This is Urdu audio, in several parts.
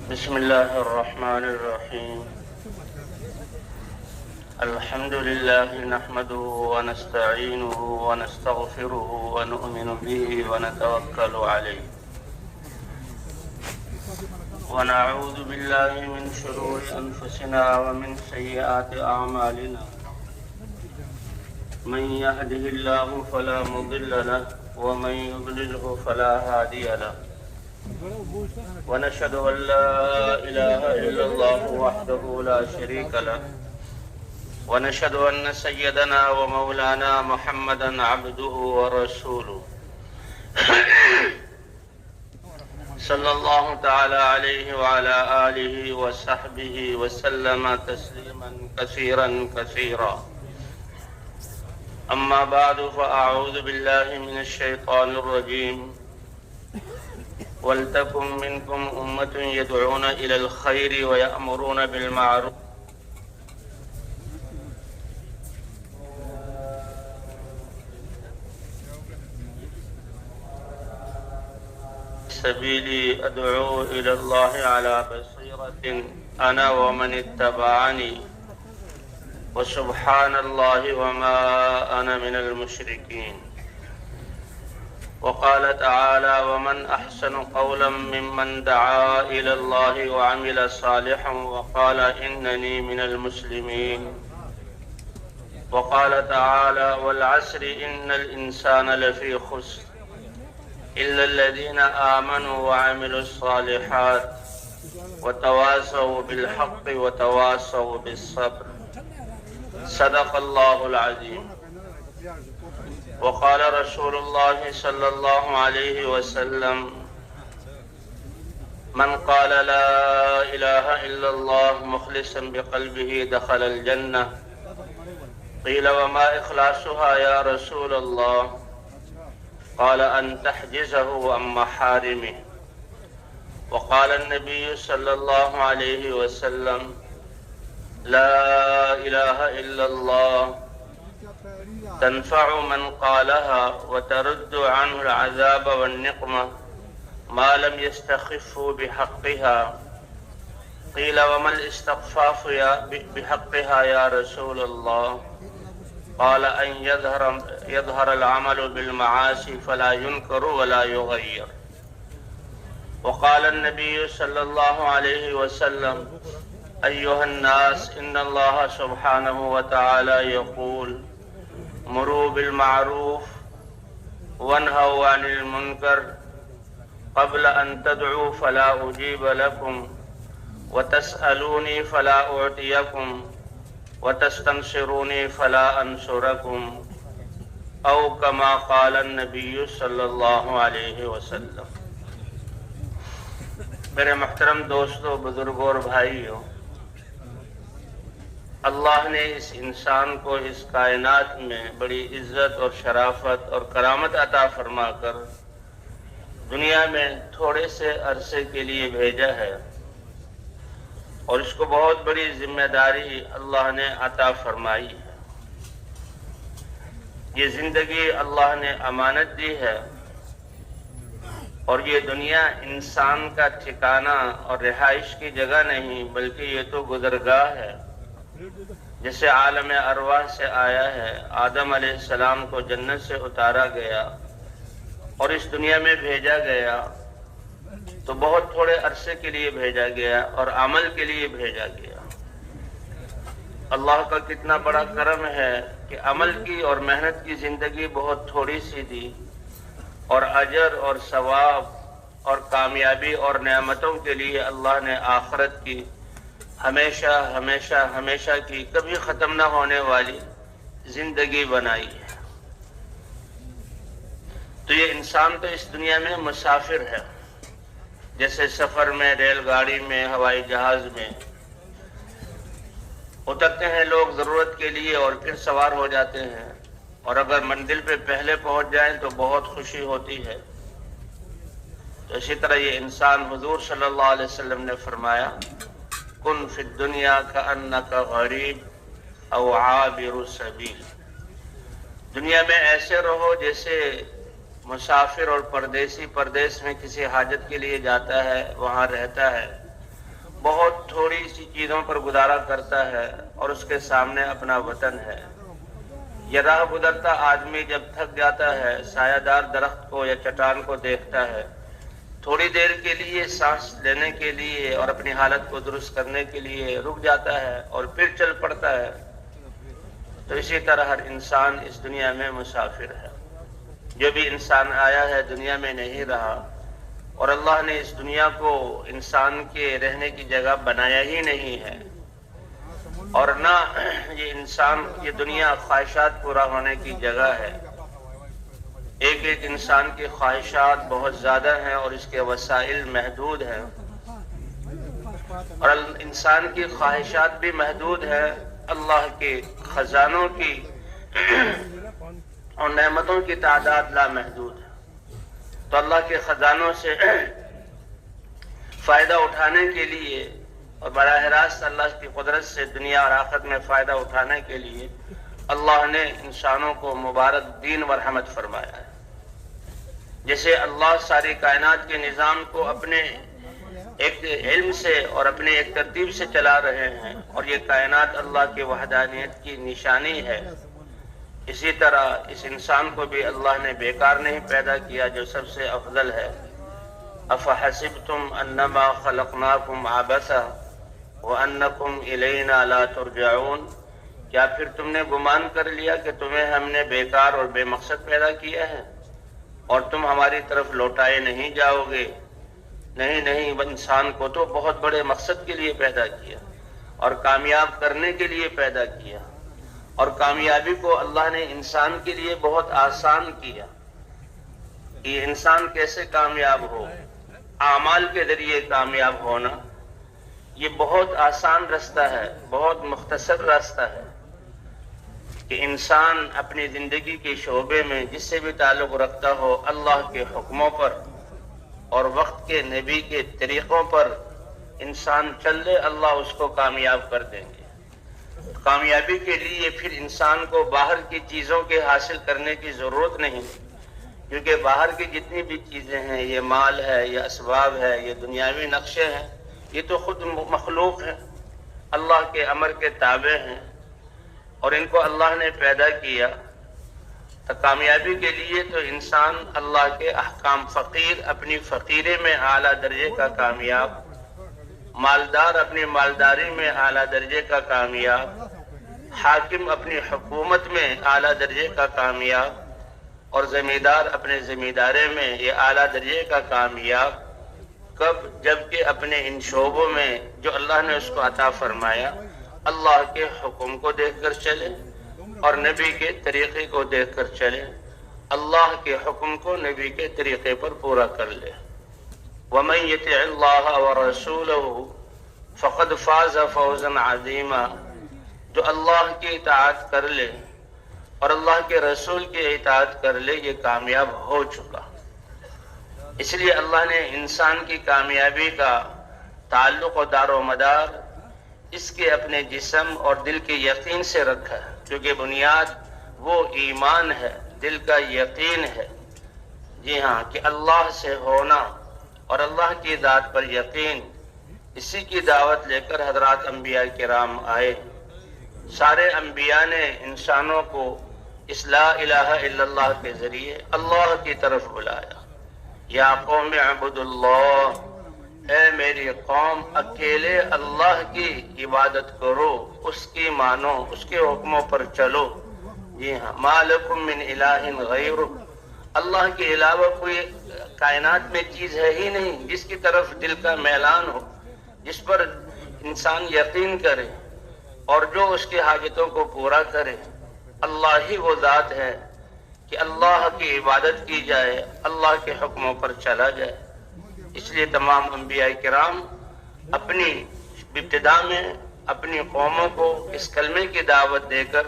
بسم الله الرحمن الرحيم. الحمد لله نحمده ونستعينه ونستغفره ونؤمن به ونتوكل عليه ونعوذ بالله من شرور أنفسنا ومن سيئات أعمالنا. من يهده الله فلا مضل له ومن يضلله فلا هادي له. ونشهد أن لا إله إلا الله وحده لا شريك له. ونشهد أن سيدنا ومولانا محمدا عبده ورسوله صلى الله تعالى عليه وعلى آله وصحبه وسلم تسليما كثيرا كثيرا. أما بعد فأعوذ بالله من الشيطان الرجيم. وَلْتَكُنْ مِنْكُمْ أُمَّةٌ يَدْعُونَ إِلَى الْخَيْرِ وَيَأْمُرُونَ بِالْمَعْرُوفِ سبيلي أدعو إلى الله على بصيرة أنا ومن اتبعني وسبحان الله وما أنا من المشركين. وقال تعالى: ومن أحسن قولا ممن دعا إلى الله وعمل صالحا وقال إنني من المسلمين. وقال تعالى: والعصر إن الإنسان لفي خسر إلا الذين آمنوا وعملوا الصالحات وتواصوا بالحق وتواصوا بالصبر. صدق الله العظيم. وقال رسول الله صلى الله عليه وسلم: من قال لا إله إلا الله مخلصا بقلبه دخل الجنة. قيل: وما إخلاصها يا رسول الله؟ قال: أن تحجزه عن محارمه. وقال النبي صلى الله عليه وسلم: لا إله إلا الله تنفع من قالها وترد عنه العذاب والنقمة ما لم يستخفوا بحقها. قيل: وما الاستخفاف بحقها يا رسول الله؟ قال: أن يظهر العمل بالمعاصي فلا ينكر ولا يغير. وقال النبي صلى الله عليه وسلم: أيها الناس إن الله سبحانه وتعالى يقول: مروا بالمعروف وانهوا عن المنكر قبل أن تدعوا فلا أجيب لكم وتسألوني فلا أعطيكم وتستنصروني فلا أنصركم أو كما قال النبي صلی اللہ علیہ وسلم. میرے محترم دوستوں، بزرگوں اور بھائیوں، اللہ نے اس انسان کو اس کائنات میں بڑی عزت اور شرافت اور کرامت عطا فرما کر دنیا میں تھوڑے سے عرصے کے لیے بھیجا ہے، اور اس کو بہت بڑی ذمہ داری اللہ نے عطا فرمائی ہے. یہ زندگی اللہ نے امانت دی ہے، اور یہ دنیا انسان کا ٹھکانہ اور رہائش کی جگہ نہیں، بلکہ یہ تو گزرگاہ ہے. جسے عالم ارواح سے آیا ہے، آدم علیہ السلام کو جنت سے اتارا گیا اور اس دنیا میں بھیجا گیا تو بہت تھوڑے عرصے کے لیے بھیجا گیا اور عمل کے لیے بھیجا گیا. اللہ کا کتنا بڑا کرم ہے کہ عمل کی اور محنت کی زندگی بہت تھوڑی سی دی، اور اجر اور ثواب اور کامیابی اور نعمتوں کے لیے اللہ نے آخرت کی ہمیشہ ہمیشہ ہمیشہ کی کبھی ختم نہ ہونے والی زندگی بنائی ہے. تو یہ انسان تو اس دنیا میں مسافر ہے، جیسے سفر میں، ریل گاڑی میں، ہوائی جہاز میں اترتے ہیں لوگ ضرورت کے لیے اور پھر سوار ہو جاتے ہیں، اور اگر منزل پہ پہلے پہنچ جائیں تو بہت خوشی ہوتی ہے. تو اسی طرح یہ انسان، حضور صلی اللہ علیہ وسلم نے فرمایا: کن فی الدنیا کأنک غریب او عابر سبیل. دنیا میں ایسے رہو جیسے مسافر اور پردیسی پردیس میں کسی حاجت کے لیے جاتا ہے، وہاں رہتا ہے، بہت تھوڑی سی چیزوں پر گزارا کرتا ہے اور اس کے سامنے اپنا وطن ہے۔ یہ راہ گزرتا آدمی جب تھک جاتا ہے سایہ دار درخت کو یا چٹان کو دیکھتا ہے، تھوڑی دیر کے لیے سانس لینے کے لیے اور اپنی حالت کو درست کرنے کے لیے رک جاتا ہے اور پھر چل پڑتا ہے۔ تو اسی طرح ہر انسان اس دنیا میں مسافر ہے۔ جو بھی انسان آیا ہے دنیا میں نہیں رہا، اور اللہ نے اس دنیا کو انسان کے رہنے کی جگہ بنایا ہی نہیں ہے، اور نہ یہ دنیا خواہشات پورا ہونے کی جگہ ہے۔ ایک ایک انسان کی خواہشات بہت زیادہ ہیں اور اس کے وسائل محدود ہیں، اور انسان کی خواہشات بھی محدود ہیں، اللہ کے خزانوں کی اور نعمتوں کی تعداد لامحدود ہے۔ تو اللہ کے خزانوں سے فائدہ اٹھانے کے لیے اور براہ راست اللہ کی قدرت سے دنیا اور آخرت میں فائدہ اٹھانے کے لیے اللہ نے انسانوں کو مبارک دین و رحمت فرمایا ہے۔ جیسے اللہ ساری کائنات کے نظام کو اپنے ایک علم سے اور اپنے ایک ترتیب سے چلا رہے ہیں، اور یہ کائنات اللہ کی وحدانیت کی نشانی ہے، اسی طرح اس انسان کو بھی اللہ نے بیکار نہیں پیدا کیا جو سب سے افضل ہے۔ أَفَحَسِبْتُمْ أَنَّمَا خَلَقْنَاكُمْ عَبَثًا وَأَنَّكُمْ إِلَيْنَا لَا تُرْجَعُونَ، کیا پھر تم نے گمان کر لیا کہ تمہیں ہم نے بیکار اور بے مقصد پیدا کیا ہے اور تم ہماری طرف لوٹائے نہیں جاؤ گے؟ نہیں، انسان کو تو بہت بڑے مقصد کے لیے پیدا کیا اور کامیاب کرنے کے لیے پیدا کیا، اور کامیابی کو اللہ نے انسان کے لیے بہت آسان کیا کہ انسان کیسے کامیاب ہو۔ اعمال کے ذریعے کامیاب ہونا یہ بہت آسان راستہ ہے، بہت مختصر راستہ ہے کہ انسان اپنی زندگی کے شعبے میں جس سے بھی تعلق رکھتا ہو اللہ کے حکموں پر اور وقت کے نبی کے طریقوں پر انسان چل لے، اللہ اس کو کامیاب کر دیں گے۔ کامیابی کے لیے پھر انسان کو باہر کی چیزوں کے حاصل کرنے کی ضرورت نہیں، کیونکہ باہر کی جتنی بھی چیزیں ہیں، یہ مال ہے، یہ اسباب ہے، یہ دنیاوی نقشے ہیں، یہ تو خود مخلوق ہیں، اللہ کے امر کے تابع ہیں، اور ان کو اللہ نے پیدا کیا۔ تو کامیابی کے لیے تو انسان اللہ کے احکام، فقیر اپنی فقیرے میں اعلیٰ درجے کا کامیاب، مالدار اپنی مالداری میں اعلیٰ درجے کا کامیاب، حاکم اپنی حکومت میں اعلیٰ درجے کا کامیاب، اور زمیندار اپنے زمیندارے میں یہ اعلیٰ درجے کا کامیاب کب؟ جبکہ اپنے ان شعبوں میں جو اللہ نے اس کو عطا فرمایا اللہ کے حکم کو دیکھ کر چلے اور نبی کے طریقے کو دیکھ کر چلے، اللہ کے حکم کو نبی کے طریقے پر پورا کر لے۔ وَمَن يُطِعِ اللَّهَ وَرَسُولَهُ فَقَدْ فَازَ فَوْزًا عَظِيمًا، جو اللہ کی اطاعت کر لے اور اللہ کے رسول کی اطاعت کر لے یہ کامیاب ہو چکا۔ اس لیے اللہ نے انسان کی کامیابی کا تعلق و دار و مدار اس کے اپنے جسم اور دل کے یقین سے رکھا ہے، کیونکہ بنیاد وہ ایمان ہے، دل کا یقین ہے۔ جی ہاں، کہ اللہ سے ہونا اور اللہ کی ذات پر یقین، اسی کی دعوت لے کر حضرات انبیاء کرام آئے۔ سارے انبیاء نے انسانوں کو اس لا الہ الا اللہ کے ذریعے اللہ کی طرف بلایا۔ یا قوم اعبدوا اللہ، اے میری قوم اکیلے اللہ کی عبادت کرو، اس کی مانو، اس کے حکموں پر چلو۔ جی ہاں، ما لکم من الہ غیر، اللہ کے علاوہ کوئی کائنات میں چیز ہے ہی نہیں جس کی طرف دل کا میلان ہو، جس پر انسان یقین کرے اور جو اس کی حاجتوں کو پورا کرے۔ اللہ ہی وہ ذات ہے کہ اللہ کی عبادت کی جائے، اللہ کے حکموں پر چلا جائے۔ اس لیے تمام انبیاء کرام اپنی ابتدا میں اپنی قوموں کو اس کلمے کی دعوت دے کر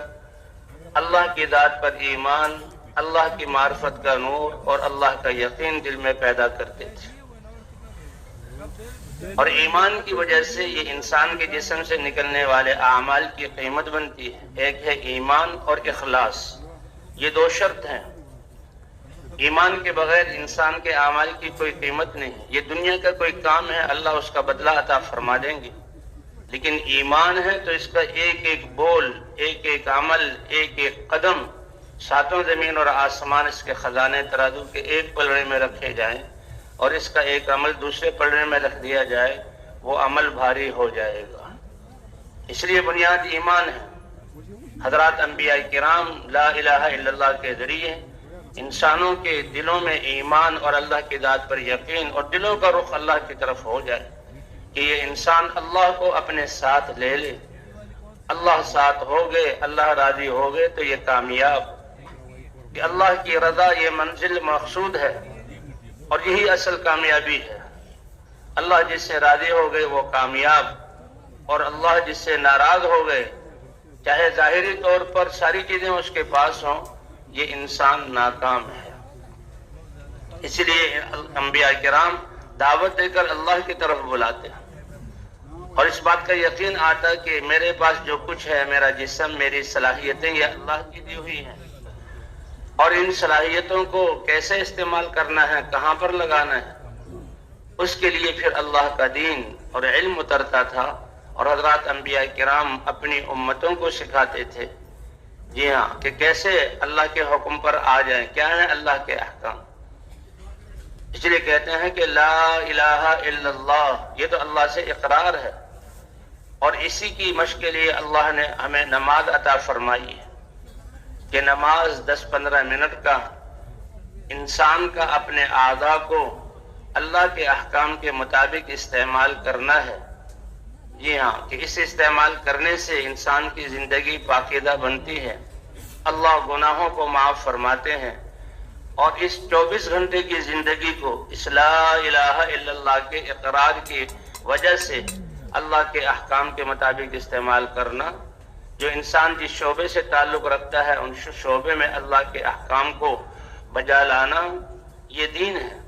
اللہ کی ذات پر ایمان، اللہ کی معرفت کا نور اور اللہ کا یقین دل میں پیدا کرتے تھے، اور ایمان کی وجہ سے یہ انسان کے جسم سے نکلنے والے اعمال کی قیمت بنتی ہے۔ ایک ہے ایمان اور اخلاص، یہ دو شرط ہیں۔ ایمان کے بغیر انسان کے اعمال کی کوئی قیمت نہیں. یہ دنیا کا کوئی کام ہے، اللہ اس کا بدلہ عطا فرما دیں گے، لیکن ایمان ہے تو اس کا ایک ایک بول، ایک ایک عمل، ایک ایک قدم، ساتوں زمین اور آسمان اس کے خزانے ترازو کے ایک پلڑے میں رکھے جائیں اور اس کا ایک عمل دوسرے پلڑے میں رکھ دیا جائے، وہ عمل بھاری ہو جائے گا. اس لیے بنیاد ایمان ہے. حضرات انبیاء کرام لا الہ الا اللہ کے ذریعے انسانوں کے دلوں میں ایمان اور اللہ کی ذات پر یقین اور دلوں کا رخ اللہ کی طرف ہو جائے کہ یہ انسان اللہ کو اپنے ساتھ لے لے. اللہ ساتھ ہو گئے، اللہ راضی ہو گئے تو یہ کامیاب. کہ اللہ کی رضا یہ منزل مقصود ہے اور یہی اصل کامیابی ہے. اللہ جس سے راضی ہو گئے وہ کامیاب، اور اللہ جس سے ناراض ہو گئے چاہے ظاہری طور پر ساری چیزیں اس کے پاس ہوں، یہ انسان ناکام ہے. اس لیے انبیاء کرام دعوت دے کر اللہ کی طرف بلاتے ہیں اور اس بات کا یقین آتا کہ میرے پاس جو کچھ ہے، میرا جسم، میری صلاحیتیں، یہ اللہ کی دی ہوئی ہیں، اور ان صلاحیتوں کو کیسے استعمال کرنا ہے، کہاں پر لگانا ہے، اس کے لیے پھر اللہ کا دین اور علم اترتا تھا. اور حضرات انبیاء کرام اپنی امتوں کو سکھاتے تھے، جی ہاں، کہ کیسے اللہ کے حکم پر آ جائیں، کیا ہیں اللہ کے احکام. اس لیے کہتے ہیں کہ لا الہ الا اللہ، یہ تو اللہ سے اقرار ہے، اور اسی کی مشق کے لیے اللہ نے ہمیں نماز عطا فرمائی ہے کہ نماز 10-15 منٹ کا انسان کا اپنے اعضاء کو اللہ کے احکام کے مطابق استعمال کرنا ہے. جی ہاں، کہ اس استعمال کرنے سے انسان کی زندگی پاکیزہ بنتی ہے، اللہ گناہوں کو معاف فرماتے ہیں، اور اس 24 گھنٹے کی زندگی کو اس لا الہ الا اللہ کے اقرار کی وجہ سے اللہ کے احکام کے مطابق استعمال کرنا، جو انسان جس شعبے سے تعلق رکھتا ہے ان شعبے میں اللہ کے احکام کو بجا لانا، یہ دین ہے.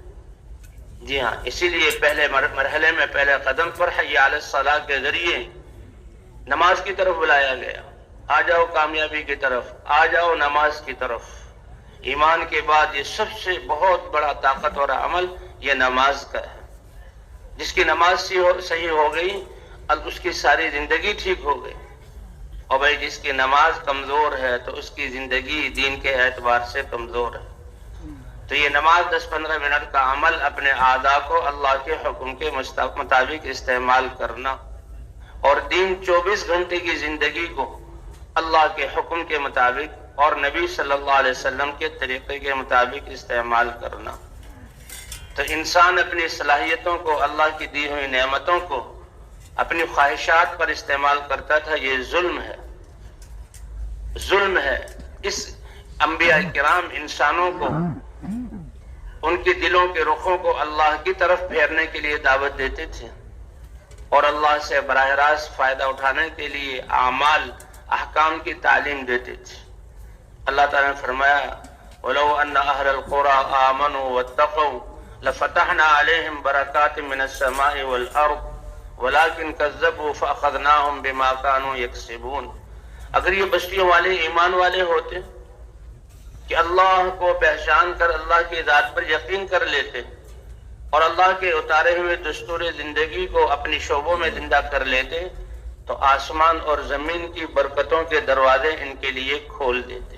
جی ہاں، اسی لیے پہلے مرحلے میں پہلے قدم پر حی علی الصلاۃ کے ذریعے نماز کی طرف بلایا گیا. آ جاؤ کامیابی کی طرف، آ جاؤ نماز کی طرف. ایمان کے بعد یہ سب سے بہت بڑا طاقتور عمل یہ نماز کا ہے. جس کی نماز صحیح ہو گئی، اب اس کی ساری زندگی ٹھیک ہو گئی. اور بھائی جس کی نماز کمزور ہے تو اس کی زندگی دین کے اعتبار سے کمزور ہے. تو یہ نماز 10-15 منٹ کا عمل اپنے اعضاء کو اللہ کے حکم کے مطابق استعمال کرنا، اور دین 24 گھنٹے کی زندگی کو اللہ کے حکم کے مطابق اور نبی صلی اللہ علیہ وسلم کے طریقے کے مطابق استعمال کرنا. تو انسان اپنی صلاحیتوں کو، اللہ کی دی ہوئی نعمتوں کو اپنی خواہشات پر استعمال کرتا تھا. یہ ظلم ہے، ظلم ہے. اس انبیاء کرام انسانوں کو ان کے دلوں کے رخوں کو اللہ کی طرف پھیرنے کے لیے دعوت دیتے تھے اور اللہ سے براہ راست فائدہ اٹھانے کے لیے اعمال، احکام کی تعلیم دیتے تھے. اللہ تعالیٰ نے فرمایا وَلَوْ أَنَّ أَهْلَ الْقُرَىٰ آمَنُوا وَاتَّقَوْا لَفَتَحْنَا عَلَيْهِمْ بَرَكَاتٍ مِّنَ السَّمَاءِ وَالْأَرْضِ وَلَكِنْ كَذَّبُوا فَأَخَذْنَاهُمْ بِمَا كَانُوا يَكْسِبُونَ. اگر یہ بستیوں والے ایمان والے ہوتے کہ اللہ کو پہچان کر اللہ کی ذات پر یقین کر لیتے اور اللہ کے اتارے ہوئے دستور زندگی کو اپنی شعبوں میں زندہ کر لیتے تو آسمان اور زمین کی برکتوں کے دروازے ان کے لیے کھول دیتے.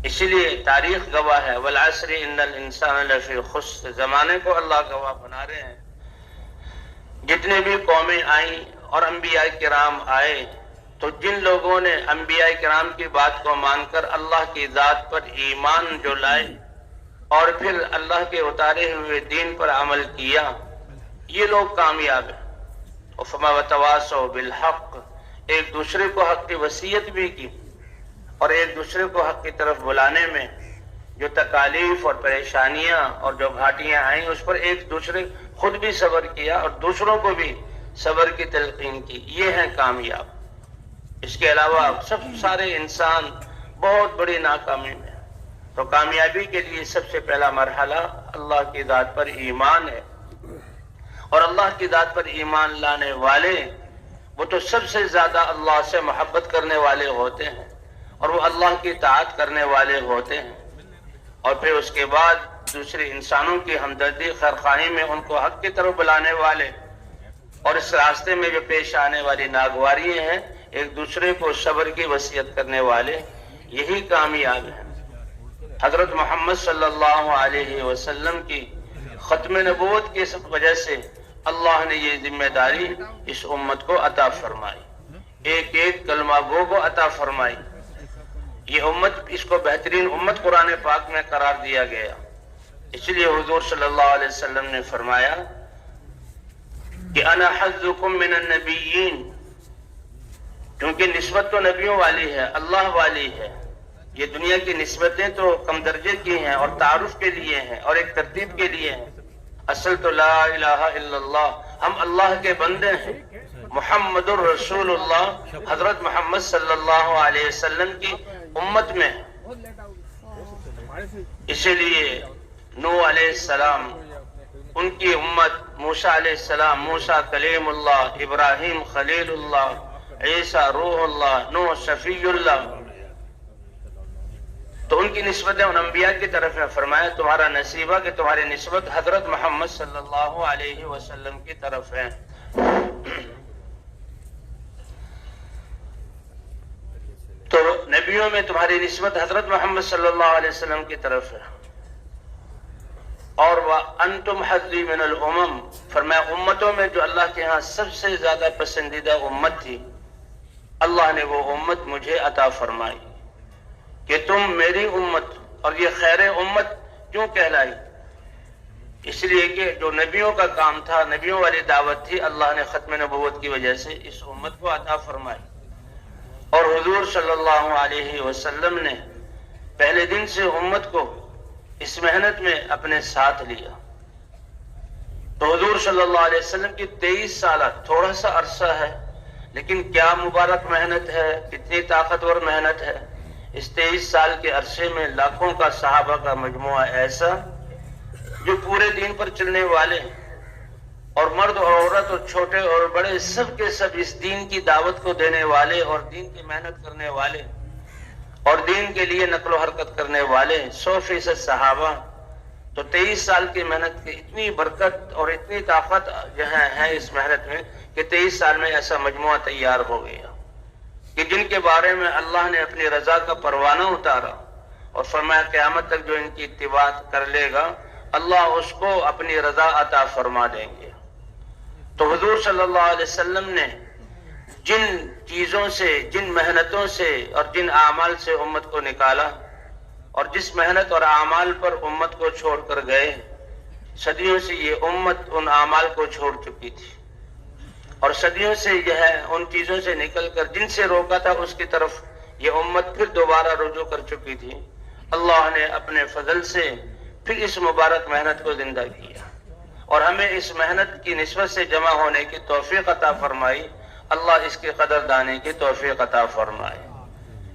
اسی لیے تاریخ گواہ ہے والعصر ان الانسان لفی خسر. زمانے کو اللہ گواہ بنا رہے ہیں. جتنے بھی قومیں آئیں اور انبیاء کرام آئے تو جن لوگوں نے انبیاء کرام کی بات کو مان کر اللہ کی ذات پر ایمان جو لائے اور پھر اللہ کے اتارے ہوئے دین پر عمل کیا، یہ لوگ کامیاب ہیں. فما وتواصوا بالحق، ایک دوسرے کو حق کی وصیت بھی کی اور ایک دوسرے کو حق کی طرف بلانے میں جو تکالیف اور پریشانیاں اور جو گھاٹیاں آئیں اس پر ایک دوسرے خود بھی صبر کیا اور دوسروں کو بھی صبر کی تلقین کی. یہ ہیں کامیاب. اس کے علاوہ سب سارے انسان بہت بڑی ناکامی میں. تو کامیابی کے لیے سب سے پہلا مرحلہ اللہ کی ذات پر ایمان ہے، اور اللہ کی ذات پر ایمان لانے والے وہ تو سب سے زیادہ اللہ سے محبت کرنے والے ہوتے ہیں اور وہ اللہ کی اطاعت کرنے والے ہوتے ہیں. اور پھر اس کے بعد دوسرے انسانوں کی ہمدردی خیرخواہی میں ان کو حق کی طرف بلانے والے، اور اس راستے میں جو پیش آنے والی ناگواریاں ہیں ایک دوسرے کو صبر کی وصیت کرنے والے، یہی کامیاب ہیں۔ حضرت محمد صلی اللہ علیہ وسلم کی ختم نبوت کی وجہ سے اللہ نے یہ ذمہ داری اس امت کو عطا فرمائی، ایک ایک کلمہ گو کو عطا فرمائی۔ یہ امت، اس کو بہترین امت قرآن پاک میں قرار دیا گیا۔ اس لیے حضور صلی اللہ علیہ وسلم نے فرمایا کہ انا حظکم من النبیین، کیونکہ نسبت تو نبیوں والی ہے، اللہ والی ہے۔ یہ دنیا کی نسبتیں تو کم درجے کی ہیں اور تعارف کے لیے ہیں اور ایک ترتیب کے لیے ہیں۔ اصل تو لا الہ الا اللہ، ہم اللہ کے بندے ہیں۔ محمد الرسول اللہ حضرت محمد صلی اللہ علیہ وسلم کی امت میں، اسی لیے نوح علیہ السلام، ان کی امت، موسیٰ علیہ السلام، موسیٰ کلیم اللہ، ابراہیم خلیل اللہ، عیسیٰ روح اللہ، نوح شفیع اللہ، تو ان کی نسبتیں ان انبیاء کی طرف ہے۔ فرمایا تمہارا نصیبہ کہ تمہاری نسبت حضرت محمد صلی اللہ علیہ وسلم کی طرف ہے۔ تو نبیوں میں تمہاری نسبت حضرت محمد صلی اللہ علیہ وسلم کی طرف ہے۔ اور وَأَنْتُمْ حَظِّي مِنَ الْأُمَمِ، فرمایا امتوں میں جو اللہ کے ہاں سب سے زیادہ پسندیدہ امت تھی، اللہ نے وہ امت مجھے عطا فرمائی کہ تم میری امت، اور یہ خیر امت کیوں کہلائی؟ اس لیے کہ جو نبیوں کا کام تھا، نبیوں والی دعوت تھی، اللہ نے ختم نبوت کی وجہ سے اس امت کو عطا فرمائی۔ اور حضور صلی اللہ علیہ وسلم نے پہلے دن سے امت کو اس محنت میں اپنے ساتھ لیا۔ تو حضور صلی اللہ علیہ وسلم کی 23 سالہ تھوڑا سا عرصہ ہے، لیکن کیا مبارک محنت ہے، کتنی طاقتور محنت ہے۔ اس 23 سال کے عرصے میں لاکھوں کا صحابہ کا مجموعہ ایسا جو پورے دین پر چلنے والے، اور مرد اور عورت اور چھوٹے اور بڑے سب کے سب اس دین کی دعوت کو دینے والے اور دین کی محنت کرنے والے اور دین کے لیے نقل و حرکت کرنے والے 100% صحابہ۔ تو 23 سال کی محنت کی اتنی برکت اور اتنی طاقت ہے اس محنت میں کہ 23 سال میں ایسا مجموعہ تیار ہو گیا کہ جن کے بارے میں اللہ نے اپنی رضا کا پروانہ اتارا اور فرمایا قیامت تک جو ان کی اتباع کر لے گا اللہ اس کو اپنی رضا عطا فرما دیں گے۔ تو حضور صلی اللہ علیہ وسلم نے جن چیزوں سے، جن محنتوں سے اور جن اعمال سے امت کو نکالا، اور جس محنت اور اعمال پر امت کو چھوڑ کر گئے، صدیوں سے یہ امت ان اعمال کو چھوڑ چکی تھی، اور صدیوں سے یہ ہے ان چیزوں سے نکل کر جن سے روکا تھا اس کی طرف یہ امت پھر دوبارہ رجوع کر چکی تھی۔ اللہ نے اپنے فضل سے پھر اس مبارک محنت کو زندہ کیا اور ہمیں اس محنت کی نسبت سے جمع ہونے کی توفیق عطا فرمائی۔ اللہ اس کی قدر دانے کی توفیق عطا فرمائے۔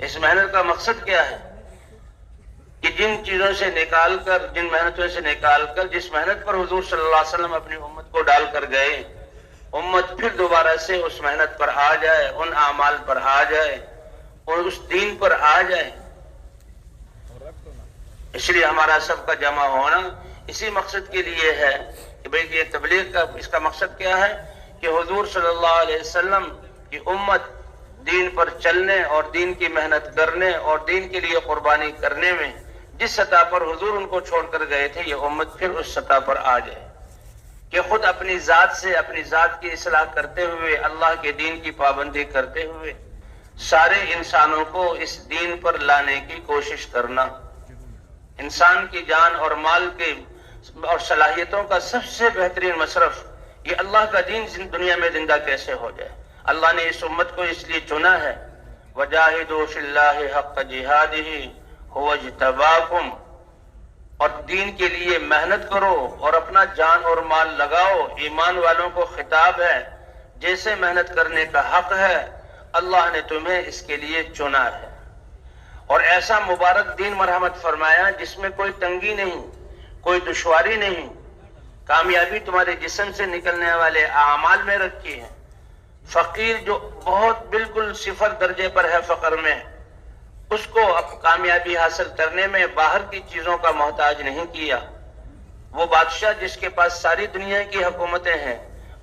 اس محنت کا مقصد کیا ہے کہ جن چیزوں سے نکال کر، جن محنتوں سے نکال کر، جس محنت پر حضور صلی اللہ علیہ وسلم اپنی امت کو ڈال کر گئے، امت پھر دوبارہ سے اس محنت پر آ جائے، ان اعمال پر آ جائے اور اس دین پر آ جائے۔ اس لیے ہمارا سب کا جمع ہونا اسی مقصد کے لیے ہے کہ بھئی یہ تبلیغ کا اس کا مقصد کیا ہے کہ حضور صلی اللہ علیہ وسلم کی امت دین پر چلنے اور دین کی محنت کرنے اور دین کے لیے قربانی کرنے میں جس سطح پر حضور ان کو چھوڑ کر گئے تھے، یہ امت پھر اس سطح پر آ جائے کہ خود اپنی ذات سے، اپنی ذات کی اصلاح کرتے ہوئے، اللہ کے دین کی پابندی کرتے ہوئے سارے انسانوں کو اس دین پر لانے کی کوشش کرنا۔ انسان کی جان اور مال کے اور صلاحیتوں کا سب سے بہترین مصرف یہ اللہ کا دین دنیا میں زندہ کیسے ہو جائے۔ اللہ نے اس امت کو اس لیے چنا ہے، وَجَاهِدُوا فِي اللَّهِ حَقَّ جِهَادِهِ هُوَ اجْتَبَاكُمْ، اور دین کے لیے محنت کرو اور اپنا جان اور مال لگاؤ۔ ایمان والوں کو خطاب ہے، جیسے محنت کرنے کا حق ہے اللہ نے تمہیں اس کے لیے چنا ہے، اور ایسا مبارک دین مرحمت فرمایا جس میں کوئی تنگی نہیں، کوئی دشواری نہیں۔ کامیابی تمہارے جسم سے نکلنے والے اعمال میں رکھی ہے۔ فقیر جو بہت بالکل صفر درجے پر ہے فقر میں، اس کو اب کامیابی حاصل کرنے میں باہر کی چیزوں کا محتاج نہیں کیا۔ وہ بادشاہ جس کے پاس ساری دنیا کی حکومتیں ہیں،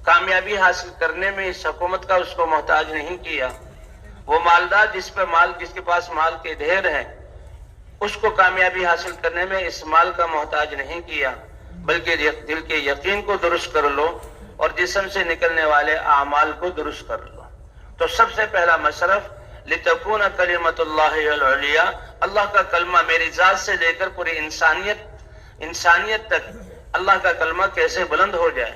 کامیابی حاصل کرنے میں اس حکومت کا اس کو محتاج نہیں کیا۔ وہ مالدار جس کے پاس مال کے ڈھیر ہیں، اس کو کامیابی حاصل کرنے میں اس مال کا محتاج نہیں کیا، بلکہ دل کے یقین کو درست کر لو اور جسم سے نکلنے والے اعمال کو درست کر لو۔ تو سب سے پہلا مصرف لِتَكُونَ كَلِمَةُ اللَّهِ الْعُلْيَا، اللہ کا کلمہ میری ذات سے لے کر پوری انسانیت تک اللہ کا کلمہ کیسے بلند ہو جائے۔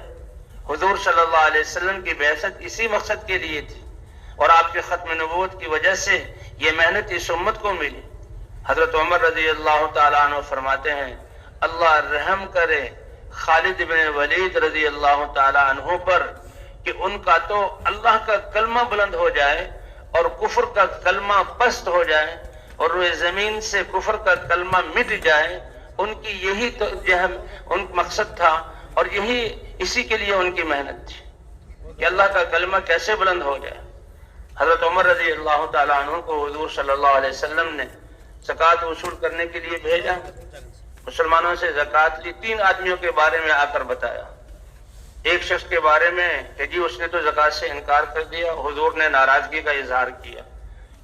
حضور صلی اللہ علیہ وسلم کی بعثت اسی مقصد کے لیے تھی، اور آپ کے ختم نبوت کی وجہ سے یہ محنت اس امت کو ملی۔ حضرت عمر رضی اللہ تعالیٰ عنہ فرماتے ہیں، اللہ رحم کرے خالد بن ولید رضی اللہ تعالیٰ عنہ پر کہ ان کا تو اللہ کا کلمہ بلند ہو جائے اور کفر کا کلمہ پست ہو جائے اور روئے زمین سے کفر کا کلمہ مٹ جائے۔ ان کی یہی تو ان مقصد تھا، اور اسی کے لیے ان کی محنت تھی کہ اللہ کا کلمہ کیسے بلند ہو جائے۔ حضرت عمر رضی اللہ تعالیٰ عنہ کو حضور صلی اللہ علیہ وسلم نے زکوٰۃ وصول کرنے کے لیے بھیجا۔ مسلمانوں سے زکوٰۃ لی، 3 آدمیوں کے بارے میں آ کر بتایا۔ ایک شخص کے بارے میں کہ جی اس نے تو زکوٰۃ سے انکار کر دیا۔ حضور نے ناراضگی کا اظہار کیا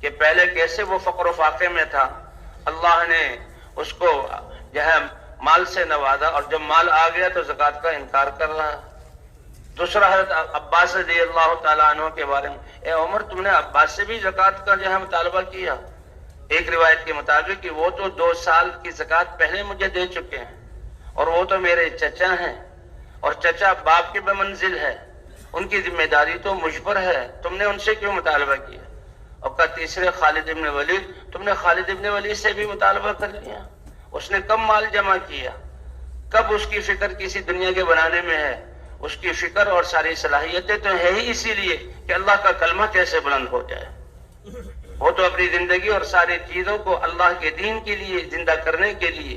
کہ پہلے کیسے وہ فقر و فاقے میں تھا، اللہ نے اس کو مال سے نوازا، اور جب مال آ گیا تو زکوٰۃ کا انکار کر رہا۔ دوسرا حضرت عباس رضی اللہ تعالیٰ عنہ کے بارے میں، اے عمر تم نے عباس سے بھی زکوٰۃ کا مطالبہ کیا؟ ایک روایت کے مطابق کہ وہ تو 2 سال کی زکوٰۃ پہلے مجھے دے چکے ہیں، اور وہ تو میرے چچا ہیں، اور چچا باپ کے بمنزل ہے، ان کی ذمہ داری تو مجھ پر ہے، تم نے ان سے کیوں مطالبہ کیا؟ اور کہا تیسرے خالد ابن ولید، تم نے خالد ابن ولید سے بھی مطالبہ کر لیا؟ اس نے کب مال جمع کیا، کب اس کی فکر کسی دنیا کے بنانے میں ہے؟ اس کی فکر اور ساری صلاحیتیں تو ہے ہی اسی لیے کہ اللہ کا کلمہ کیسے بلند ہو جائے۔ وہ تو اپنی زندگی اور ساری چیزوں کو اللہ کے دین کے لیے زندہ کرنے کے لیے،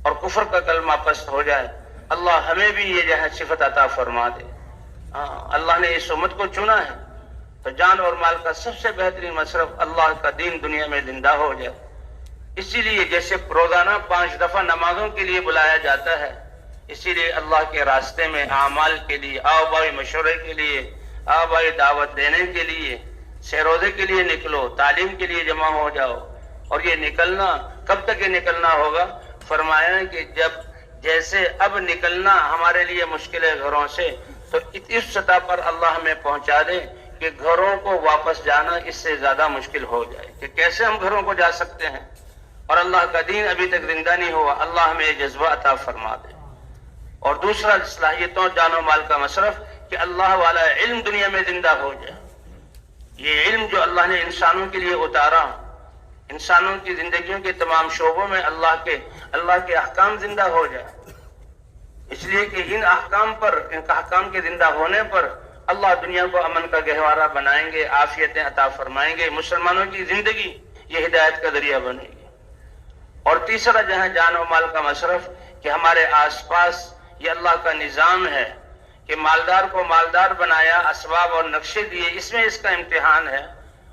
اور کفر کا کلمہ پست ہو جائے۔ اللہ ہمیں بھی یہ صفت عطا فرما دے۔ اللہ نے اس امت کو چنا ہے، تو جان اور مال کا سب سے بہترین مصرف اللہ کا دین دنیا میں زندہ ہو جائے۔ اسی لیے جیسے روزانہ 5 دفعہ نمازوں کے لیے بلایا جاتا ہے، اسی لیے اللہ کے راستے میں اعمال کے لیے آؤ بھائی، مشورے کے لیے آؤ بھائی، دعوت دینے کے لیے، سے روزے کے لیے نکلو، تعلیم کے لیے جمع ہو جاؤ۔ اور یہ نکلنا کب تک یہ نکلنا ہوگا؟ فرمایا کہ جیسے اب نکلنا ہمارے لیے مشکل ہے گھروں سے، تو اس سطح پر اللہ ہمیں پہنچا دے کہ گھروں کو واپس جانا اس سے زیادہ مشکل ہو جائے کہ کیسے ہم گھروں کو جا سکتے ہیں، اور اللہ کا دین ابھی تک زندہ نہیں ہوا۔ اللہ ہمیں یہ جذبہ عطا فرما دے۔ اور دوسرا صلاحیتوں جان و مال کا مصرف کہ اللہ والا علم دنیا میں زندہ ہو جائے۔ یہ علم جو اللہ نے انسانوں کے لیے اتارا، انسانوں کی زندگیوں کے تمام شعبوں میں اللہ کے احکام زندہ ہو جائے، اس لیے کہ ان احکام کے زندہ ہونے پر اللہ دنیا کو امن کا گہوارہ بنائیں گے، عافیتیں عطا فرمائیں گے، مسلمانوں کی زندگی یہ ہدایت کا ذریعہ بنے گی۔ اور تیسرا جان و مال کا مصرف کہ ہمارے آس پاس یہ اللہ کا نظام ہے کہ مالدار کو مالدار بنایا، اسباب اور نقشے دیے، اس میں اس کا امتحان ہے،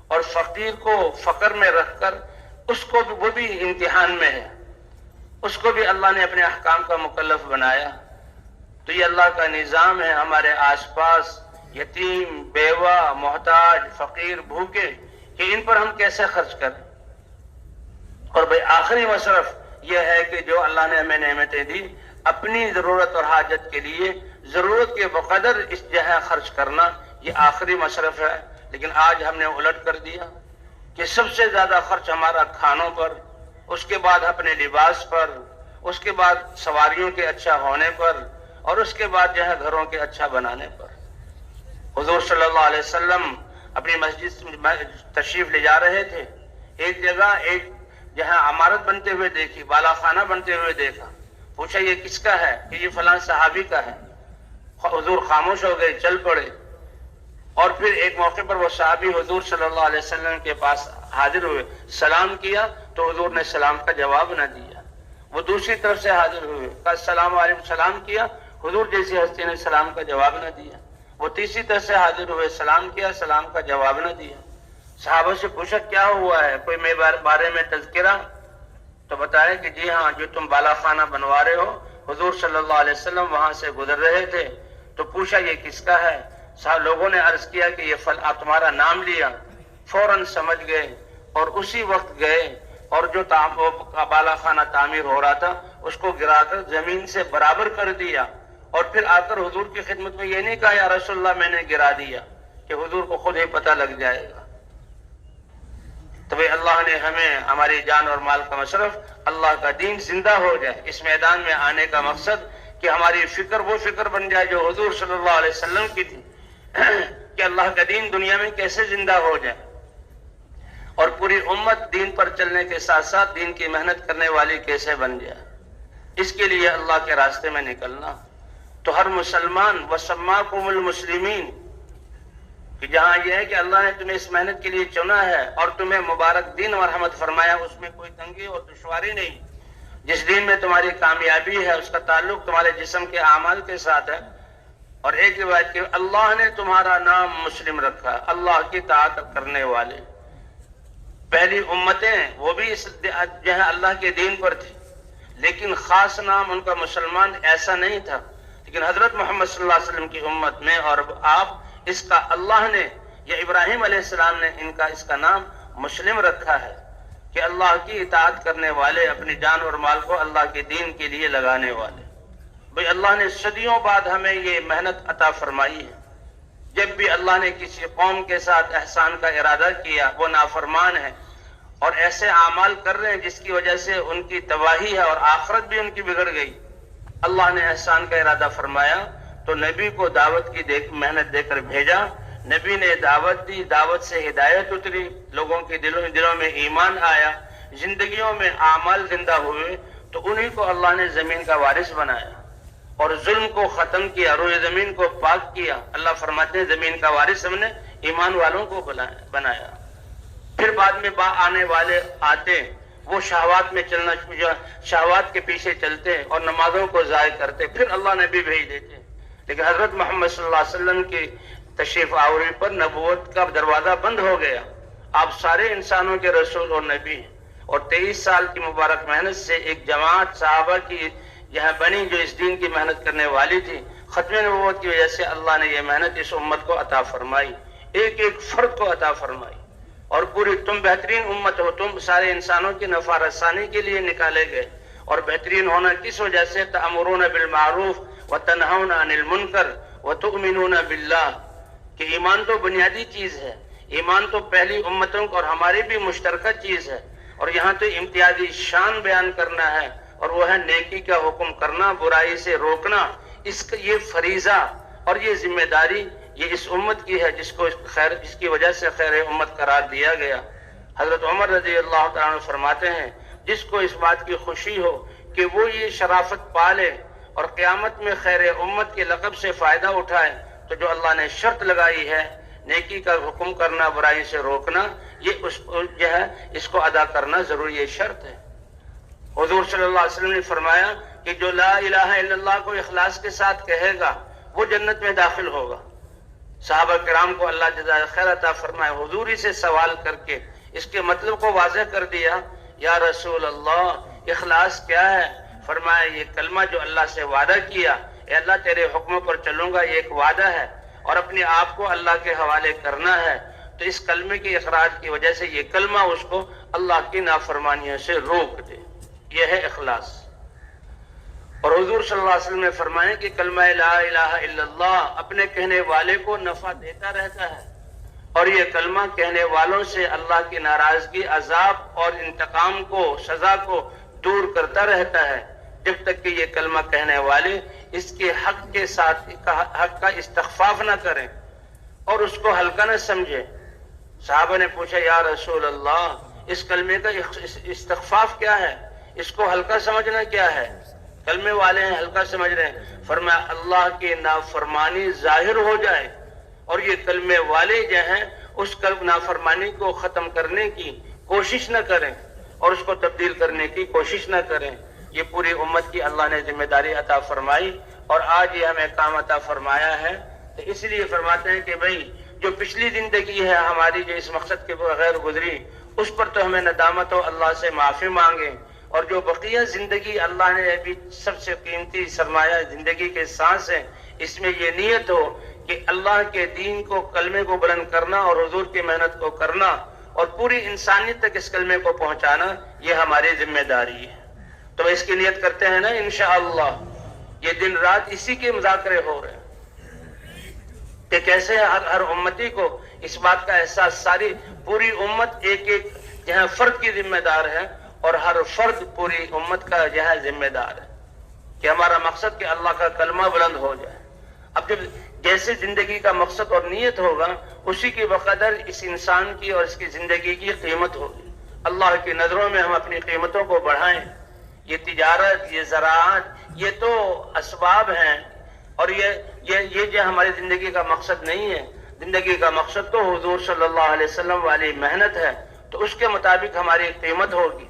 اور فقیر کو فقر میں رکھ کر اس کو وہ بھی امتحان میں ہے، اس کو بھی اللہ نے اپنے احکام کا مکلف بنایا۔ تو یہ اللہ کا نظام ہے ہمارے آس پاس یتیم، بیوہ، محتاج، فقیر، بھوکے، کہ ان پر ہم کیسے خرچ کریں۔ اور بھئی آخری مصرف یہ ہے کہ جو اللہ نے ہمیں نعمتیں دی، اپنی ضرورت اور حاجت کے لیے ضرورت کے بقدر اس خرچ کرنا، یہ آخری مصرف ہے۔ لیکن آج ہم نے الٹ کر دیا کہ سب سے زیادہ خرچ ہمارا کھانوں پر، اس کے بعد اپنے لباس پر، اس کے بعد سواریوں کے اچھا ہونے پر، اور اس کے بعد گھروں کے اچھا بنانے پر۔ حضور صلی اللہ علیہ وسلم اپنی مسجد میں تشریف لے جا رہے تھے، ایک جگہ جہاں عمارت بنتے ہوئے دیکھی، بالا خانہ بنتے ہوئے دیکھا، پوچھا یہ کس کا ہے؟ کہ یہ فلاں صحابی کا ہے۔ حضور خاموش ہو گئے، چل پڑے، اور پھر ایک موقع پر وہ صحابی حضور صلی اللہ علیہ وسلم کے پاس حاضر ہوئے، سلام کیا تو حضور نے سلام کا جواب نہ دیا۔ وہ دوسری طرف سے حاضر ہوئے، کہا السلام علیکم، سلام کیا، حضور جیسی ہستی نے سلام کا جواب نہ دیا۔ وہ تیسری طرف سے حاضر ہوئے، سلام کیا، سلام کا جواب نہ دیا۔ صحابہ سے پوچھا کیا ہوا ہے، کوئی میرے بارے میں تذکرہ؟ تو بتایا کہ جی ہاں، جو تم بالا خانہ بنوا رہے ہو، حضور صلی اللہ علیہ وسلم وہاں سے گزر رہے تھے تو پوچھا یہ کس کا ہے؟ لوگوں نے عرض کیا کہ یہ فل، آپ تمہارا نام لیا، فوراً سمجھ گئے اور اسی وقت گئے اور جو بالا خانہ تعمیر ہو رہا تھا اس کو گرا کر زمین سے برابر کر دیا، اور پھر آ کر حضور کی خدمت میں یہ نہیں کہا یا رسول اللہ میں نے گرا دیا، کہ حضور کو خود ہی پتہ لگ جائے گا۔ تو بھئی اللہ نے ہمیں ہماری جان اور مال کا مصرف، اللہ کا دین زندہ ہو جائے، اس میدان میں آنے کا مقصد کہ ہماری فکر وہ فکر بن جائے جو حضور صلی اللہ علیہ وسلم کی تھی، کہ اللہ کا دین دنیا میں کیسے زندہ ہو جائے، اور پوری امت دین پر چلنے کے ساتھ ساتھ دین کی محنت کرنے والی کیسے بن جائے۔ اس کے لیے اللہ کے راستے میں نکلنا۔ تو ہر مسلمان وَسَمَّاكُمُ الْمُسْلِمِينَ، کہ جہاں یہ ہے کہ اللہ نے تمہیں اس محنت کے لیے چنا ہے اور تمہیں مبارک دین اور رحمت فرمایا، اس میں کوئی تنگی اور دشواری نہیں۔ جس دین میں تمہاری کامیابی ہے اس کا تعلق تمہارے جسم کے اعمال کے ساتھ ہے۔ اور ایک روایت کہ اللہ نے تمہارا نام مسلم رکھا، اللہ کی اطاعت کرنے والے۔ پہلی امتیں وہ بھی اس جو ہے اللہ کے دین پر تھی، لیکن خاص نام ان کا مسلمان ایسا نہیں تھا، لیکن حضرت محمد صلی اللہ علیہ وسلم کی امت میں اور آپ اس کا اللہ نے یا ابراہیم علیہ السلام نے اس کا نام مسلم رکھا ہے، کہ اللہ کی اطاعت کرنے والے، اپنی جان اور مال کو اللہ کے دین کے لیے لگانے والے۔ بھئی اللہ نے صدیوں بعد ہمیں یہ محنت عطا فرمائی ہے۔ جب بھی اللہ نے کسی قوم کے ساتھ احسان کا ارادہ کیا، وہ نافرمان ہے اور ایسے اعمال کر رہے ہیں جس کی وجہ سے ان کی تباہی ہے اور آخرت بھی ان کی بگڑ گئی، اللہ نے احسان کا ارادہ فرمایا تو نبی کو دعوت کی محنت دے کر بھیجا۔ نبی نے دعوت دی، دعوت سے ہدایت اتری، لوگوں کے دلوں میں ایمان آیا، زندگیوں میں اعمال زندہ ہوئے، تو انہی کو اللہ نے زمین کا وارث بنایا اور ظلم کو ختم کیا، روئے زمین کو پاک کیا۔ اللہ فرماتے ہیں زمین کا وارث ہم نے ایمان والوں کو بنایا۔ پھر بعد میں آنے والے آتے، وہ شہوات میں چلنا، شہوات کے پیچھے چلتے اور نمازوں کو ضائع کرتے، پھر اللہ نبی بھیج دیتے۔ لیکن حضرت محمد صلی اللہ علیہ وسلم کی تشریف آوری پر نبوت کا دروازہ بند ہو گیا۔ آپ سارے انسانوں کے رسول اور نبی ہیں، اور 23 سال کی مبارک محنت سے ایک جماعت صحابہ کی یہاں بنی جو اس دین کی محنت کرنے والی تھی۔ ختم نبوت کی وجہ سے اللہ نے یہ محنت اس امت کو عطا فرمائی، ایک ایک فرد کو عطا فرمائی، اور پوری تم بہترین امت ہو، تم سارے انسانوں کی نفع رسانی کے لیے نکالے گئے۔ اور بہترین ہونا کس وجہ سے؟ تأمرون بالمعروف وتنہون عن المنکر وتؤمنون باللہ، کہ ایمان تو بنیادی چیز ہے، ایمان تو پہلی امتوں اور ہماری بھی مشترکہ چیز ہے، اور یہاں تو امتیازی شان بیان کرنا ہے، اور وہ ہے نیکی کا حکم کرنا، برائی سے روکنا۔ یہ فریضہ اور یہ ذمہ داری یہ اس امت کی ہے، جس کی وجہ سے خیر امت قرار دیا گیا۔ حضرت عمر رضی اللہ تعالیٰ عنہ فرماتے ہیں جس کو اس بات کی خوشی ہو کہ وہ یہ شرافت پالے اور قیامت میں خیر امت کے لقب سے فائدہ اٹھائے، تو جو اللہ نے شرط لگائی ہے نیکی کا حکم کرنا، برائی سے روکنا، یہ اس کو ادا کرنا ضروری، یہ شرط ہے۔ حضور صلی اللہ علیہ وسلم نے فرمایا کہ جو لا الہ الا اللہ کو اخلاص کے ساتھ کہے گا وہ جنت میں داخل ہوگا۔ صحابہ کرام کو اللہ جزائے خیر عطا فرمائے، حضور ہی سے سوال کر کے اس کے مطلب کو واضح کر دیا۔ یا رسول اللہ اخلاص کیا ہے؟ فرمایا یہ کلمہ جو اللہ سے وعدہ کیا، اے اللہ تیرے حکموں پر چلوں گا، یہ ایک وعدہ ہے، اور اپنے آپ کو اللہ کے حوالے کرنا ہے، تو اس کلمے کے اخراج کی وجہ سے یہ کلمہ اس کو اللہ کی نافرمانیوں سے روک دے، یہ ہے اخلاص۔ اور حضور صلی اللہ علیہ وسلم نے فرمایا کہ کلمہ لا الہ الا اللہ اپنے کہنے والے کو نفع دیتا رہتا ہے، اور یہ کلمہ کہنے والوں سے اللہ کی ناراضگی، عذاب اور انتقام کو، سزا کو دور کرتا رہتا ہے، جب تک کہ یہ کلمہ کہنے والے اس کے حق کے ساتھ حق کا استخفاف نہ کریں اور اس کو ہلکا نہ سمجھے۔ صحابہ نے پوچھا یا رسول اللہ اس کلمے کا استخفاف کیا ہے، اس کو ہلکا سمجھنا کیا ہے؟ کلمے والے ہیں ہلکا سمجھ رہے ہیں۔ فرمایا اللہ کی نافرمانی ظاہر ہو جائے اور یہ کلمے والے جو ہیں اس نافرمانی کو ختم کرنے کی کوشش نہ کریں اور اس کو تبدیل کرنے کی کوشش نہ کریں۔ یہ پوری امت کی اللہ نے ذمہ داری عطا فرمائی، اور آج یہ ہمیں کام عطا فرمایا ہے، تو اس لیے فرماتے ہیں کہ بھئی جو پچھلی زندگی ہے ہماری جو اس مقصد کے بغیر گزری اس پر تو ہمیں ندامت ہو، اللہ سے معافی مانگیں، اور جو بقیہ زندگی اللہ نے ابھی سب سے قیمتی سرمایہ زندگی کے سانس ہے، اس میں یہ نیت ہو کہ اللہ کے دین کو، کلمے کو بلند کرنا اور حضور کی محنت کو کرنا اور پوری انسانیت تک اس کلمے کو پہنچانا، یہ ہماری ذمہ داری ہے۔ تو اس کی نیت کرتے ہیں نا انشاءاللہ۔ یہ دن رات اسی کے مذاکرے ہو رہے ہیں کہ کیسے ہر امتی کو اس بات کا احساس، ساری پوری امت ایک ایک جہاں فرد کی ذمہ دار ہے اور ہر فرد پوری امت کا جہاں ذمہ دار ہے کہ ہمارا مقصد کہ اللہ کا کلمہ بلند ہو جائے۔ اب جب جیسے زندگی کا مقصد اور نیت ہوگا اسی کے بقدر اس انسان کی اور اس کی زندگی کی قیمت ہوگی۔ اللہ کی نظروں میں ہم اپنی قیمتوں کو بڑھائیں۔ یہ تجارت، یہ زراعت، یہ تو اسباب ہیں اور یہ جو ہماری زندگی کا مقصد نہیں ہے۔ زندگی کا مقصد تو حضور صلی اللہ علیہ وسلم والی محنت ہے، تو اس کے مطابق ہماری قیمت ہوگی،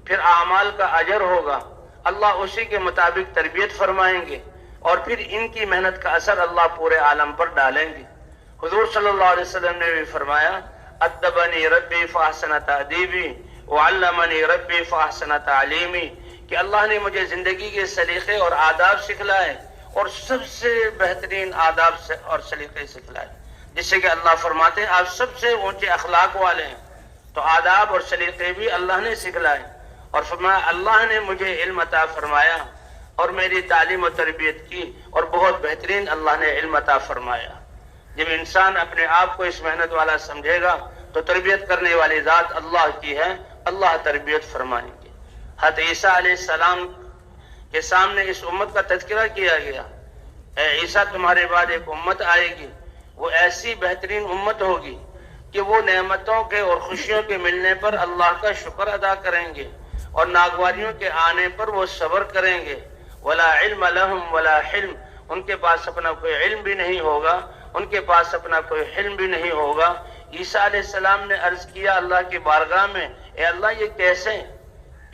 پھر اعمال کا اجر ہوگا، اللہ اسی کے مطابق تربیت فرمائیں گے اور پھر ان کی محنت کا اثر اللہ پورے عالم پر ڈالیں گے۔ حضور صلی اللہ علیہ وسلم نے بھی فرمایا ادبنی ربی فاحسن تادیبی وعلمنی ربی فاحسن تعلیمی، کہ اللہ نے مجھے زندگی کے سلیقے اور آداب سکھلائے اور سب سے بہترین آداب اور سلیقے سکھلائے، جس سے کہ اللہ فرماتے ہیں آپ سب سے اونچے اخلاق والے ہیں، تو آداب اور سلیقے بھی اللہ نے سکھلائے، اور فرمایا اللہ نے مجھے علم عطا فرمایا اور میری تعلیم و تربیت کی اور بہت بہترین اللہ نے علم عطا فرمایا۔ جب انسان اپنے آپ کو اس محنت والا سمجھے گا تو تربیت کرنے والی ذات اللہ کی ہے، اللہ تربیت فرمائیں گے۔ حضرت عیسیٰ علیہ السلام کے سامنے اس امت کا تذکرہ کیا گیا، اے عیسیٰ تمہارے بعد ایک امت آئے گی، وہ ایسی بہترین امت ہوگی کہ وہ نعمتوں کے اور خوشیوں کے ملنے پر اللہ کا شکر ادا کریں گے اور ناگواریوں کے آنے پر وہ صبر کریں گے۔ ولا علم لہم ولا حلم، ان کے پاس اپنا کوئی علم بھی نہیں ہوگا، ان کے پاس اپنا کوئی حلم بھی نہیں ہوگا۔ عیسیٰ علیہ السلام نے عرض کیا اللہ کی بارگاہ میں، اے اللہ یہ کیسے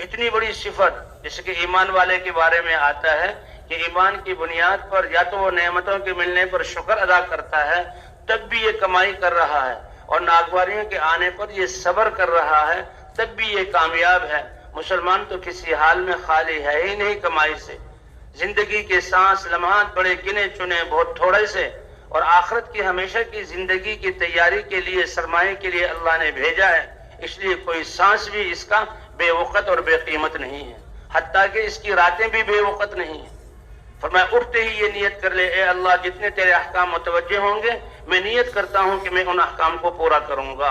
اتنی بڑی صفت، جیسے کہ ایمان والے کے بارے میں آتا ہے کہ ایمان کی بنیاد پر یا تو وہ نعمتوں کے ملنے پر شکر ادا کرتا ہے تب بھی یہ کمائی کر رہا ہے، اور ناگواریوں کے آنے پر یہ صبر کر رہا ہے تب بھی یہ کامیاب ہے۔ مسلمان تو کسی حال میں خالی ہے ہی نہیں کمائی سے، زندگی کے سانس لمحات بڑے گنے چنے بہت تھوڑے سے، اور آخرت کی ہمیشہ کی زندگی کی تیاری کے لیے، سرمایے کے لیے اللہ نے بھیجا ہے، اس لیے کوئی سانس بھی اس کا بے وقت اور بے قیمت نہیں ہے، حتیٰ کہ اس کی راتیں بھی بے وقت نہیں ہیں۔ فرمایا اٹھتے ہی یہ نیت کر لے، اے اللہ جتنے تیرے احکام متوجہ ہوں گے میں نیت کرتا ہوں کہ میں ان احکام کو پورا کروں گا۔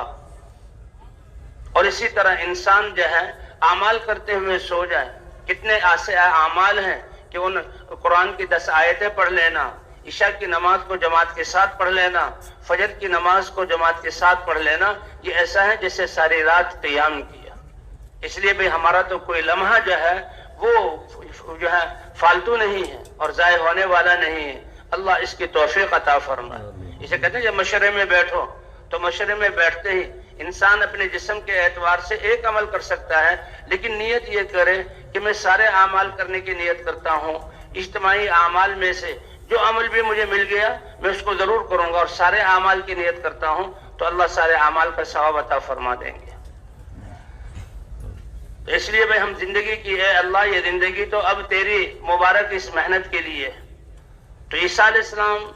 اور اسی طرح انسان جو ہے اعمال کرتے ہوئے سو جائے، کتنے ایسے اعمال ہیں کہ ان قرآن کی 10 آیتیں پڑھ لینا، عشاء کی نماز کو جماعت کے ساتھ پڑھ لینا، فجر کی نماز کو جماعت کے ساتھ پڑھ لینا، یہ ایسا ہے جیسے ساری رات قیام کیا۔ اس لیے بھی ہمارا تو کوئی لمحہ جو ہے وہ جو ہے فالتو نہیں ہے اور ضائع ہونے والا نہیں ہے، اللہ اس کی توفیق عطا فرمائے۔ اسے کہتے ہیں جب مشورے میں بیٹھو تو مشورے میں بیٹھتے ہی انسان اپنے جسم کے اعتبار سے ایک عمل کر سکتا ہے، لیکن نیت یہ کرے کہ میں سارے اعمال کرنے کی نیت کرتا ہوں، اجتماعی اعمال میں سے جو عمل بھی مجھے مل گیا میں اس کو ضرور کروں گا، اور سارے اعمال کی نیت کرتا ہوں تو اللہ سارے اعمال کا ثواب عطا فرما دیں گے۔ اس لیے بھائی ہم زندگی کی، اے اللہ یہ زندگی تو اب تیری مبارک اس محنت کے لیے۔ تو عیسیٰ علیہ السلام،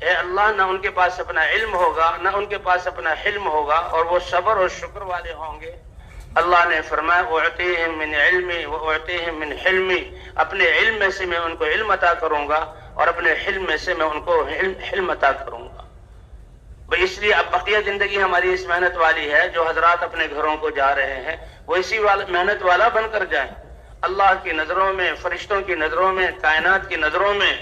اے اللہ نہ ان کے پاس اپنا علم ہوگا نہ ان کے پاس اپنا حلم ہوگا اور وہ صبر اور شکر والے ہوں گے۔ اللہ نے فرمایا اعطیہم من علمی واعطیہم من حلمی، اپنے علم میں سے میں ان کو علم عطا کروں گا اور اپنے حلم میں سے میں ان کو حلم عطا کروں گا۔ بھئی اس لیے اب بقیہ زندگی ہماری اس محنت والی ہے، جو حضرات اپنے گھروں کو جا رہے ہیں وہ اسی محنت والا بن کر جائیں۔ اللہ کی نظروں میں، فرشتوں کی نظروں میں، کائنات کی نظروں میں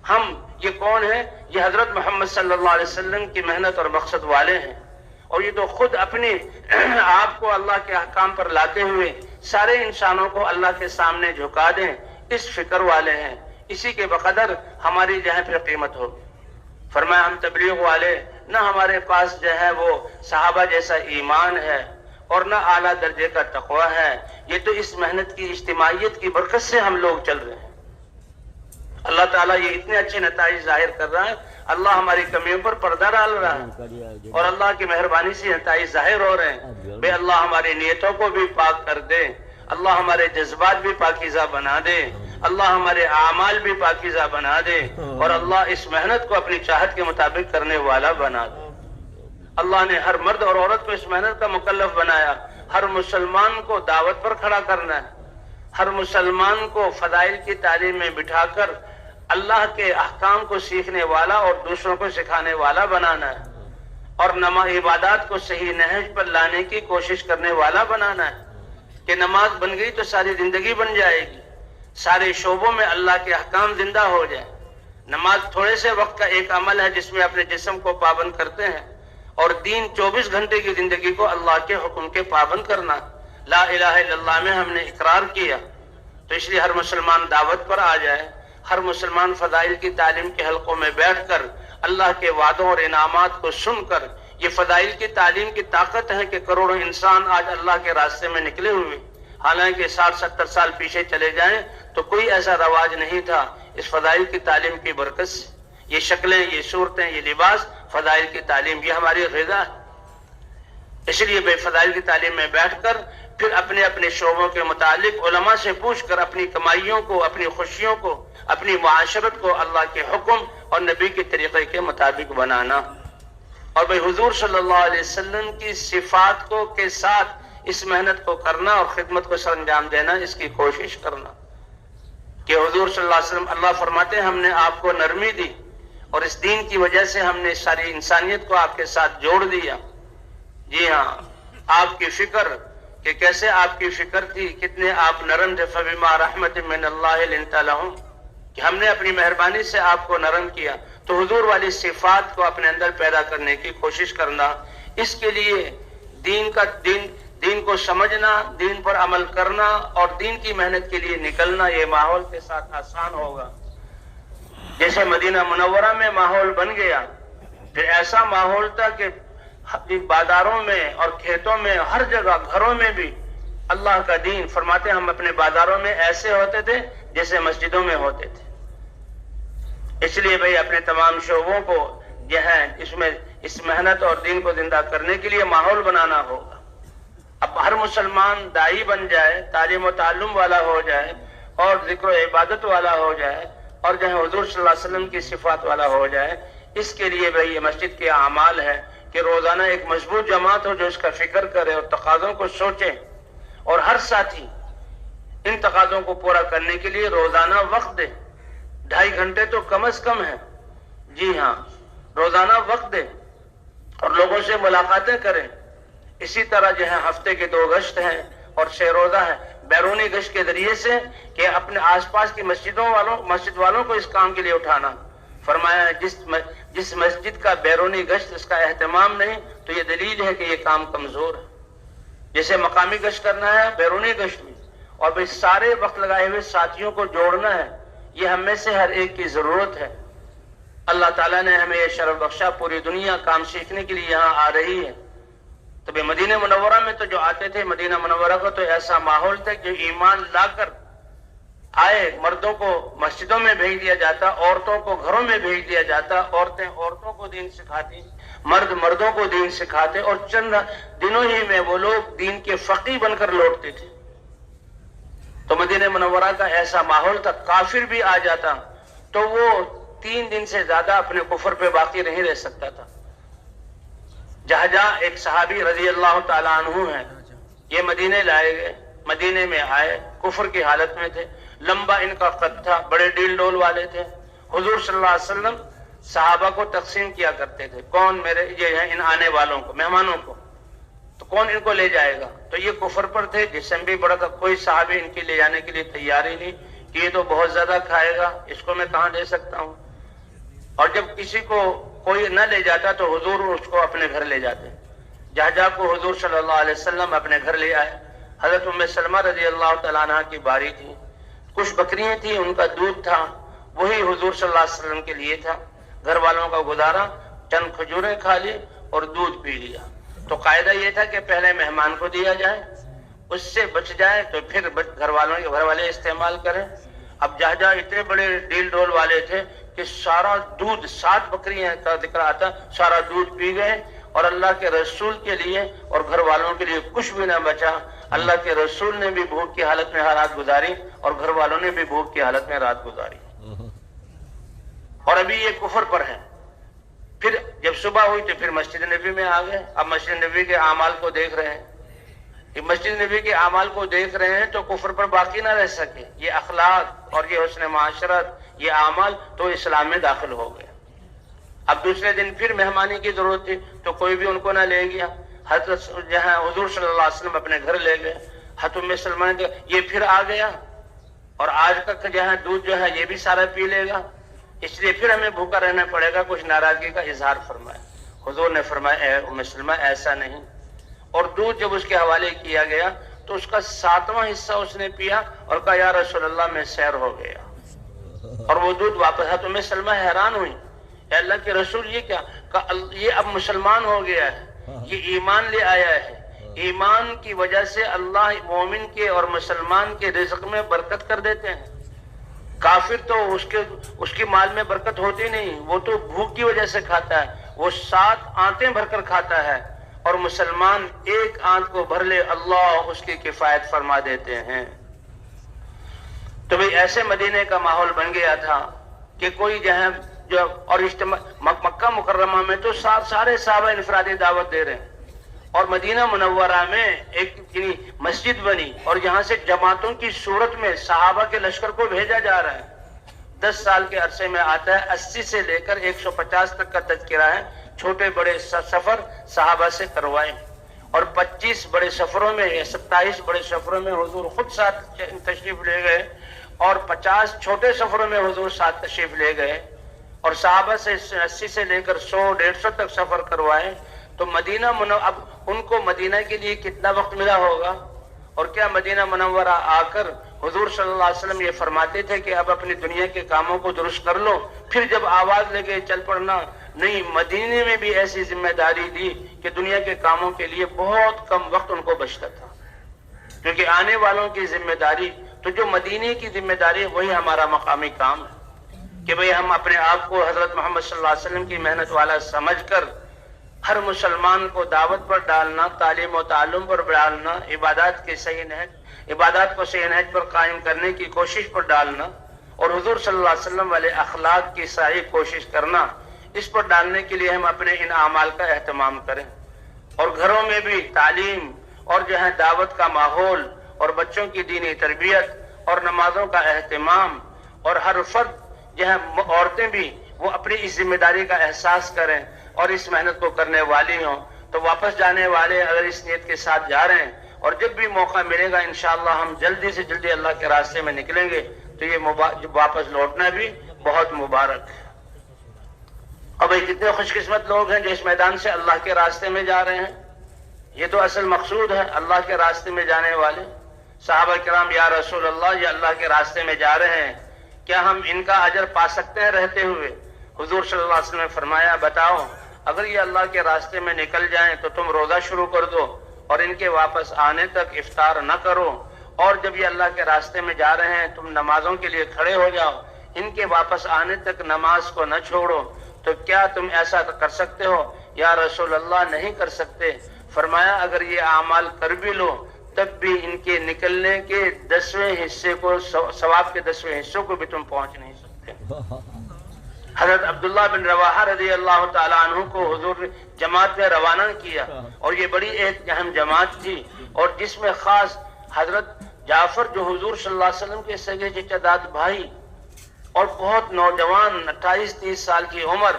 ہم یہ کون ہیں؟ یہ حضرت محمد صلی اللہ علیہ وسلم کی محنت اور مقصد والے ہیں، اور یہ تو خود اپنے آپ کو اللہ کے احکام پر لاتے ہوئے سارے انسانوں کو اللہ کے سامنے جھکا دیں، اس فکر والے ہیں۔ اسی کے بقدر ہماری جہاں پہ قیمت ہوگی۔ فرمایا ہم تبلیغ والے، نہ ہمارے پاس جو ہے وہ صحابہ جیسا ایمان ہے اور نہ اعلیٰ درجے کا تقوی ہے، یہ تو اس محنت کی اجتماعیت کی برکت سے ہم لوگ چل رہے ہیں۔ اللہ تعالیٰ یہ اتنے اچھے نتائج ظاہر کر رہا ہے۔ اللہ ہماری کمیوں پر پردہ ڈال رہا ہے اور اللہ کی مہربانی سے نتائج ظاہر ہو رہے ہیں. بے اللہ ہماری نیتوں کو بھی پاک کر دے, اللہ ہمارے جذبات بھی پاکیزہ بنا دے, اللہ ہمارے اعمال بھی پاکیزہ بنا دے, اور اللہ اس محنت کو اپنی چاہت کے مطابق کرنے والا بنا دے. اللہ نے ہر مرد اور عورت کو اس محنت کا مکلف بنایا. ہر مسلمان کو دعوت پر کھڑا کرنا ہے, ہر مسلمان کو فضائل کی تعلیم میں بٹھا کر اللہ کے احکام کو سیکھنے والا اور دوسروں کو سکھانے والا بنانا ہے, اور عبادات کو صحیح نہج پر لانے کی کوشش کرنے والا بنانا ہے کہ نماز بن گئی تو ساری زندگی بن جائے گی, سارے شعبوں میں اللہ کے احکام زندہ ہو جائے. نماز تھوڑے سے وقت کا ایک عمل ہے جس میں اپنے جسم کو پابند کرتے ہیں, اور دین 24 گھنٹے کی زندگی کو اللہ کے حکم کے پابند کرنا. لا الہ الا اللہ میں ہم نے اقرار کیا, تو اس لیے ہر مسلمان دعوت پر آ جائے, ہر مسلمان فضائل کی تعلیم کے حلقوں میں بیٹھ کر اللہ کے وعدوں اور انعامات کو سن کر, یہ فضائل کی تعلیم کی طاقت ہے کہ کروڑوں انسان آج اللہ کے راستے میں نکلے ہوئے, حالانکہ 60-70 سال پیچھے چلے جائیں تو کوئی ایسا رواج نہیں تھا. اس فضائل کی تعلیم کی برکت سے یہ شکلیں, یہ صورتیں, یہ لباس, فضائل کی تعلیم یہ ہماری غذا ہے. اس لیے بے فضائل کی تعلیم میں بیٹھ کر پھر اپنے اپنے شعبوں کے متعلق علماء سے پوچھ کر اپنی کمائیوں کو, اپنی خوشیوں کو, اپنی معاشرت کو اللہ کے حکم اور نبی کے طریقے کے مطابق بنانا. اور بھئی حضور صلی اللہ علیہ وسلم کی صفات کو کے ساتھ اس محنت کو کرنا اور خدمت کو سر انجام دینا, اس کی کوشش کرنا کہ حضور صلی اللہ علیہ وسلم, اللہ فرماتے ہیں ہم نے آپ کو نرمی دی اور اس دین کی وجہ سے ہم نے ساری انسانیت کو آپ کے ساتھ جوڑ دیا. جی ہاں, آپ کی فکر کہ کیسے آپ کی فکر تھی, کتنے آپ نرم تھے. فبما رحمت من اللہ لنت لہم, کہ ہم نے اپنی مہربانی سے آپ کو نرم کیا. تو حضور والی صفات کو اپنے اندر پیدا کرنے کی کوشش کرنا, اس کے لیے دین کو سمجھنا, دین پر عمل کرنا اور دین کی محنت کے لیے نکلنا, یہ ماحول کے ساتھ آسان ہوگا. جیسے مدینہ منورہ میں ماحول بن گیا, پھر ایسا ماحول تھا کہ بازاروں میں اور کھیتوں میں, ہر جگہ گھروں میں بھی اللہ کا دین. فرماتے ہم اپنے بازاروں میں ایسے ہوتے تھے جیسے مسجدوں میں ہوتے تھے. اس لیے بھئی اپنے تمام شعبوں کو جو ہے اس میں اس محنت اور دین کو زندہ کرنے کے لیے ماحول بنانا ہوگا. اب ہر مسلمان داعی بن جائے, تعلیم و تعلم والا ہو جائے اور ذکر و عبادت والا ہو جائے, اور جو ہے حضور صلی اللہ علیہ وسلم کی صفات والا ہو جائے. اس کے لیے بھئی یہ مسجد کے اعمال ہے کہ روزانہ ایک مضبوط جماعت ہو جو اس کا فکر کرے اور تقاضوں کو سوچے, اور ہر ساتھی ان تقاضوں کو پورا کرنے کے لیے روزانہ وقت دے. 2.5 گھنٹے تو کم از کم ہے. جی ہاں, روزانہ وقت دے اور لوگوں سے ملاقاتیں کریں. اسی طرح جو ہے ہفتے کے 2 گشت ہیں اور 6 روزہ ہے, بیرونی گشت کے ذریعے سے کہ اپنے آس پاس کی مسجد والوں کو اس کام کے لیے اٹھانا. فرمایا جس مسجد کا بیرونی گشت اس کا اہتمام نہیں تو یہ دلیل ہے کہ یہ کام کمزور ہے. جیسے مقامی گشت کرنا ہے, بیرونی گشت بھی, اور بھئی سارے وقت لگائے ہوئے ساتھیوں کو جوڑنا ہے. یہ ہم میں سے ہر ایک کی ضرورت ہے. اللہ تعالیٰ نے ہمیں یہ شرف بخشا, پوری دنیا کام سیکھنے کے لیے یہاں آ رہی ہے. تو بھئی مدینہ منورہ میں تو جو آتے تھے, مدینہ منورہ کو تو ایسا ماحول تھا جو ایمان لا کر آئے, مردوں کو مسجدوں میں بھیج دیا جاتا, عورتوں کو گھروں میں بھیج دیا جاتا, عورتیں عورتوں کو دین سکھاتی, مرد مردوں کو دین سکھاتے, اور چند دنوں ہی میں وہ لوگ دین کے فقیہ بن کر لوٹتے تھے. تو مدینہ منورہ کا ایسا ماحول تھا, کافر بھی آ جاتا تو وہ 3 دن سے زیادہ اپنے کفر پہ باقی نہیں رہ سکتا تھا. جہاں ایک صحابی رضی اللہ تعالیٰ عنہ ہیں, یہ مدینے لائے گئے, مدینے میں آئے, کفر کی حالت میں تھے, لمبا ان کا قد تھا, بڑے ڈیل ڈول والے تھے. حضور صلی اللہ علیہ وسلم صحابہ کو تقسیم کیا کرتے تھے, کون میرے یہ ہیں ان آنے والوں کو, مہمانوں کو, تو کون ان کو لے جائے گا. تو یہ کفر پر تھے, جسم بھی بڑا تھا, کوئی صحابی ان کے لے جانے کے لیے تیار ہی نہیں کہ یہ تو بہت زیادہ کھائے گا, اس کو میں کہاں لے سکتا ہوں. اور جب کسی کو کوئی نہ لے جاتا تو حضور اس کو اپنے گھر لے جاتے. جہاں کو حضور صلی اللہ علیہ وسلم اپنے گھر لے آئے. حضرت ام سلمہ رضی اللہ تعالیٰ عنہ کی باری تھی, کچھ بکریاں تھیں, ان کا دودھ تھا, وہی حضور صلی اللہ علیہ وسلم کے لیے تھا. گھر والوں کا گزارا, چند کھجوریں کھا لی اور دودھ پی لیا. تو قاعدہ یہ تھا کہ پہلے مہمان کو دیا جائے, اس سے بچ جائے تو پھر گھر والے استعمال کریں. اب جہاں اتنے بڑے ڈیل ڈول والے تھے کہ سارا دودھ، 7 بکریاں کا ذکر آتا، سارا دودھ پی گئے اور اللہ کے رسول کے لیے اور گھر والوں کے لیے کچھ بھی نہ بچا۔ اللہ کے رسول نے بھی بھوک کی حالت میں رات گزاری اور گھر والوں نے بھی بھوک کی حالت میں رات گزاری، اور ابھی یہ کفر پر ہے۔ پھر جب صبح ہوئی تو پھر مسجد نبی میں آ گئے۔ اب مسجد نبی کے اعمال کو دیکھ رہے ہیں، کہ مسجد نبی کے اعمال کو دیکھ رہے ہیں تو کفر پر باقی نہ رہ سکے۔ یہ اخلاق اور یہ حسن معاشرت، یہ اعمال تو اسلام میں داخل ہو گئے۔ اب دوسرے دن پھر مہمانی کی ضرورت تھی تو کوئی بھی ان کو نہ لے گیا۔ حضرت جہاں حضور صلی اللہ علیہ وسلم اپنے گھر لے گئے، حضرت ام سلمہ نے یہ پھر آ گیا اور آج کا جہاں دودھ جو ہے یہ بھی سارا پی لے گا، اس لیے پھر ہمیں بھوکا رہنا پڑے گا۔ کچھ ناراضگی کا اظہار فرمایا۔ حضور نے فرمایا اے ام سلمہ ایسا نہیں، اور دودھ جب اس کے حوالے کیا گیا تو اس کا 7واں حصہ اس نے پیا اور کہا یا رسول اللہ میں سیر ہو گیا، اور وہ دودھ واپس۔ حضرت ام سلمہ حیران ہوئی، اے اللہ کے رسول یہ کیا؟ کہا یہ اب مسلمان ہو گیا ہے، یہ ایمان لے آیا ہے، ایمان کی وجہ سے اللہ مومن کے اور مسلمان کے رزق میں برکت کر دیتے ہیں۔ کافر تو اس کے مال میں برکت ہوتی نہیں، وہ تو بھوک کی وجہ سے کھاتا ہے، وہ 7 آنتیں بھر کر کھاتا ہے، اور مسلمان 1 آنت کو بھر لے اللہ اس کی کفایت فرما دیتے ہیں۔ تو بھئی ایسے مدینے کا ماحول بن گیا تھا کہ کوئی جہاں جو اور مکہ مکرمہ میں تو سارے صحابہ انفرادی دعوت دے رہے ہیں، اور مدینہ منورہ میں ایک مسجد بنی اور یہاں سے جماعتوں کی صورت میں صحابہ کے لشکر کو بھیجا جا رہا ہے۔ 10 سال کے عرصے میں آتا ہے 80 سے لے کر 150 تک کا تذکرہ ہے۔ چھوٹے بڑے سفر صحابہ سے کروائے، اور 25 بڑے سفروں میں یا 27 بڑے سفروں میں حضور خود ساتھ تشریف لے گئے، اور 50 چھوٹے سفروں میں حضور ساتھ تشریف لے گئے، اور صحابہ سے 80 سے لے کر 100-150 تک سفر کروائے۔ تو مدینہ اب ان کو مدینہ کے لیے کتنا وقت ملا ہوگا، اور کیا مدینہ منورہ آ کر حضور صلی اللہ علیہ وسلم یہ فرماتے تھے کہ اب اپنی دنیا کے کاموں کو درست کر لو، پھر جب آواز لگے چل پڑنا؟ نہیں، مدینے میں بھی ایسی ذمہ داری دی کہ دنیا کے کاموں کے لیے بہت کم وقت ان کو بچتا تھا، کیونکہ آنے والوں کی ذمہ داری تو جو مدینے کی ذمہ داری وہی ہمارا مقامی کام ہے، کہ بھئی ہم اپنے آپ کو حضرت محمد صلی اللہ علیہ وسلم کی محنت والا سمجھ کر ہر مسلمان کو دعوت پر ڈالنا، تعلیم و تعلم پر ڈالنا، عبادات کو صحیح نہج پر قائم کرنے کی کوشش پر ڈالنا، اور حضور صلی اللہ علیہ وسلم والے اخلاق کی صحیح کوشش کرنا، اس پر ڈالنے کے لیے ہم اپنے ان اعمال کا اہتمام کریں، اور گھروں میں بھی تعلیم اور جو ہے دعوت کا ماحول اور بچوں کی دینی تربیت اور نمازوں کا اہتمام، اور ہر فرد جو ہے عورتیں بھی وہ اپنی اس ذمہ داری کا احساس کریں اور اس محنت کو کرنے والی ہوں۔ تو واپس جانے والے اگر اس نیت کے ساتھ جا رہے ہیں، اور جب بھی موقع ملے گا انشاءاللہ ہم جلدی سے جلدی اللہ کے راستے میں نکلیں گے، تو یہ واپس لوٹنا بھی بہت مبارک ہے۔ اور بھئی کتنے خوش قسمت لوگ ہیں جو اس میدان سے اللہ کے راستے میں جا رہے ہیں، یہ تو اصل مقصود ہے اللہ کے راستے میں جانے والے۔ صحابہ کرام یا رسول اللہ یہ اللہ کے راستے میں جا رہے ہیں، کیا ہم ان کا اجر پا سکتے ہیں رہتے ہوئے؟ حضور صلی اللہ علیہ وسلم نے فرمایا بتاؤ، اگر یہ اللہ کے راستے میں نکل جائیں تو تم روزہ شروع کر دو اور ان کے واپس آنے تک افطار نہ کرو، اور جب یہ اللہ کے راستے میں جا رہے ہیں تم نمازوں کے لیے کھڑے ہو جاؤ، ان کے واپس آنے تک نماز کو نہ چھوڑو۔ تو کیا تم ایسا کر سکتے ہو؟ یا رسول اللہ نہیں کر سکتے۔ فرمایا اگر یہ اعمال کر بھی لو تب بھی ان کے نکلنے کے 10ویں حصے کو، ثواب کے 10ویں حصوں کو بھی تم پہنچ نہیں سکتے۔ حضرت عبداللہ بن رواحہ رضی اللہ تعالیٰ عنہ کو حضور نے جماعت میں روانہ کیا، اور یہ بڑی ایک اہم جماعت تھی، اور جس میں خاص حضرت جعفر جو حضور صلی اللہ علیہ وسلم کے سگے چچا داد بھائی اور بہت نوجوان 28-30 سال کی عمر،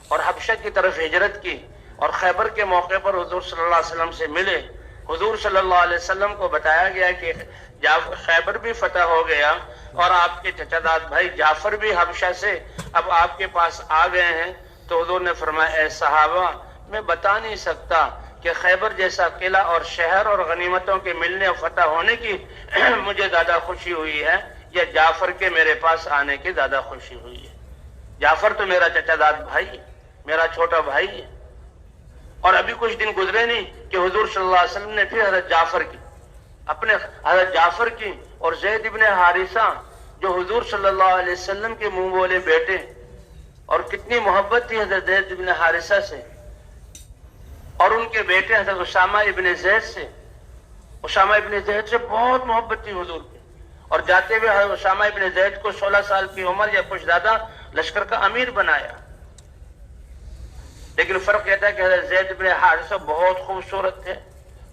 اور حبشہ کی طرف ہجرت کی، اور خیبر کے موقع پر حضور صلی اللہ علیہ وسلم سے ملے۔ حضور صلی اللہ علیہ وسلم کو بتایا گیا کہ خیبر بھی فتح ہو گیا، اور آپ کے چچا داد بھائی جعفر بھی حبشہ سے اب آپ کے پاس آ گئے ہیں۔ تو حضور نے فرمایا اے صحابہ، میں بتا نہیں سکتا کہ خیبر جیسا قلعہ اور شہر اور غنیمتوں کے ملنے اور فتح ہونے کی مجھے زیادہ خوشی ہوئی ہے، یا جعفر کے میرے پاس آنے کی زیادہ خوشی ہوئی ہے۔ جعفر تو میرا چچا داد بھائی ہے، میرا چھوٹا بھائی ہے، اور ابھی کچھ دن گزرے نہیں کہ حضور صلی اللہ علیہ وسلم نے پھر حضرت جعفر کی اور زید ابن حارثہ جو حضور صلی اللہ علیہ وسلم کے منہ بولے بیٹے، اور کتنی محبت تھی حضرت زید ابن حارثہ سے اور ان کے بیٹے حضرت اسامہ ابن زید سے. اسامہ ابن زید سے بہت محبت تھی حضور کی، اور جاتے ہوئے حضرت اسامہ ابن زید کو 16 سال کی عمر یا کچھ زیادہ لشکر کا امیر بنایا. لیکن فرق یہ تھا کہ حضرت زید ابن حارثہ بہت خوبصورت تھے،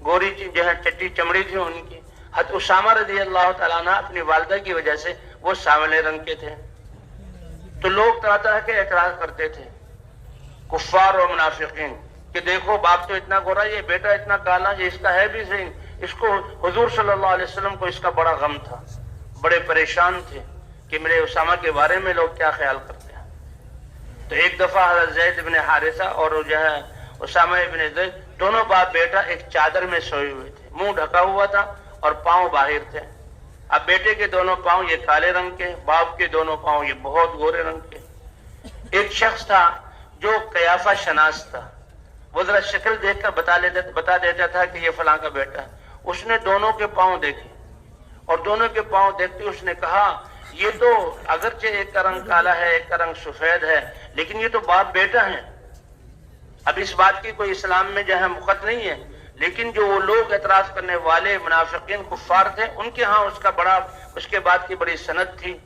گوری جو ہے چٹی چمڑی تھی ان کی. حضرت اسامہ رضی اللہ تعالیٰ عنہ اپنی والدہ کی وجہ سے وہ سانولے رنگ کے تھے. تو لوگ طرح طرح کے اعتراض کرتے تھے، کفار اور منافقین، کہ دیکھو باپ تو اتنا گورا، یہ بیٹا اتنا کالا، یہ اس کا ہے بھی صحیح. اس کو حضور صلی اللہ علیہ وسلم کو اس کا بڑا غم تھا، بڑے پریشان تھے کہ میرے اسامہ کے بارے میں لوگ کیا خیال کرتے ہیں. تو ایک دفعہ حضرت زید ابن حارثہ اور جو ہے اسامہ ابن زید دونوں باپ بیٹا ایک چادر میں سوئے ہوئے تھے، منہ ڈھکا ہوا تھا اور پاؤں باہر تھے. اب بیٹے کے دونوں پاؤں یہ کالے رنگ کے، باپ کے دونوں پاؤں یہ بہت گورے رنگ کے. ایک شخص تھا جو قیافہ شناس تھا، وہ ذرا شکل دیکھ کر بتا دیتا تھا کہ یہ فلاں کا بیٹا ہے. اس نے دونوں کے پاؤں دیکھے اور دونوں کے پاؤں دیکھتے اس نے کہا یہ تو اگرچہ ایک کا رنگ کالا ہے ایک کا رنگ سفید ہے، لیکن یہ تو باپ بیٹا ہے. اب اس بات کی کوئی اسلام میں جو ہے مقت نہیں ہے، لیکن جو وہ لوگ اعتراض کرنے والے منافقین کفار تھے ان کے ہاں اس کے بعد کی بڑی سند تھی.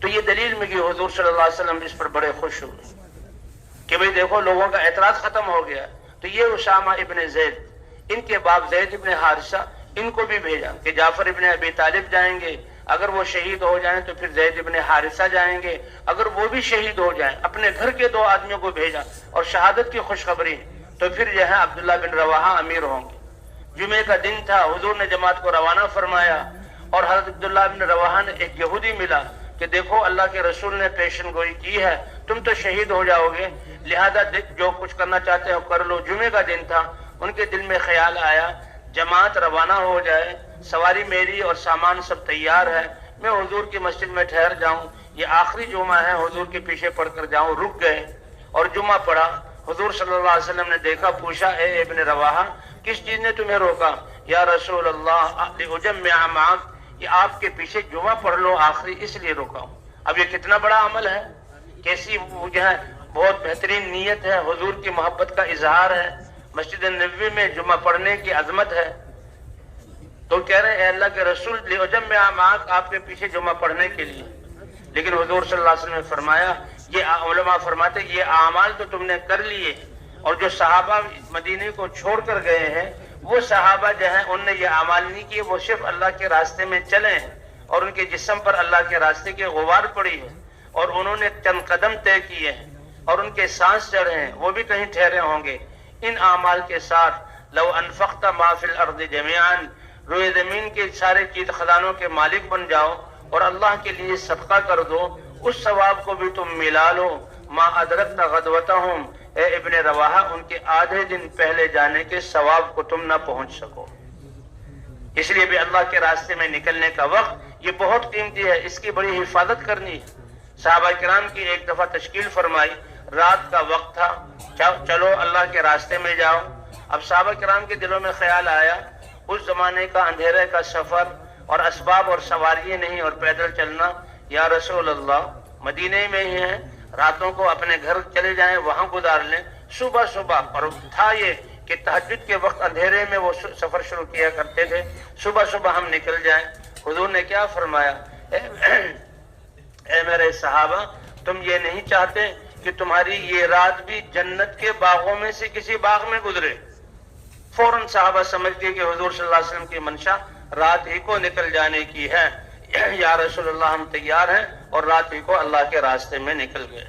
تو یہ دلیل میں کہ حضور صلی اللہ علیہ وسلم اس پر بڑے خوش ہوئے کہ بھئی دیکھو لوگوں کا اعتراض ختم ہو گیا. تو یہ اسامہ ابن زید، ان کے باپ زید ابن حارثہ، ان کو بھی بھیجا کہ جعفر ابن ابی طالب جائیں گے، اگر وہ شہید ہو جائیں تو پھر زید ابن حارثہ جائیں گے، اگر وہ بھی شہید ہو جائیں. اپنے گھر کے 2 آدمیوں کو بھیجا اور شہادت کی خوشخبری تو پھر جو ہے عبداللہ بن رواحہ امیر ہوں گے. جمعے کا دن تھا، حضور نے جماعت کو روانہ فرمایا اور حضرت عبداللہ بن رواحہ نے ایک یہودی ملا کہ دیکھو اللہ کے رسول نے پیشن گوئی کی ہے، تم تو شہید ہو جاؤ گے، لہذا جو کچھ کرنا چاہتے ہو کر لو. جمعے کا دن تھا، ان کے دل میں خیال آیا جماعت روانہ ہو جائے، سواری میری اور سامان سب تیار ہے، میں حضور کی مسجد میں ٹھہر جاؤں، یہ آخری جمعہ ہے، حضور کے پیچھے پڑھ کر جاؤں. رک گئے اور جمعہ پڑھا. حضور صلی اللہ علیہ وسلم نے دیکھا، پوچھا اے ابن رواحہ کس چیز نے تمہیں روکا؟ یا رسول اللہ لأجمع معک، یہ آپ کے پیچھے جمعہ پڑھ لو آخری، اس لیے روکا ہوں. اب یہ کتنا بڑا عمل ہے، کیسی جو ہے بہت بہترین نیت ہے، حضور کی محبت کا اظہار ہے. مسجد نبوی میں جمعہ پڑھنے کی عظمت ہے. تو کہہ رہے ہیں اے اللہ کے رسول لأجمع معک، آپ کے پیچھے جمعہ پڑھنے کے لیے. لیکن حضور صلی اللہ علیہ وسلم نے فرمایا، یہ علماء فرماتے یہ اعمال تو تم نے کر لیے، اور جو صحابہ مدینے کو چھوڑ کر گئے ہیں وہ صحابہ جو ہیں ان نے یہ اعمال نہیں کیے، وہ صرف اللہ کے راستے میں چلے ہیں اور ان کے جسم پر اللہ کے راستے کی غبار پڑی ہے اور انہوں نے چند قدم طے کیے ہیں اور ان کے سانس چڑھے ہیں، وہ بھی کہیں ٹھہرے ہوں گے. ان اعمال کے ساتھ لو انفقت ما فی الارض جميعا، روئے زمین کے سارے چیز خزانوں کے مالک بن جاؤ اور اللہ کے لیے صدقہ کر دو، اس ثواب کو بھی تم ملا لو. ما ادرکت غدوتہم، اے ابن رواحہ ان کے آدھے دن پہلے جانے کے ثواب کو تم نہ پہنچ سکو. اس لیے بھی اللہ کے راستے میں نکلنے کا وقت یہ بہت قیمتی ہے، اس کی بڑی حفاظت کرنی ہے. صحابہ کرام کی ایک دفعہ تشکیل فرمائی، رات کا وقت تھا، چلو اللہ کے راستے میں جاؤ. اب صحابہ کرام کے دلوں میں خیال آیا اس زمانے کا اندھیرے کا سفر اور اسباب اور سواریاں نہیں اور پیدل چلنا، یا رسول اللہ مدینے میں ہی ہیں، راتوں کو اپنے گھر چلے جائیں وہاں گزار لیں. صبح اور تھا یہ کہ تہجد کے وقت اندھیرے میں وہ سفر شروع کیا کرتے تھے، صبح ہم نکل جائیں. حضور نے کیا فرمایا، اے میرے صحابہ تم یہ نہیں چاہتے کہ تمہاری یہ رات بھی جنت کے باغوں میں سے کسی باغ میں گزرے؟ فوراً صحابہ سمجھ گئے کہ حضور صلی اللہ علیہ وسلم کی منشا رات ہی کو نکل جانے کی ہے. یا رسول اللہ ہم تیار ہیں، اور رات ہی کو اللہ کے راستے میں نکل گئے.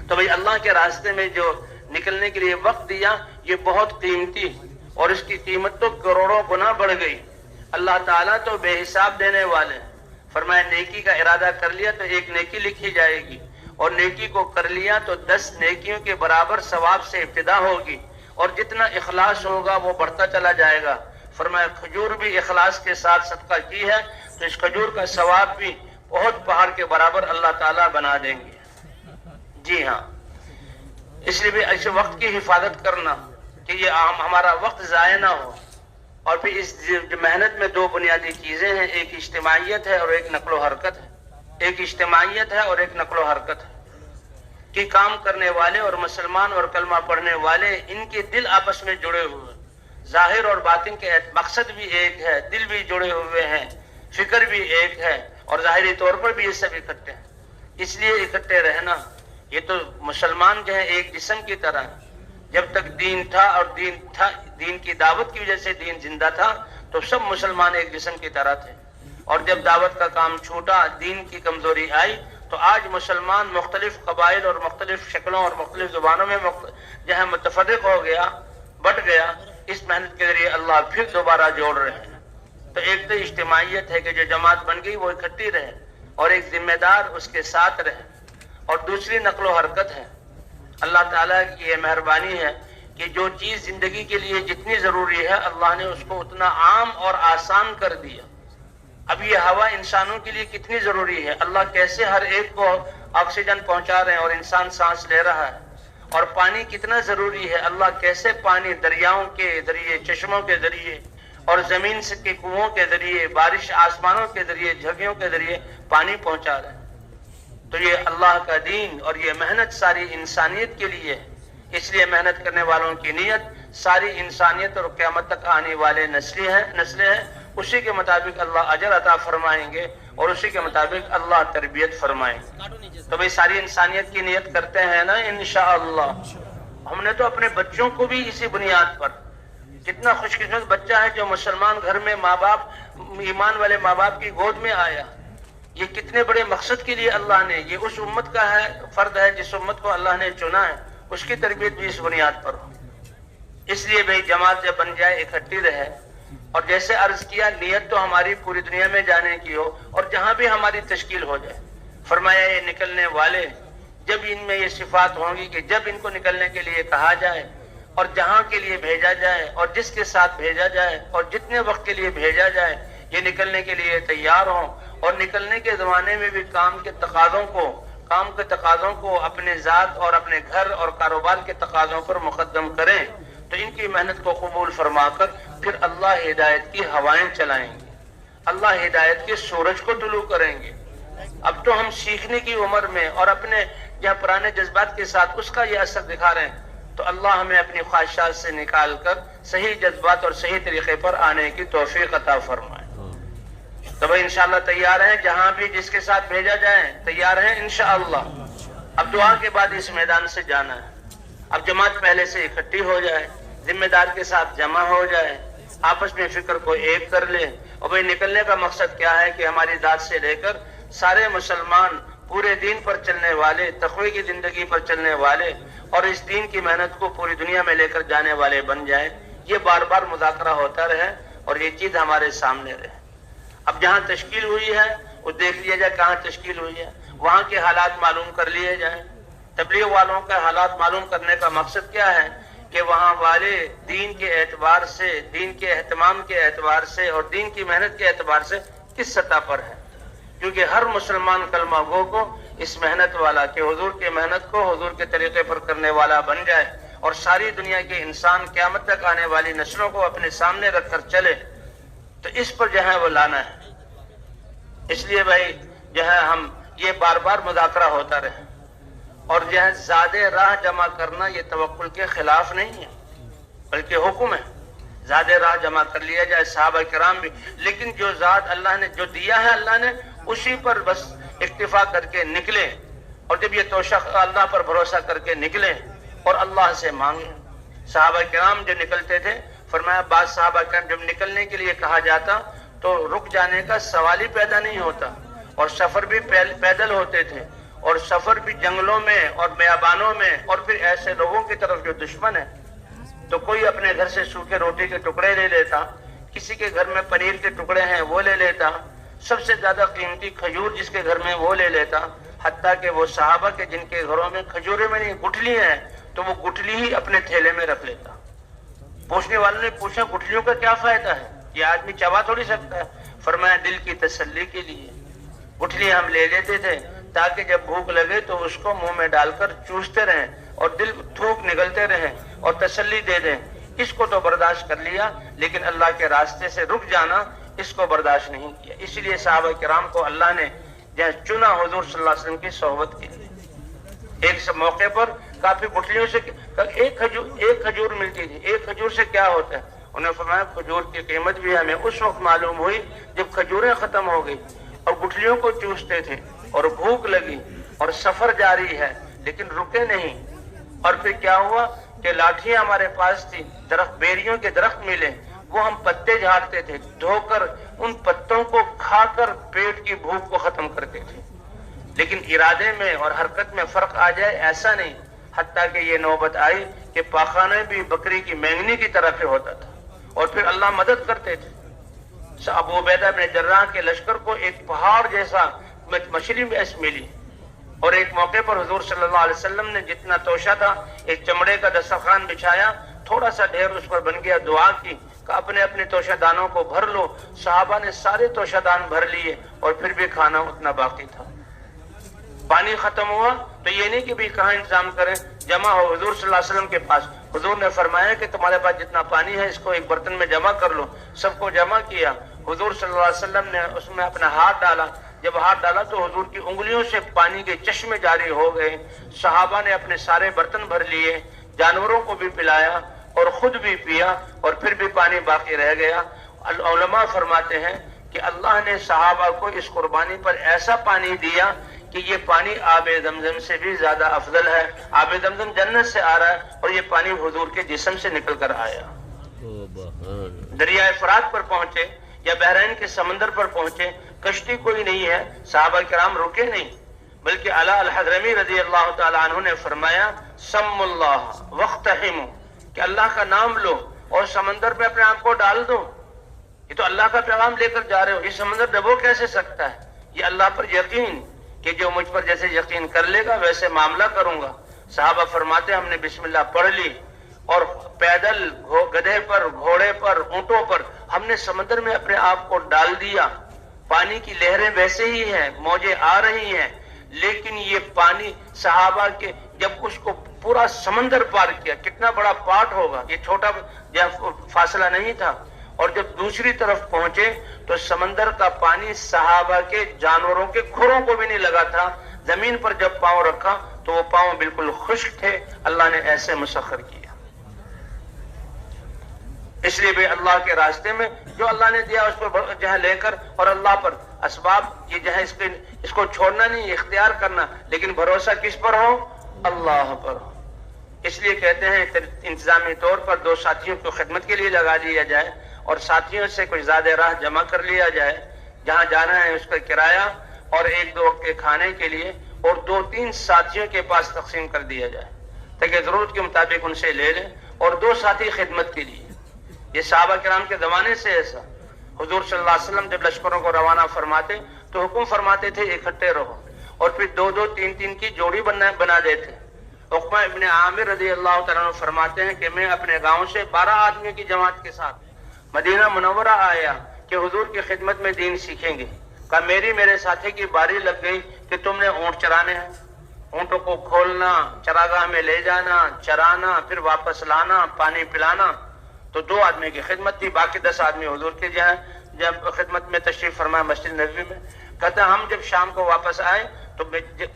تو بھئی اللہ کے راستے میں جو نکلنے کے لیے وقت دیا یہ بہت قیمتی، اور اس کی قیمت تو کروڑوں گنا بڑھ گئی. اللہ تعالیٰ تو بے حساب دینے والے ہیں. فرمایا نیکی کا ارادہ کر لیا تو 1 نیکی لکھی جائے گی، اور نیکی کو کر لیا تو 10 نیکیوں کے برابر ثواب سے ابتدا ہوگی، اور جتنا اخلاص ہوگا وہ بڑھتا چلا جائے گا. فرمایا کھجور بھی اخلاص کے ساتھ صدقہ کی ہے تو اس کھجور کا ثواب بھی بہت پہاڑ کے برابر اللہ تعالیٰ بنا دیں گے. جی ہاں، اس لیے بھی ایسے وقت کی حفاظت کرنا کہ یہ ہمارا وقت ضائع نہ ہو. اور پھر اس محنت میں 2 بنیادی چیزیں ہیں، ایک اجتماعیت ہے اور ایک نقل و حرکت ہے. ایک اجتماعیت ہے اور ایک نقل و حرکت ہے. کہ کام کرنے والے اور مسلمان اور کلمہ پڑھنے والے ان کے دل آپس میں جڑے ہوئے، ظاہر اور باطن کے مقصد بھی ایک ہے، دل بھی جڑے ہوئے ہیں، فکر بھی ایک ہے، اور ظاہری طور پر بھی یہ سب اکٹھے ہیں۔ اس لیے اکٹھے رہنا، یہ تو مسلمان جو ہے ایک جسم کی طرح ہے۔ جب تک دین تھا اور دین کی دعوت کی وجہ سے دین زندہ تھا تو سب مسلمان ایک جسم کی طرح تھے، اور جب دعوت کا کام چھوٹا، دین کی کمزوری آئی، تو آج مسلمان مختلف قبائل اور مختلف شکلوں اور مختلف زبانوں میں جو ہے متفرق ہو گیا، بٹ گیا۔ اس محنت کے ذریعے اللہ پھر دوبارہ جوڑ رہے ہیں۔ تو ایک تو اجتماعیت ہے کہ جو جماعت بن گئی وہ اکٹھی رہے، اور ایک ذمہ دار اس کے ساتھ رہے، اور دوسری نقل و حرکت ہے۔ اللہ تعالیٰ کی یہ مہربانی ہے کہ جو چیز زندگی کے لیے جتنی ضروری ہے اللہ نے اس کو اتنا عام اور آسان کر دیا۔ اب یہ ہوا انسانوں کے لیے کتنی ضروری ہے، اللہ کیسے ہر ایک کو آکسیجن پہنچا رہے ہیں اور انسان سانس لے رہا ہے، اور پانی کتنا ضروری ہے، اللہ کیسے پانی دریاؤں کے ذریعے، چشموں کے ذریعے، اور زمین سے کے کنووں کے ذریعے، بارش آسمانوں کے ذریعے، جھگیوں کے ذریعے پانی پہنچا رہے ہیں۔ تو یہ اللہ کا دین اور یہ محنت ساری انسانیت کے لیے ہے۔ اس لیے محنت کرنے والوں کی نیت ساری انسانیت اور قیامت تک آنے والے نسلیں ہیں، اسی کے مطابق اللہ اجر عطا فرمائیں گے، اور اسی کے مطابق اللہ تربیت فرمائیں گے۔ تو بھئی ساری انسانیت کی نیت کرتے ہیں نا انشاءاللہ۔ ہم نے تو اپنے بچوں کو بھی اسی بنیاد پر، کتنا خوش قسمت بچہ ہے جو مسلمان گھر میں ماں باپ، ایمان والے ماں باپ کی گود میں آیا، یہ کتنے بڑے مقصد کے لیے اللہ نے، یہ اس امت کا ہے، فرد ہے جس امت کو اللہ نے چنا ہے، اس کی تربیت بھی اس بنیاد پر ہو۔ اس لیے بھئی جماعت جب بن جائے اکٹھی رہے، اور جیسے عرض کیا نیت تو ہماری پوری دنیا میں جانے کی ہو، اور جہاں بھی ہماری تشکیل ہو جائے۔ فرمایا یہ نکلنے والے، جب ان میں یہ صفات ہوں گی کہ جب ان کو نکلنے کے لیے کہا جائے، اور جہاں کے لیے بھیجا جائے، اور جس کے ساتھ بھیجا جائے، اور جتنے وقت کے لیے بھیجا جائے، یہ نکلنے کے لیے تیار ہوں، اور نکلنے کے زمانے میں بھی کام کے تقاضوں کو اپنے ذات اور اپنے گھر اور کاروبار کے تقاضوں پر مقدم کریں، تو ان کی محنت کو قبول فرما کر پھر اللہ ہدایت کی ہوائیں چلائیں گے، اللہ ہدایت کے سورج کو طلوع کریں گے۔ اب تو ہم سیکھنے کی عمر میں اور اپنے جہاں پرانے جذبات کے ساتھ اس کا یہ اثر دکھا رہے ہیں، تو اللہ ہمیں اپنی خواہشات سے نکال کر صحیح جذبات اور صحیح طریقے پر آنے کی توفیق عطا فرمائے۔ تو بھائی انشاءاللہ تیار ہیں، جہاں بھی جس کے ساتھ بھیجا جائے تیار ہیں انشاءاللہ۔ اب دعا کے بعد اس میدان سے جانا ہے۔ اب جماعت پہلے سے اکٹھی ہو جائے، ذمہ دار کے ساتھ جمع ہو جائے، آپس میں فکر کو ایک کر لے، اور بھائی نکلنے کا مقصد کیا ہے کہ ہماری ذات سے لے کر سارے مسلمان پورے دین پر چلنے والے، تقوی کی زندگی پر چلنے والے، اور اس دین کی محنت کو پوری دنیا میں لے کر جانے والے بن جائیں۔ یہ بار بار مذاکرہ ہوتا رہے اور یہ چیز ہمارے سامنے رہے۔ اب جہاں تشکیل ہوئی ہے وہ دیکھ لیا جائے کہاں تشکیل ہوئی ہے، وہاں کے حالات معلوم کر لیے جائیں۔ تبلیغ والوں کا حالات معلوم کرنے کا مقصد کیا ہے کہ وہاں والے دین کے اعتبار سے، دین کے اہتمام کے اعتبار سے، اور دین کی محنت کے اعتبار سے کس سطح پر ہے، کیونکہ ہر مسلمان کلمہ گو کو اس محنت والا کہ حضور کی محنت کو حضور کے طریقے پر کرنے والا بن جائے، اور ساری دنیا کے انسان قیامت تک آنے والی نسلوں کو اپنے سامنے رکھ کر چلے، تو اس پر جو ہے وہ لانا ہے۔ اس لیے بھائی جو ہے ہم یہ بار بار مذاکرہ ہوتا رہے، اور جو ہے زیادہ راہ جمع کرنا یہ توکل کے خلاف نہیں ہے بلکہ حکم ہے، زیادہ راہ جمع کر لیا جائے، صحابہ کرام بھی، لیکن جو ذات اللہ نے جو دیا ہے اللہ نے اسی پر بس اکتفا کر کے نکلے، اور جب یہ توشق اللہ پر بھروسہ کر کے نکلے اور اللہ سے مانگے۔ صحابہ کرام جو نکلتے تھے، فرمایا بعض صحابہ کرام جب نکلنے کے لیے کہا جاتا تو رک جانے کا سوال ہی پیدا نہیں ہوتا، اور سفر بھی پیدل ہوتے تھے، اور سفر بھی جنگلوں میں اور بیابانوں میں، اور پھر ایسے لوگوں کی طرف جو دشمن ہے، تو کوئی اپنے گھر سے سوکھے روٹی کے ٹکڑے لے لیتا، کسی کے گھر میں پنیر کے ٹکڑے ہیں وہ لے لیتا، سب سے زیادہ قیمتی کھجور جس کے گھر میں وہ لے لیتا، حتیٰ کہ وہ صحابہ کے جن کے گھروں میں کھجورے میں نہیں گٹھلی ہیں تو وہ گٹھلی ہی اپنے تھیلے میں رکھ لیتا۔ پوچھنے والوں نے پوچھا گٹھلیوں کا کیا فائدہ ہے، یہ آدمی چبا تھوڑی سکتا ہے؟ فرمایا دل کی تسلی کے لیے گٹھلی ہم لے لیتے تھے تاکہ جب بھوک لگے تو اس کو منہ میں ڈال کر چوستے رہیں اور دل تھوک نگلتے رہیں اور تسلی دے دیں۔ اس کو تو برداشت کر لیا، لیکن اللہ کے راستے سے رک جانا اس کو برداشت نہیں کیا۔ اسی لیے صحابہ کرام کو اللہ نے جہاں چنا حضور صلی اللہ علیہ وسلم کی صحبت کے لیے، ایک موقع پر کافی گٹھلیوں سے ایک کھجور ملتی تھی. ایک کھجور سے کیا ہوتا ہے؟ انہوں نے فرمایا کھجور کی قیمت بھی ہمیں اس وقت معلوم ہوئی جب کھجوریں ختم ہو گئی اور گٹھلیوں کو چوستے تھے اور بھوک لگی اور سفر جاری ہے لیکن رکے نہیں. اور پھر کیا ہوا کہ لاٹھیاں ہمارے پاس تھی, درخت بیریوں کے درخت ملے, وہ ہم پتے جھاڑتے تھے, دھو کر ان پتوں کو کھا کر پیٹ کی بھوک کو ختم کرتے تھے. لیکن ارادے میں اور حرکت میں فرق آ جائے ایسا نہیں, حتیٰ کہ یہ نوبت آئی کہ پاخانے بھی بکری کی مینگنی کی طرح سے ہوتا تھا اور پھر اللہ مدد کرتے تھے. ابو عبیدہ بن جراح کے لشکر کو ایک پہاڑ جیسا مچھلی ملی اور ایک موقع پر حضور صلی اللہ علیہ وسلم نے جتنا توشہ تھا ایک چمڑے کا دسترخوان بچھایا, تھوڑا سا ڈھیر اس پر بن گیا, دعا کی کہ اپنے اپنے توشہ دانوں کو بھر لو. صحابہ نے سارے توشہ دان بھر لیے اور پھر بھی کھانا اتنا باقی تھا. پانی ختم ہوا تو یہ نہیں کہ بھی کہاں انتظام کریں, جمع ہو حضور صلی اللہ علیہ وسلم کے پاس. حضور نے فرمایا کہ تمہارے پاس جتنا پانی ہے اس کو ایک برتن میں جمع کر لو. سب کو جمع کیا. حضور صلی اللہ علیہ وسلم نے اس میں اپنا ہاتھ ڈالا. جب ہاتھ ڈالا تو حضور کی انگلیوں سے پانی کے چشمے جاری ہو گئے. صحابہ نے اپنے سارے برتن بھر لیے, جانوروں کو بھی پلایا اور خود بھی پیا اور پھر بھی پانی باقی رہ گیا. علماء فرماتے ہیں کہ اللہ نے صحابہ کو اس قربانی پر ایسا پانی دیا کہ یہ پانی آب زمزم سے بھی زیادہ افضل ہے. آب زمزم جنت سے آ رہا ہے اور یہ پانی حضور کے جسم سے نکل کر آیا. دریائے فرات پر پہنچے یا بحرین کے سمندر پر پہنچے, کشتی کوئی نہیں ہے, صحابہ کرام رکے نہیں بلکہ علا الحضرمی رضی اللہ تعالیٰ عنہ نے فرمایا سم اللہ واقتحموا, کہ اللہ کا نام لو اور سمندر پہ اپنے آپ کو ڈال دو. یہ تو اللہ کا پیغام لے کر جا رہے ہو, یہ سمندر ڈبو کیسے سکتا ہے؟ یہ اللہ پر یقین کہ جو مجھ پر جیسے یقین کر لے گا ویسے معاملہ کروں گا. صحابہ فرماتے ہم نے بسم اللہ پڑھ لی اور پیدل, گدھے پر, گھوڑے پر, اونٹوں پر ہم نے سمندر میں اپنے آپ کو ڈال دیا. پانی کی لہریں ویسے ہی ہیں, موجیں آ رہی ہیں, لیکن یہ پانی صحابہ کے جب اس کو پورا سمندر پار کیا, کتنا بڑا پارٹ ہوگا, یہ چھوٹا فاصلہ نہیں تھا. اور جب دوسری طرف پہنچے تو سمندر کا پانی صحابہ کے جانوروں کے کھروں کو بھی نہیں لگا تھا. زمین پر جب پاؤں رکھا تو وہ پاؤں بالکل خشک تھے. اللہ نے ایسے مسخر کیا. اس لیے بھی اللہ کے راستے میں جو اللہ نے دیا اس پر جہاں لے کر, اور اللہ پر اسباب یہ جہاں اس کو چھوڑنا نہیں, اختیار کرنا, لیکن بھروسہ کس پر ہو؟ اللہ پر ہو. اس لیے کہتے ہیں انتظامی طور پر 2 ساتھیوں کو خدمت کے لیے لگا دیا جائے اور ساتھیوں سے کچھ زیادہ راہ جمع کر لیا جائے, جہاں جانا ہے اس کا کرایہ اور 1-2 وقت کے کھانے کے لیے, اور 2-3 ساتھیوں کے پاس تقسیم کر دیا جائے تاکہ ضرورت کے مطابق ان سے لے لیں, اور 2 ساتھی خدمت کے لیے. یہ صحابہ کرام کے زمانے سے ایسا. حضور صلی اللہ علیہ وسلم جب لشکروں کو روانہ فرماتے تو حکم فرماتے تھے اکٹھے رہو, اور پھر 2-2, 3-3 کی جوڑی بنا دیتے. عقبہ ابن عامر رضی اللہ تعالیٰ عنہ فرماتے ہیں کہ میں اپنے گاؤں سے 12 آدمیوں کی جماعت کے ساتھ مدینہ منورہ آیا کہ حضور کی خدمت میں دین سیکھیں گے. کہا میرے ساتھی کی باری لگ گئی کہ تم نے اونٹ چرانے ہیں, اونٹوں کو کھولنا, چراگاہ میں لے جانا, چرانا, پھر واپس لانا, پانی پلانا. تو 2 آدمی کی خدمت تھی, باقی 10 آدمی حضور کے جب خدمت میں تشریف فرمایا مسجد نبوی میں. کہتا ہم جب شام کو واپس آئے تو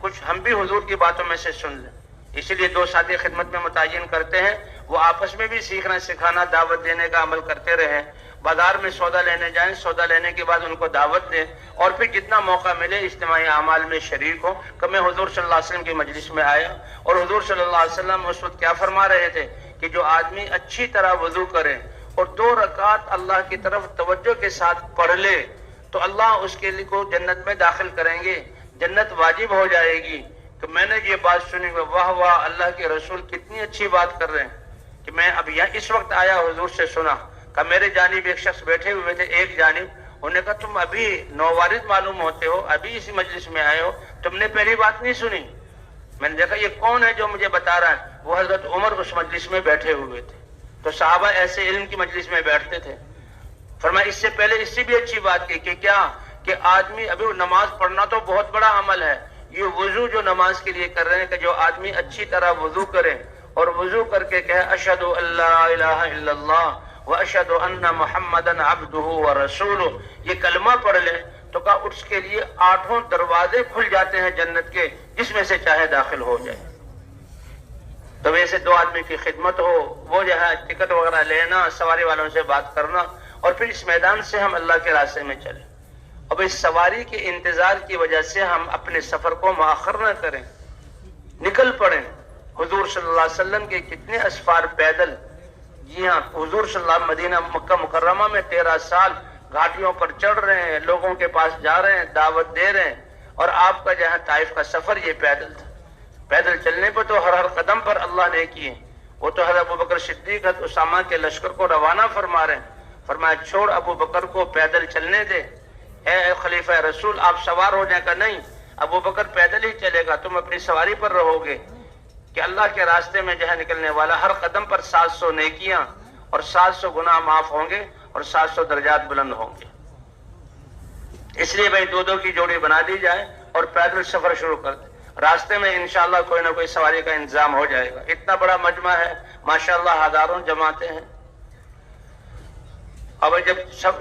کچھ ہم بھی حضور کی باتوں میں سے سن لیں. اسی لیے 2 ساتھی خدمت میں متعین کرتے ہیں, وہ آپس میں بھی سیکھنا سکھانا, دعوت دینے کا عمل کرتے رہے. بازار میں سودا لینے جائیں, سودا لینے کے بعد ان کو دعوت دیں, اور پھر جتنا موقع ملے اجتماعی اعمال میں شریک ہو. کہ میں حضور صلی اللہ علیہ وسلم کی مجلس میں آیا اور حضور صلی اللہ علیہ وسلم اس وقت کیا فرما رہے تھے کہ جو آدمی اچھی طرح وضو کرے اور 2 رکعت اللہ کی طرف توجہ کے ساتھ پڑھ لے تو اللہ اس کے لیے کو جنت میں داخل کریں گے, جنت واجب ہو جائے گی. کہ میں نے یہ بات سنی, واہ واہ اللہ کے رسول کتنی اچھی بات کر رہے ہیں کہ میں اب یہاں اس وقت آیا حضور سے سنا. کہ میرے جانب ایک شخص بیٹھے ہوئے تھے, ایک جانب, انہوں نے کہا تم ابھی نووارد معلوم ہوتے ہو, ابھی اسی مجلس میں آئے ہو, تم نے پہلی بات نہیں سنی. میں نے دیکھا یہ کون ہے جو مجھے بتا رہا ہے؟ وہ حضرت عمر اس مجلس میں بیٹھے ہوئے تھے. تو صحابہ ایسے علم کی مجلس میں بیٹھتے تھے. فرمایا اس سے پہلے اس سے بھی اچھی بات کی کہ کیا کہ آدمی ابھی نماز پڑھنا تو بہت بڑا عمل ہے, یہ وضو جو نماز کے لیے کر رہے ہیں کہ جو آدمی اچھی طرح وضو کرے اور وضو کر کے کہے اشہد ان لا الہ الا اللہ واشہد ان محمدا عبدہ ورسولہ, یہ کلمہ پڑھ لے تو کہا اس کے لیے 8 دروازے کھل جاتے ہیں جنت کے, جس میں سے چاہے داخل ہو جائے. تو ویسے دو آدمی کی خدمت ہو، وہ جو ہے ٹکٹ وغیرہ لینا، سواری والوں سے بات کرنا، اور پھر اس میدان سے ہم اللہ کے راستے میں چلیں۔ اب اس سواری کے انتظار کی وجہ سے ہم اپنے سفر کو مؤخر نہ کریں، نکل پڑیں۔ حضور صلی اللہ علیہ وسلم کے کتنے اسفار پیدل، جی ہاں، حضور صلی اللہ مدینہ مکہ مکرمہ میں 13 سال گھاٹیوں پر چڑھ رہے ہیں، لوگوں کے پاس جا رہے ہیں، دعوت دے رہے ہیں، اور آپ کا جہاں طائف کا سفر یہ پیدل تھا۔ پیدل چلنے پہ تو ہر قدم پر اللہ نے کیے۔ وہ تو حضرت ابوبکر صدیق حضرت اسامہ کے لشکر کو روانہ فرما رہے ہیں، فرمایا چھوڑ ابو بکر کو پیدل چلنے دے، اے خلیفہ رسول آپ سوار ہونے کا نہیں، ابو بکر پیدل ہی چلے گا، تم اپنی سواری پر رہو گے۔ کہ اللہ کے راستے میں جہاں نکلنے والا ہر قدم پر 700 نیکیاں اور 700 گناہ معاف ہوں گے اور 700 درجات بلند ہوں گے۔ اس لیے بھائی دو کی جوڑی بنا دی جائے اور پیدل سفر شروع کر دیں، راستے میں انشاءاللہ کوئی نہ کوئی سواری کا انتظام ہو جائے گا۔ اتنا بڑا مجمع ہے ماشاءاللہ، ہزاروں جماعتیں ہیں۔ اب جب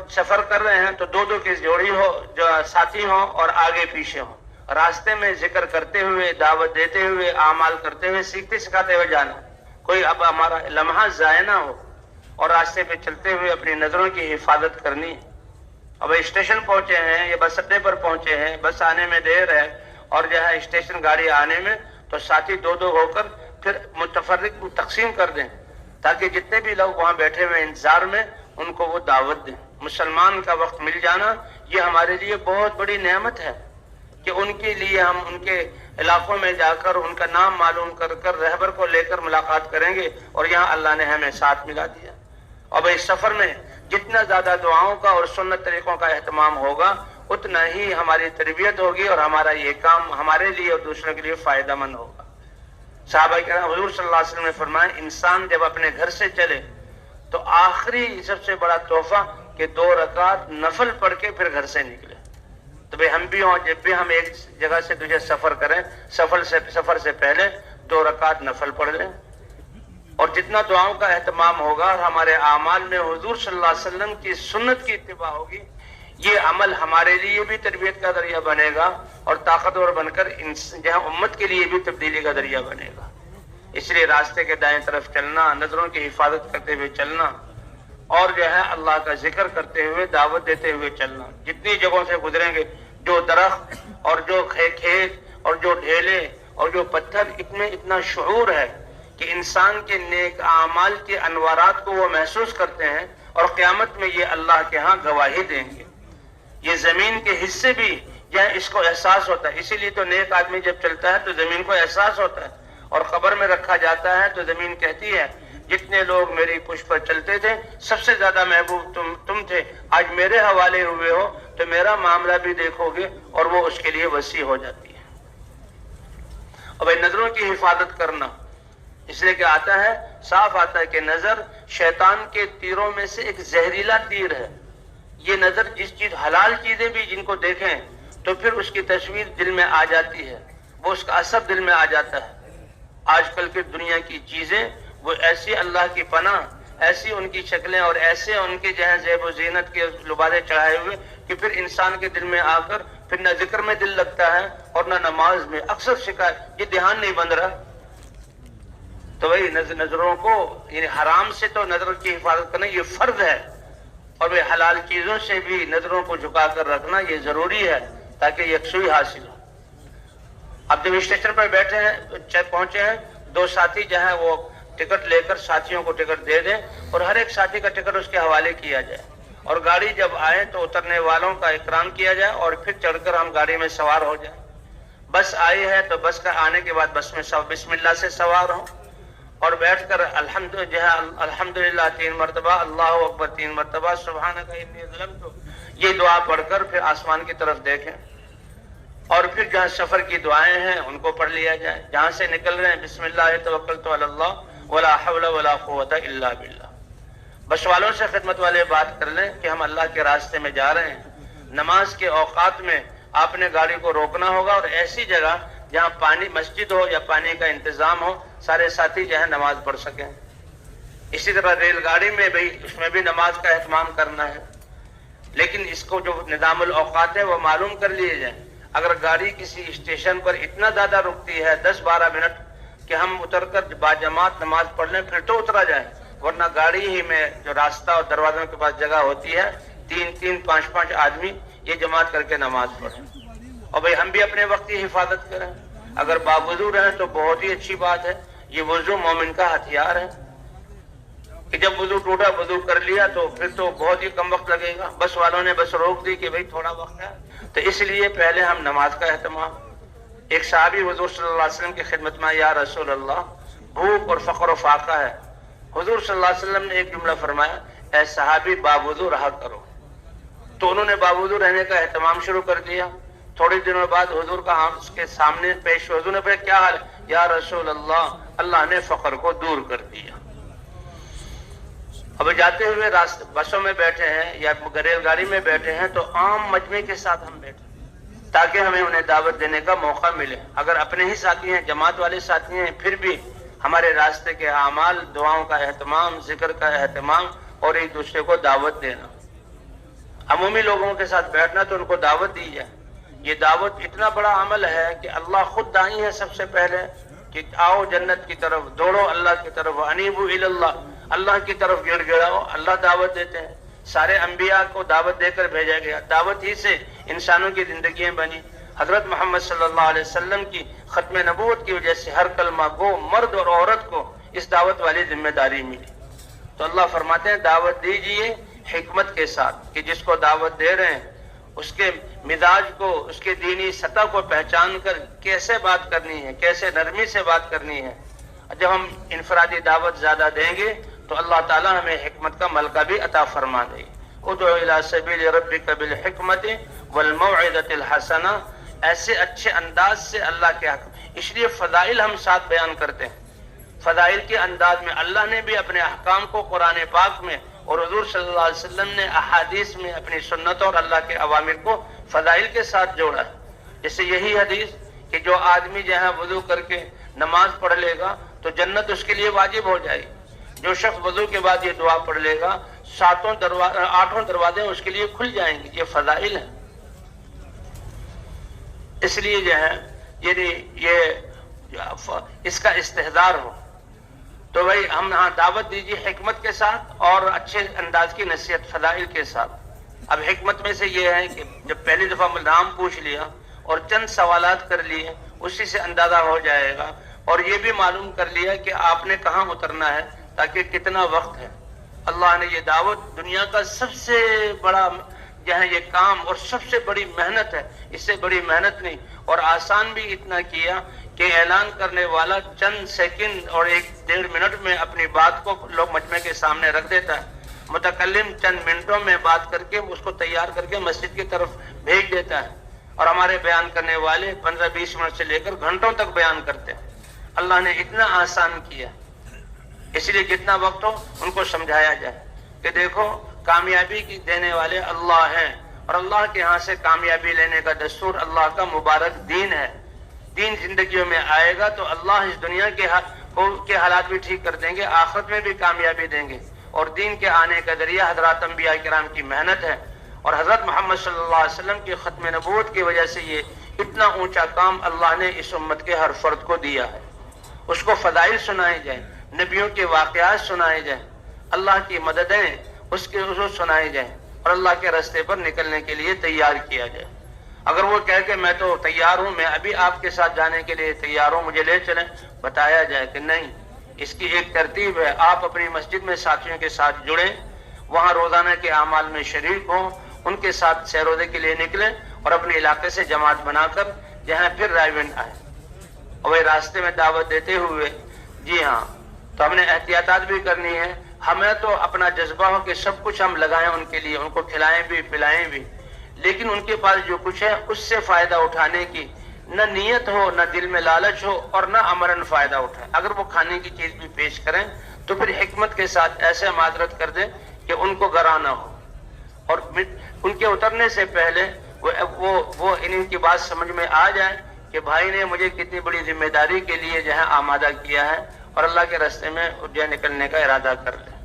سفر کر رہے ہیں تو دو کی جوڑی ہو، جو ساتھی ہوں اور آگے پیچھے ہوں، راستے میں ذکر کرتے ہوئے، دعوت دیتے ہوئے، اعمال کرتے ہوئے، سیکھتے سکھاتے ہوئے جانا، کوئی اب ہمارا لمحہ ضائع نہ ہو، اور راستے پہ چلتے ہوئے اپنی نظروں کی حفاظت کرنی ہے۔ اب اسٹیشن پہنچے ہیں یا بس اڈے پر پہنچے ہیں، بس آنے میں دیر ہے، اور جو ہے اسٹیشن گاڑی آنے میں، تو ساتھی دو ہو کر پھر متفرق تقسیم کر دیں، تاکہ جتنے بھی لوگ وہاں بیٹھے ہوئے انتظار میں ان کو وہ دعوت دیں۔ مسلمان کا وقت مل جانا یہ ہمارے لیے بہت بڑی نعمت ہے، کہ ان کے لیے ہم ان کے علاقوں میں جا کر ان کا نام معلوم کر رہبر کو لے کر ملاقات کریں گے، اور یہاں اللہ نے ہمیں ساتھ ملا دیا۔ اب اس سفر میں جتنا زیادہ دعاؤں کا اور سنت طریقوں کا اہتمام ہوگا، اتنا ہی ہماری تربیت ہوگی، اور ہمارا یہ کام ہمارے لیے اور دوسروں کے لیے فائدہ مند ہوگا۔ صحابہ کرام، حضور صلی اللہ علیہ وسلم نے فرمایا انسان جب اپنے گھر سے چلے تو آخری سب سے بڑا تحفہ کہ 2 رکعت نفل پڑھ کے پھر گھر سے نکلے۔ تو بھئی ہم بھی ہوں، جب بھی ہم ایک جگہ سے دوسرے سفر کریں، سفر سے پہلے 2 رکعت نفل پڑھ لیں، اور جتنا دعاؤں کا اہتمام ہوگا اور ہمارے اعمال میں حضور صلی اللہ علیہ وسلم کی سنت کی اتباع ہوگی، یہ عمل ہمارے لیے بھی تربیت کا ذریعہ بنے گا، اور طاقتور بن کر جہاں امت کے لیے بھی تبدیلی کا ذریعہ بنے گا۔ اس لیے راستے کے دائیں طرف چلنا، نظروں کی حفاظت کرتے ہوئے چلنا، اور جو ہے اللہ کا ذکر کرتے ہوئے، دعوت دیتے ہوئے چلنا۔ جتنی جگہوں سے گزریں گے، جو درخت اور جو کھیت اور جو ڈھیلے اور جو پتھر، اتنا شعور ہے کہ انسان کے نیک اعمال کے انوارات کو وہ محسوس کرتے ہیں، اور قیامت میں یہ اللہ کے ہاں گواہی دیں گے۔ یہ زمین کے حصے بھی جہاں اس کو احساس ہوتا ہے، اسی لیے تو نیک آدمی جب چلتا ہے تو زمین کو احساس ہوتا ہے، اور قبر میں رکھا جاتا ہے تو زمین کہتی ہے جتنے لوگ میری پشت پر چلتے تھے سب سے زیادہ محبوب تم تھے، آج میرے حوالے ہوئے ہو تو میرا معاملہ بھی دیکھو گے، اور وہ اس کے لیے وسیع ہو جاتی ہے۔ اب نظروں کی حفاظت کرنا، اس لیے کہ آتا ہے، صاف آتا ہے کہ نظر شیطان کے تیروں میں سے ایک زہریلا تیر ہے۔ یہ نظر جس چیز، حلال چیزیں بھی جن کو دیکھیں تو پھر اس کی تصویر دل میں آ جاتی ہے، وہ اس کا اثر دل میں آ جاتا ہے۔ آج کل کی دنیا کی چیزیں وہ ایسی اللہ کی پناہ، ایسی ان کی شکلیں اور ایسے ان کے جو ہے زیب و زینت کے لبادے چڑھائے ہوئے کہ پھر انسان کے دل میں آ کر پھر نہ ذکر میں دل لگتا ہے اور نہ نماز میں۔ اکثر شکایت، یہ دھیان نہیں بن رہا۔ تو وہی نظروں کو، یعنی حرام سے تو نظر کی حفاظت کرنا یہ فرض ہے، اور وہ حلال چیزوں سے بھی نظروں کو جھکا کر رکھنا یہ ضروری ہے، تاکہ یکسوئی حاصل ہو۔ اب جب اسٹیشن پر بیٹھے ہیں، پہنچے ہیں، 2 ساتھی جو ہیں وہ ٹکٹ لے کر ساتھیوں کو ٹکٹ دے دیں، اور ہر ایک ساتھی کا ٹکٹ اس کے حوالے کیا جائے، اور گاڑی جب آئے تو اترنے والوں کا اکرام کیا جائے، اور پھر چڑھ کر ہم گاڑی میں سوار ہو جائیں۔ بس آئی ہے تو بس کا آنے کے بعد بس میں بسم اللہ سے سوار ہوں، اور بیٹھ کر الحمدللہ 3 مرتبہ، اللہ اکبر 3 مرتبہ، سبحانک انی ظلمت، یہ دعا پڑھ کر پھر آسمان کی طرف دیکھیں، اور پھر جہاں سفر کی دعائیں ہیں ان کو پڑھ لیا جائے۔ جہاں سے نکل رہے ہیں، بسم اللہ توکلت علی اللہ ولا حول ولا قوت الا باللہ۔ بس والوں سے خدمت والے بات کر لیں کہ ہم اللہ کے راستے میں جا رہے ہیں، نماز کے اوقات میں آپ نے گاڑی کو روکنا ہوگا، اور ایسی جگہ جہاں پانی، مسجد ہو یا پانی کا انتظام ہو، سارے ساتھی جو ہے نماز پڑھ سکیں۔ اسی طرح ریل گاڑی میں بھی، اس میں بھی نماز کا اہتمام کرنا ہے، لیکن اس کو جو نظام الاوقات ہے وہ معلوم کر لیے جائیں۔ اگر گاڑی کسی اسٹیشن پر اتنا زیادہ رکتی ہے 10-12 منٹ، کہ ہم اتر کر باجماعت نماز پڑھ لیں پھر تو اترا جائے، ورنہ گاڑی ہی میں جو راستہ اور دروازوں کے پاس جگہ ہوتی ہے 3-3 5-5 آدمی یہ جماعت کر کے نماز پڑھیں۔ اور بھئی ہم بھی اپنے وقت کی حفاظت کریں، اگر باوضو رہیں تو بہت ہی اچھی بات ہے، یہ وضو مومن کا ہتھیار ہے کہ جب وضو ٹوٹا وضو کر لیا تو پھر تو بہت ہی کم وقت لگے گا، بس والوں نے بس روک دی کہ بھئی تھوڑا وقت ہے، تو اس لیے پہلے ہم نماز کا اہتمام۔ ایک صحابی حضور صلی اللہ علیہ وسلم کی خدمت میں، یا رسول اللہ بھوک اور فقر و فاقہ ہے، حضور صلی اللہ علیہ وسلم نے ایک جملہ فرمایا، اے صحابی باوضو رہا کرو، تو انہوں نے باوضو رہنے کا اہتمام شروع کر دیا۔ تھوڑے دنوں بعد حضور کا اس کے سامنے پیش، حضور نے کہا کیا حال ہے؟ یا رسول اللہ اللہ نے فقر کو دور کر دیا۔ اب جاتے ہوئے بسوں میں بیٹھے ہیں یا ریل گاڑی میں بیٹھے ہیں تو عام مجمع کے ساتھ ہم بیٹھے تاکہ ہمیں انہیں دعوت دینے کا موقع ملے۔ اگر اپنے ہی ساتھی ہیں، جماعت والے ساتھی ہیں، پھر بھی ہمارے راستے کے اعمال، دعاؤں کا اہتمام، ذکر کا اہتمام اور ایک دوسرے کو دعوت دینا۔ عمومی لوگوں کے ساتھ بیٹھنا تو ان کو دعوت دی جائے۔ یہ دعوت اتنا بڑا عمل ہے کہ اللہ خود داعی ہے سب سے پہلے کہ آؤ جنت کی طرف، دوڑو اللہ کی طرف، انیبو اللہ، اللہ کی طرف گڑ گڑاؤ، اللہ دعوت دیتے ہیں۔ سارے انبیاء کو دعوت دے کر بھیجا گیا، دعوت ہی سے انسانوں کی زندگیاں بنی۔ حضرت محمد صلی اللہ علیہ وسلم کی ختم نبوت کی وجہ سے ہر کلمہ گو مرد اور عورت کو اس دعوت والی ذمہ داری ملی۔ تو اللہ فرماتے ہیں دعوت دیجئے حکمت کے ساتھ، کہ جس کو دعوت دے رہے ہیں اس کے مزاج کو، اس کے دینی سطح کو پہچان کر کیسے بات کرنی ہے، کیسے نرمی سے بات کرنی ہے۔ جب ہم انفرادی دعوت زیادہ دیں گے تو اللہ تعالیٰ ہمیں حکمت کا ملکہ بھی عطا فرما دے گی۔ ادعو الی سبیل ربک بالحکمت والموعظۃ الحسنہ، ایسے اچھے انداز سے اللہ کے حق، اس لیے فضائل ہم ساتھ بیان کرتے ہیں۔ فضائل کے انداز میں اللہ نے بھی اپنے احکام کو قرآن پاک میں اور حضور صلی اللہ علیہ وسلم نے احادیث میں اپنی سنت اور اللہ کے اوامر کو فضائل کے ساتھ جوڑا ہے۔ جیسے یہی حدیث کہ جو آدمی جہاں وضو کر کے نماز پڑھ لے گا تو جنت اس کے لیے واجب ہو جائے گی۔ جو شخص وضو کے بعد یہ دعا پڑھ لے گا 8 دروازے اس کے لیے کھل جائیں گے۔ یہ فضائل ہیں۔ اس لیے جو ہے یہ اس کا استحضار ہو تو بھائی ہم دعوت دیجیے حکمت کے ساتھ اور اچھے انداز کی نصیحت فضائل کے ساتھ۔ اب حکمت میں سے یہ ہے کہ جب پہلی دفعہ نام پوچھ لیا اور چند سوالات کر لیے اسی سے اندازہ ہو جائے گا، اور یہ بھی معلوم کر لیا کہ آپ نے کہاں اترنا ہے تاکہ کتنا وقت ہے۔ اللہ نے یہ دعوت دنیا کا سب سے بڑا جہاں یہ کام اور سب سے بڑی محنت ہے، اس سے بڑی محنت نہیں، اور آسان بھی اتنا کیا کہ اعلان کرنے والا چند سیکنڈ اور 1-1.5 منٹ میں اپنی بات کو لوگ مجمع کے سامنے رکھ دیتا ہے، متکلم چند منٹوں میں بات کر کے اس کو تیار کر کے مسجد کی طرف بھیج دیتا ہے، اور ہمارے بیان کرنے والے 15-20 منٹ سے لے کر گھنٹوں تک بیان کرتے ہیں۔ اللہ نے اتنا آسان کیا، اس لیے جتنا وقت ہو ان کو سمجھایا جائے کہ دیکھو کامیابی کی دینے والے اللہ ہیں، اور اللہ کے ہاں سے کامیابی لینے کا دستور اللہ کا مبارک دین ہے۔ دین زندگیوں میں آئے گا تو اللہ اس دنیا کے حالات بھی ٹھیک کر دیں گے، آخرت میں بھی کامیابی دیں گے، اور دین کے آنے کا ذریعہ حضرات انبیاء کرام کی محنت ہے، اور حضرت محمد صلی اللہ علیہ وسلم کی ختم نبوت کی وجہ سے یہ اتنا اونچا کام اللہ نے اس امت کے ہر فرد کو دیا ہے۔ اس کو فضائل سنائے جائیں، نبیوں کے واقعات سنائے جائیں، اللہ کی مددیں اس کے سنائے جائیں، اور اللہ کے راستے پر نکلنے کے لیے تیار کیا جائے۔ اگر وہ کہہ کہ میں تو تیار ہوں، میں ابھی آپ کے ساتھ جانے کے لیے تیار ہوں، مجھے لے چلیں، بتایا جائے کہ نہیں، اس کی ایک ترتیب ہے۔ آپ اپنی مسجد میں ساتھیوں کے ساتھ جڑیں، وہاں روزانہ کے اعمال میں شریک ہوں، ان کے ساتھ سیر و روزے کے لیے نکلیں، اور اپنے علاقے سے جماعت بنا کر جہاں پھر رائیونڈ آئیں، اور وہ راستے میں دعوت دیتے ہوئے جی ہاں تو ہم نے احتیاطات بھی کرنی ہے۔ ہمیں تو اپنا جذبہ ہو کہ سب کچھ ہم لگائیں ان کے لیے، ان کو کھلائیں بھی پلائیں بھی، لیکن ان کے پاس جو کچھ ہے اس سے فائدہ اٹھانے کی نہ نیت ہو، نہ دل میں لالچ ہو، اور نہ عملاً فائدہ اٹھائیں۔ اگر وہ کھانے کی چیز بھی پیش کریں تو پھر حکمت کے ساتھ ایسے معذرت کر دیں کہ ان کو گراں نہ ہو، اور ان کے اترنے سے پہلے وہ ان کی بات سمجھ میں آ جائے کہ بھائی نے مجھے کتنی بڑی ذمہ داری کے لیے جہاں آمادہ کیا ہے، اور اللہ کے راستے میں جو نکلنے کا ارادہ کر لیں۔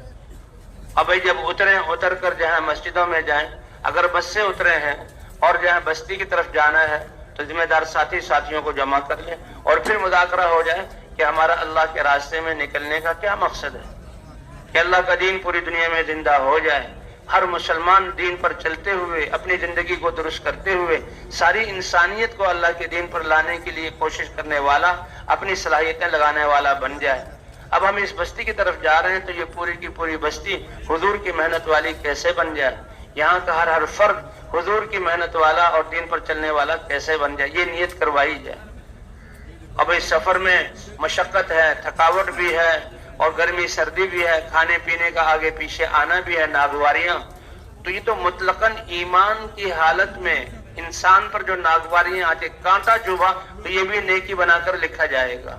اب بھائی جب اتر کر جہاں مسجدوں میں جائیں، اگر بس سے اترے ہیں اور جہاں بستی کی طرف جانا ہے تو ذمہ دار ساتھیوں کو جمع کر لیں، اور پھر مذاکرہ ہو جائے کہ ہمارا اللہ کے راستے میں نکلنے کا کیا مقصد ہے، کہ اللہ کا دین پوری دنیا میں زندہ ہو جائے، ہر مسلمان دین پر چلتے ہوئے اپنی زندگی کو درست کرتے ہوئے ساری انسانیت کو اللہ کے دین پر لانے کے لیے کوشش کرنے والا، اپنی صلاحیتیں لگانے والا بن جائے۔ اب ہم اس بستی کی طرف جا رہے ہیں تو یہ پوری کی پوری بستی حضور کی محنت والی کیسے بن جائے، یہاں کا ہر فرد حضور کی محنت والا اور دین پر چلنے والا کیسے بن جائے، یہ نیت کروائی جائے۔ اب اس سفر میں مشقت ہے، تھکاوٹ بھی ہے، اور گرمی سردی بھی ہے، کھانے پینے کا آگے پیچھے آنا بھی ہے، ناگواریاں، تو یہ تو مطلقاً ایمان کی حالت میں انسان پر جو ناگواریاں آتے کانٹا چبھا تو یہ بھی نیکی بنا کر لکھا جائے گا۔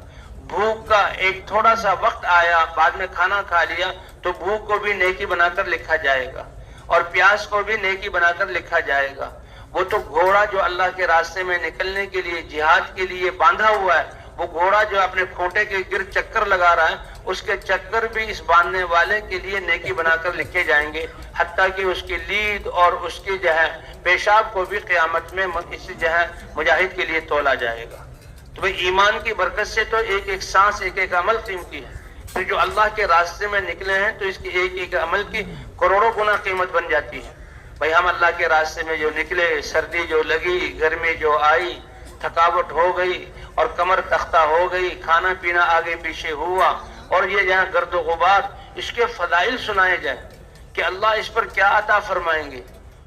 بھوک کا ایک تھوڑا سا وقت آیا، بعد میں کھانا کھا لیا تو بھوک کو بھی نیکی بنا کر لکھا جائے گا، اور پیاس کو بھی نیکی بنا کر لکھا جائے گا۔ وہ تو گھوڑا جو اللہ کے راستے میں نکلنے کے لیے جہاد کے لیے باندھا ہوا ہے، وہ گھوڑا جو اپنے کھوٹے کے گرد چکر لگا رہا ہے، اس کے چکر بھی اس باندھنے والے کے لیے نیکی بنا کر لکھے جائیں گے، حتیٰ کہ اس کی لید اور اس کی پیشاب کو بھی قیامت میں اس مجاہد کے لیے تولا جائے گا۔ تو بھئی ایمان کی برکت سے تو ایک ایک سانس، ایک ایک عمل قیمتی ہے، پھر جو اللہ کے راستے میں نکلے ہیں تو اس کی ایک ایک عمل کی کروڑوں گنا قیمت بن جاتی ہے۔ بھئی ہم اللہ کے راستے میں جو نکلے، سردی جو لگی، گرمی جو آئی، تھکاوٹ ہو گئی اور کمر تختہ ہو گئی، کھانا پینا آگے پیچھے ہوا، اور یہ جہاں گرد و غبار، اس کے فضائل سنائے جائیں کہ اللہ اس پر کیا عطا فرمائیں گے۔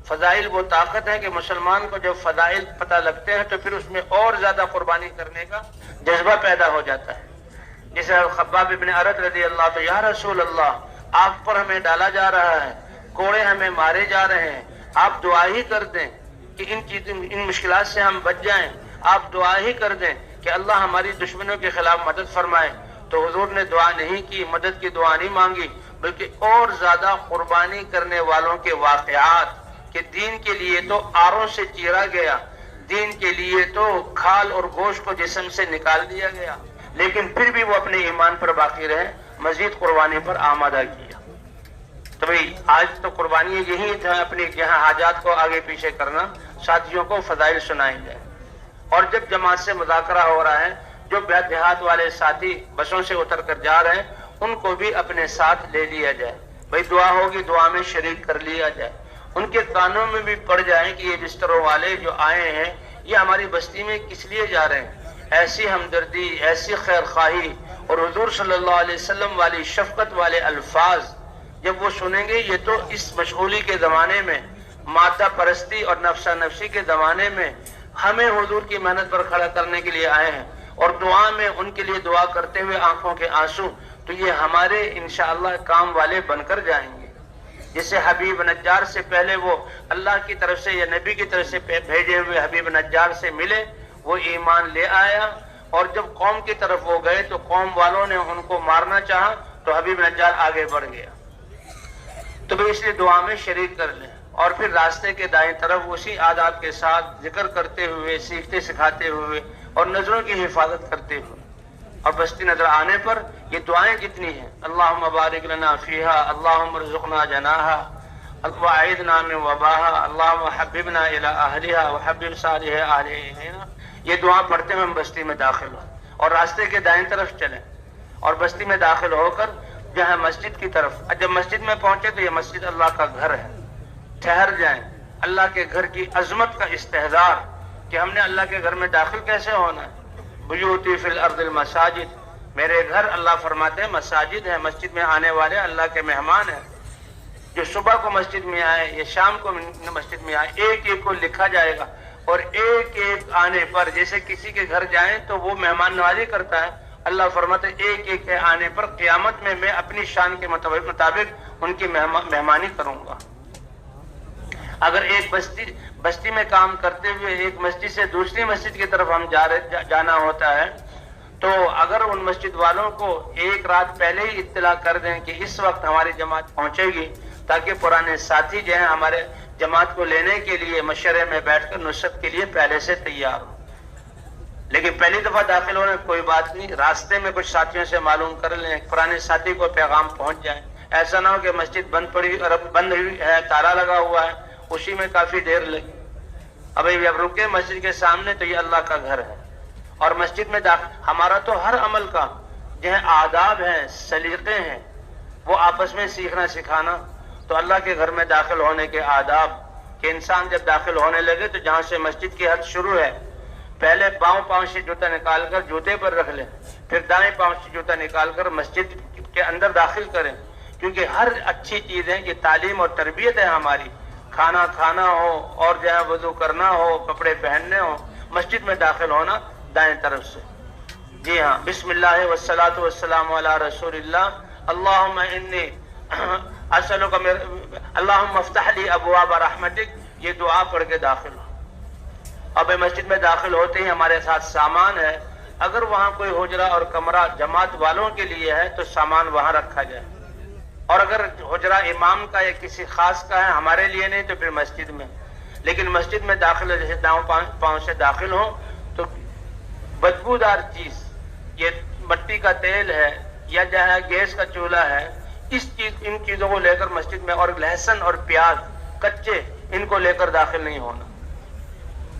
فضائل وہ طاقت ہے کہ مسلمان کو جب فضائل پتہ لگتے ہیں تو پھر اس میں اور زیادہ قربانی کرنے کا جذبہ پیدا ہو جاتا ہے۔ جیسے خباب ابن ارت رضی اللہ عنہ، یا رسول اللہ، آپ پر ہمیں ڈالا جا رہا ہے، کوڑے ہمیں مارے جا رہے ہیں، آپ دعا ہی کر دیں کہ ان مشکلات سے ہم بچ جائیں، آپ دعا ہی کر دیں کہ اللہ ہماری دشمنوں کے خلاف مدد فرمائے۔ تو حضور نے دعا نہیں کی، مدد کی دعا نہیں مانگی، بلکہ اور زیادہ قربانی کرنے والوں کے واقعات کہ دین کے لیے تو آروں سے چیرا گیا، دین کے لیے تو کھال اور گوشت کو جسم سے نکال دیا گیا، لیکن پھر بھی وہ اپنے ایمان پر باقی رہے، مزید قربانی پر آمادہ کیا۔ تو بھئی آج تو قربانی یہی تھا، اپنی یہاں حاجات کو آگے پیچھے کرنا، ساتھیوں کو فضائل سنائی جائے۔ اور جب جماعت سے مذاکرہ ہو رہا ہے، جو دیہات والے ساتھی بسوں سے اتر کر جا رہے ہیں ان کو بھی اپنے ساتھ لے لیا جائے، بھئی دعا ہوگی، دعا میں شریک کر لیا جائے، ان کے کانوں میں بھی پڑ جائیں کہ یہ بستروں والے جو آئے ہیں یہ ہماری بستی میں کس لیے جا رہے ہیں۔ ایسی ہمدردی، ایسی خیر خواہی اور حضور صلی اللہ علیہ وسلم والی شفقت والے الفاظ جب وہ سنیں گے، یہ تو اس مشغولی کے زمانے میں، مادہ پرستی اور نفسہ نفسی کے زمانے میں ہمیں حضور کی محنت پر کھڑا کرنے کے لیے آئے ہیں، اور دعا میں ان کے لیے دعا کرتے ہوئے آنکھوں کے آنسو، تو یہ ہمارے انشاءاللہ کام والے بن کر جائیں گے۔ جسے حبیب نجار سے پہلے وہ اللہ کی طرف سے یا نبی کی طرف سے بھیجے ہوئے حبیب نجار سے ملے، وہ ایمان لے آیا، اور جب قوم کی طرف وہ گئے تو قوم والوں نے ان کو مارنا چاہا تو حبیب نجار آگے بڑھ گیا۔ تو بھی اس لیے دعا میں شریک کر لیں، اور پھر راستے کے دائیں طرف اسی آداب کے ساتھ ذکر کرتے ہوئے، سیکھتے سکھاتے ہوئے اور نظروں کی حفاظت کرتے ہوئے، اور بستی نظر آنے پر یہ دعائیں کتنی ہیں، اللہم بارک لنا فیہا، اللہم ارزقنا جناہا، وعیدنا من وباہا، اللہم حببنا الی اہلہا وحبب صالح اہلہا۔ یہ دعا پڑھتے ہوئے ہم بستی میں داخل ہوں اور راستے کے دائیں طرف چلیں، اور بستی میں داخل ہو کر جہاں مسجد کی طرف، جب مسجد میں پہنچے تو یہ مسجد اللہ کا گھر ہے، ٹھہر جائیں، اللہ کے گھر کی عظمت کا استحضار کہ ہم نے اللہ کے گھر میں داخل کیسے ہونا ہے۔ بیوتی فی الارض المساجد، میرے گھر، اللہ فرماتے ہیں مساجد ہے، مسجد میں آنے والے اللہ کے مہمان ہیں۔ جو صبح کو مسجد میں آئے یا شام کو مسجد میں آئے، ایک ایک کو لکھا جائے گا، اور ایک ایک آنے پر، جیسے کسی کے گھر جائیں تو وہ مہمان نوازی کرتا ہے، اللہ فرماتے ہیں ایک ایک کے آنے پر قیامت میں میں اپنی شان کے مطابق ان کی مہمانی کروں گا۔ اگر ایک بستی میں کام کرتے ہوئے ایک مسجد سے دوسری مسجد کی طرف ہم جانا ہوتا ہے، تو اگر ان مسجد والوں کو ایک رات پہلے ہی اطلاع کر دیں کہ اس وقت ہماری جماعت پہنچے گی، تاکہ پرانے ساتھی جو ہیں ہمارے جماعت کو لینے کے لیے مشورے میں بیٹھ کر نصرت کے لیے پہلے سے تیار ہوں۔ لیکن پہلی دفعہ داخل ہونے کوئی بات نہیں، راستے میں کچھ ساتھیوں سے معلوم کر لیں، پرانے ساتھی کو پیغام پہنچ جائیں، ایسا نہ ہو کہ مسجد بند ہوئی ہے، تالا لگا ہوا ہے، اسی میں کافی دیر لگی۔ اب رکے مسجد کے سامنے تو یہ اللہ کا گھر ہے، اور مسجد میں ہمارا تو ہر عمل کا جو ہے آداب ہیں، سلیقے ہیں، وہ آپس میں سیکھنا سکھانا. تو اللہ کے گھر میں داخل ہونے کے آداب کہ انسان جب داخل ہونے لگے تو جہاں سے مسجد کی حد شروع ہے، پہلے بائیں پاؤں سے جوتا نکال کر جوتے پر رکھ لیں، پھر دائیں پاؤں سے جوتا نکال کر مسجد کے اندر داخل کریں. کیونکہ ہر اچھی چیز ہے، یہ تعلیم اور تربیت ہے ہماری. کھانا کھانا ہو اور جو ہے وضو کرنا ہو، کپڑے پہننے ہو، مسجد میں داخل ہونا دائیں طرف سے. جی ہاں، بسم اللہ والصلاۃ والسلام علی رسول اللہ. اللہم انی اسألک اللہم افتح لی ابواب رحمتک، یہ دعا پڑھ کے داخل ہو. اب مسجد میں داخل ہوتے ہی ہمارے ساتھ سامان ہے، اگر وہاں کوئی حجرہ اور کمرہ جماعت والوں کے لیے ہے تو سامان وہاں رکھا جائے، اور اگر حجرہ امام کا یا کسی خاص کا ہے، ہمارے لیے نہیں، تو پھر مسجد میں. لیکن مسجد میں داخل جیسے دائیں پاؤں سے داخل ہو تو بدبودار چیز، یہ مٹی کا تیل ہے یا جہاں گیس کا چولہا ہے، ان چیزوں کو لے کر مسجد میں، اور لہسن اور پیاز کچے، ان کو لے کر داخل نہیں ہونا.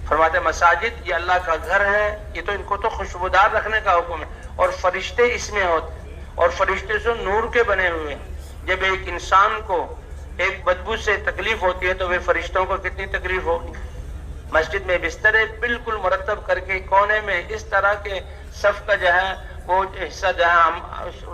فرماتے مساجد یہ اللہ کا گھر ہے، یہ تو ان کو تو خوشبودار رکھنے کا حکم ہے، اور فرشتے اس میں ہوتے ہیں، اور فرشتے سے نور کے بنے ہوئے ہیں. جب ایک انسان کو ایک بدبو سے تکلیف ہوتی ہے تو وہ فرشتوں کو کتنی تکلیف ہوگی. مسجد میں بسترے بالکل مرتب کر کے کونے میں اس طرح کے صف کا جو ہے وہ حصہ جو ہے ہم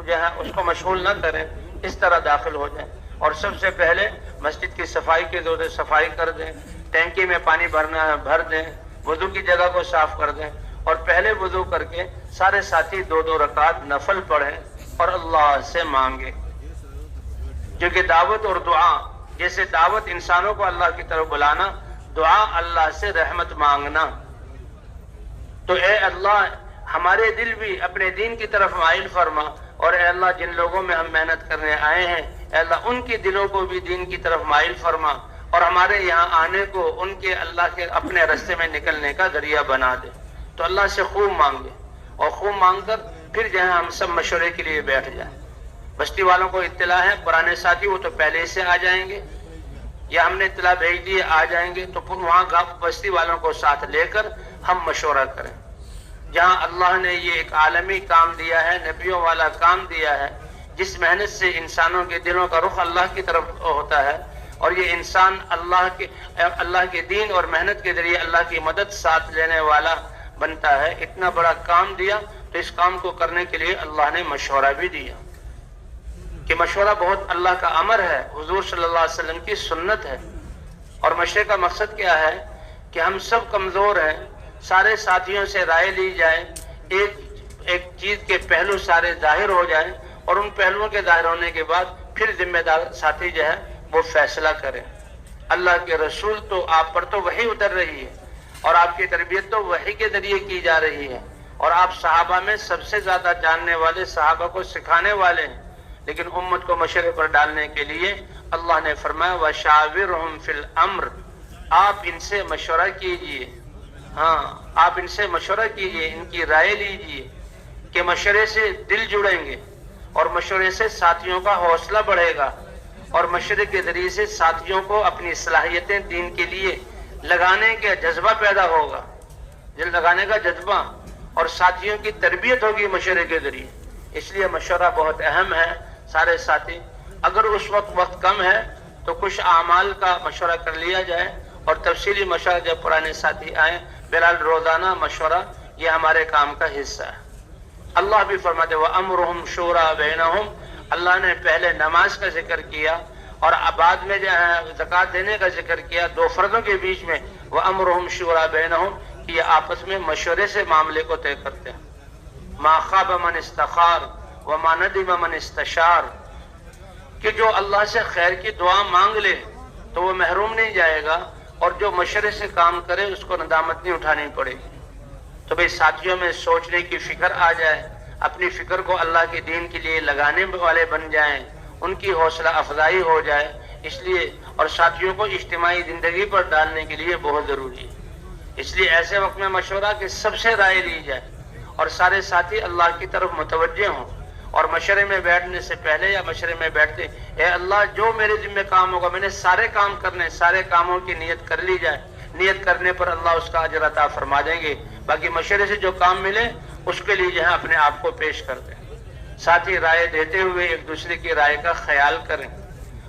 جو ہے اس کو مشغول نہ کریں، اس طرح داخل ہو جائیں. اور سب سے پہلے مسجد کی صفائی کے دور صفائی کر دیں، ٹینکی میں پانی بھرنا ہے بھر دیں، وضو کی جگہ کو صاف کر دیں، اور پہلے وضو کر کے سارے ساتھی 2 رکعت نفل پڑھیں اور اللہ سے مانگیں. کیونکہ دعوت اور دعا، جیسے دعوت انسانوں کو اللہ کی طرف بلانا، دعا اللہ سے رحمت مانگنا. تو اے اللہ ہمارے دل بھی اپنے دین کی طرف مائل فرما، اور اے اللہ جن لوگوں میں ہم محنت کرنے آئے ہیں، اے اللہ ان کے دلوں کو بھی دین کی طرف مائل فرما، اور ہمارے یہاں آنے کو ان کے اللہ کے اپنے راستے میں نکلنے کا ذریعہ بنا دے. تو اللہ سے خوب مانگے، اور خوب مانگ کر پھر جو ہے ہم سب مشورے کے لیے بیٹھ جائیں. بستی والوں کو اطلاع ہے، پرانے ساتھی وہ تو پہلے سے آ جائیں گے، یا ہم نے اطلاع بھیج دی آ جائیں گے، تو پھر وہاں بستی والوں کو ساتھ لے کر ہم مشورہ کریں. جہاں اللہ نے یہ ایک عالمی کام دیا ہے، نبیوں والا کام دیا ہے، جس محنت سے انسانوں کے دلوں کا رخ اللہ کی طرف ہوتا ہے، اور یہ انسان اللہ کے دین اور محنت کے ذریعے اللہ کی مدد ساتھ لینے والا بنتا ہے. اتنا بڑا کام دیا تو اس کام کو کرنے کے لیے اللہ نے مشورہ بھی دیا، کہ مشورہ بہت اللہ کا امر ہے، حضور صلی اللہ علیہ وسلم کی سنت ہے. اور مشورے کا مقصد کیا ہے کہ ہم سب کمزور ہیں، سارے ساتھیوں سے رائے لی جائے، ایک چیز کے پہلو سارے ظاہر ہو جائیں، اور ان پہلوؤں کے ظاہر ہونے کے بعد پھر ذمہ دار ساتھی جو ہے وہ فیصلہ کریں. اللہ کے رسول تو آپ پر تو وحی اتر رہی ہے، اور آپ کی تربیت تو وحی کے ذریعے کی جا رہی ہے، اور آپ صحابہ میں سب سے زیادہ جاننے والے، صحابہ کو سکھانے والے ہیں. لیکن امت کو مشورے پر ڈالنے کے لیے اللہ نے فرمایا وَشَاوِرْهُمْ فِي الْأَمْرِ، آپ ان سے مشورہ کیجئے. ہاں آپ ان سے مشورہ کیجئے، ان کی رائے لیجئے، کہ مشورے سے دل جڑیں گے، اور مشورے سے ساتھیوں کا حوصلہ بڑھے گا، اور مشورے کے ذریعے سے ساتھیوں کو اپنی صلاحیتیں دین کے لیے لگانے کا جذبہ پیدا ہوگا، لگانے کا جذبہ، اور ساتھیوں کی تربیت ہوگی مشورے کے ذریعے. اس لیے مشورہ بہت اہم ہے. سارے ساتھی اگر اس وقت کم ہے تو کچھ اعمال کا مشورہ کر لیا جائے، اور تفصیلی مشورہ جب پرانے ساتھی آئیں، بہرحال روزانہ مشورہ یہ ہمارے کام کا حصہ ہے. اللہ بھی فرماتے وَأَمْرُهُمْ شُورَىٰ بَيْنَهُمْ، اللہ نے پہلے نماز کا ذکر کیا، اور بعد میں جو ہے زکوٰۃ دینے کا ذکر کیا، 2 فردوں کے بیچ میں وَأَمْرُهُمْ شُورَىٰ بَيْنَهُمْ، کہ یہ آپس میں مشورے سے معاملے کو طے کرتے ہیں. مَا خَابَ مَنِ اسْتَخَارَ وَمَا نَدِمَ مَنِ اسْتَشَارَ، کہ جو اللہ سے خیر کی دعا مانگ لے تو وہ محروم نہیں جائے گا، اور جو مشورے سے کام کرے اس کو ندامت نہیں اٹھانی پڑے گی. تو بھئی ساتھیوں میں سوچنے کی فکر آ جائے، اپنی فکر کو اللہ کے دین کے لیے لگانے والے بن جائیں، ان کی حوصلہ افزائی ہو جائے. اس لیے اور ساتھیوں کو اجتماعی زندگی پر ڈالنے کے لیے بہت ضروری ہے. اس لیے ایسے وقت میں مشورہ کہ سب سے رائے لی جائے، اور سارے ساتھی اللہ کی طرف متوجہ ہوں، اور مشورے میں بیٹھنے سے پہلے یا مشورے میں بیٹھتے اے اللہ جو میرے ذمہ کام ہوگا میں نے سارے کام کرنے، سارے کاموں کی نیت کر لی جائے. نیت کرنے پر اللہ اس کا اجر عطا فرما دیں گے. باقی مشورے سے جو کام ملے اس کے لیے جو ہے اپنے آپ کو پیش کر دیں. ساتھ ہی رائے دیتے ہوئے ایک دوسرے کی رائے کا خیال کریں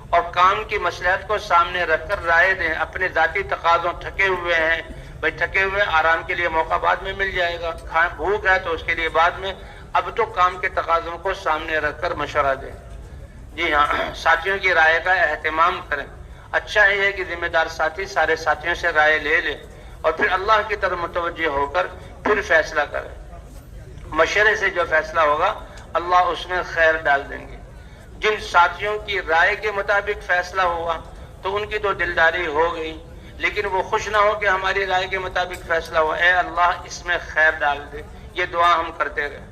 اور کام کی مصلحت کو سامنے رکھ کر رائے دیں. اپنے ذاتی تقاضوں تھکے ہوئے ہیں بھائی، تھکے ہوئے آرام کے لیے موقع بعد میں مل جائے گا، بھوک ہے تو اس کے لیے بعد میں، اب تو کام کے تقاضوں کو سامنے رکھ کر مشورہ دیں. جی ہاں، ساتھیوں کی رائے کا اہتمام کریں. اچھا ہے کہ ذمہ دار ساتھی سارے ساتھیوں سے رائے لے لے اور پھر اللہ کی طرف متوجہ ہو کر پھر فیصلہ کریں. مشورے سے جو فیصلہ ہوگا اللہ اس میں خیر ڈال دیں گے. جن ساتھیوں کی رائے کے مطابق فیصلہ ہوا تو ان کی تو دلداری ہو گئی، لیکن وہ خوش نہ ہو کہ ہماری رائے کے مطابق فیصلہ ہوا، اے اللہ اس میں خیر ڈال دے. یہ دعا ہم کرتے رہے.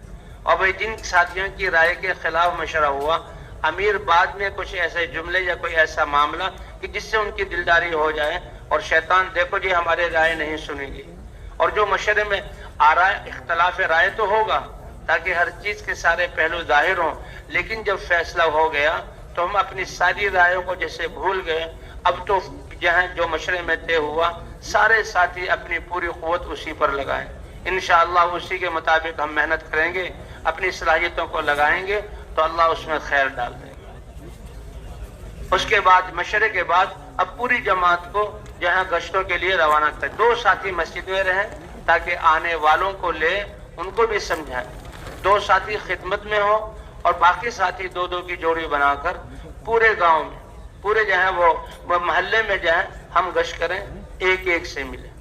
اور بھائی جن ساتھیوں کی رائے کے خلاف مشورہ ہوا، امیر بعد میں کچھ ایسے جملے یا کوئی ایسا معاملہ کہ جس سے ان کی دلداری ہو جائے اور شیطان دیکھو جی ہمارے رائے نہیں سنیں گی. اور جو مشورے میں اختلاف رائے تو ہوگا تاکہ ہر چیز کے سارے پہلو ظاہر ہوں، لیکن جب فیصلہ ہو گیا تو ہم اپنی ساری رائےوں کو جیسے بھول گئے. اب تو جہاں جو مشورے میں طے ہوا سارے ساتھی اپنی پوری قوت اسی پر لگائیں. انشاءاللہ اسی کے مطابق ہم محنت کریں گے، اپنی صلاحیتوں کو لگائیں گے تو اللہ اس میں خیر ڈال دے گا. اس کے بعد مشورے کے بعد اب پوری جماعت کو جہاں گشتوں کے لیے روانہ کریں. 2 ساتھی مسجد میں رہیں تاکہ آنے والوں کو لے ان کو بھی سمجھائیں. 2 ساتھی خدمت میں ہو اور باقی ساتھی 2 کی جوڑی بنا کر پورے گاؤں میں، پورے جو ہے وہ محلے میں جو ہے ہم گشت کریں، ایک سے ملیں.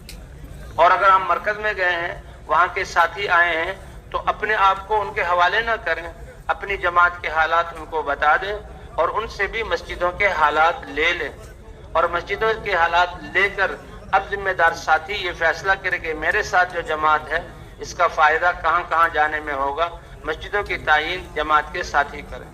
اور اگر ہم مرکز میں گئے ہیں، وہاں کے ساتھی آئے ہیں تو اپنے آپ کو ان کے حوالے نہ کریں، اپنی جماعت کے حالات ان کو بتا دیں اور ان سے بھی مسجدوں کے حالات لے لیں. اور مسجدوں کے حالات لے کر اب ذمہ دار ساتھی یہ فیصلہ کرے کہ میرے ساتھ جو جماعت ہے اس کا فائدہ کہاں کہاں جانے میں ہوگا. مسجدوں کی تعین جماعت کے ساتھی کریں.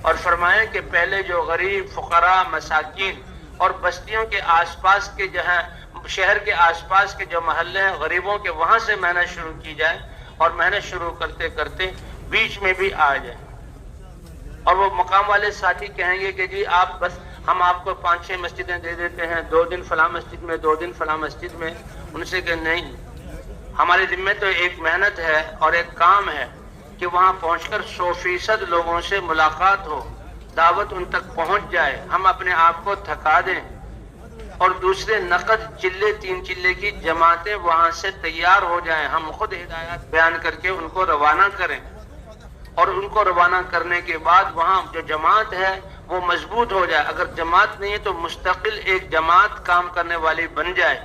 اور فرمائیں کہ پہلے جو غریب، فقراء، مساکین اور بستیوں کے آس پاس کے جہاں شہر کے آس پاس کے جو محلے ہیں غریبوں کے، وہاں سے محنت شروع کی جائے اور محنت شروع کرتے کرتے بیچ میں بھی آ جائے. اور وہ مقام والے ساتھی کہیں گے کہ جی آپ بس ہم آپ کو 5-6 مسجدیں دے دیتے ہیں، 2 دن فلاں مسجد میں، 2 دن فلاں مسجد میں. ان سے کہ نہیں، ہمارے ذمہ تو ایک محنت ہے اور ایک کام ہے کہ وہاں پہنچ کر 100% لوگوں سے ملاقات ہو، دعوت ان تک پہنچ جائے، ہم اپنے آپ کو تھکا دیں. اور دوسرے نقد چلے 3 چلے کی جماعتیں وہاں سے تیار ہو جائیں، ہم خود ہدایات بیان کر کے ان کو روانہ کریں. اور ان کو روانہ کرنے کے بعد وہاں جو جماعت ہے وہ مضبوط ہو جائے. اگر جماعت نہیں ہے تو مستقل ایک جماعت کام کرنے والی بن جائے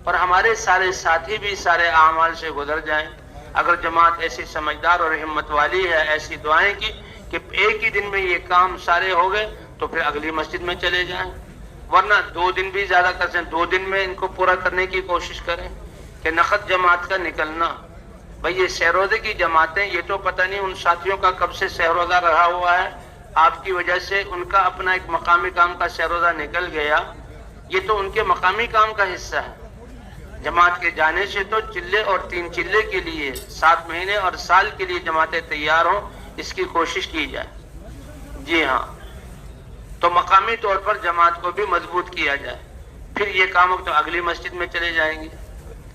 اور ہمارے سارے ساتھی بھی سارے اعمال سے گزر جائیں. اگر جماعت ایسی سمجھدار اور ہمت والی ہے، ایسی دعائیں کی کہ ایک ہی دن میں یہ کام سارے ہو گئے تو پھر اگلی مسجد میں چلے جائیں. ورنہ 2 دن بھی زیادہ کر سکیں، 2 دن میں ان کو پورا کرنے کی کوشش کریں. کہ نقد جماعت کا نکلنا، بھئی یہ سہروزے کی جماعتیں، یہ تو پتہ نہیں ان ساتھیوں کا کب سے سہروزہ رہا ہوا ہے، آپ کی وجہ سے ان کا اپنا ایک مقامی کام کا سہروزہ نکل گیا، یہ تو ان کے مقامی کام کا حصہ ہے. جماعت کے جانے سے تو چلے اور 3 چلے کے لیے 7 مہینے اور سال کے لیے جماعتیں تیار ہوں، اس کی کوشش کی جائے. جی ہاں، تو مقامی طور پر جماعت کو بھی مضبوط کیا جائے. پھر یہ کام تو اگلی مسجد میں چلے جائیں گے.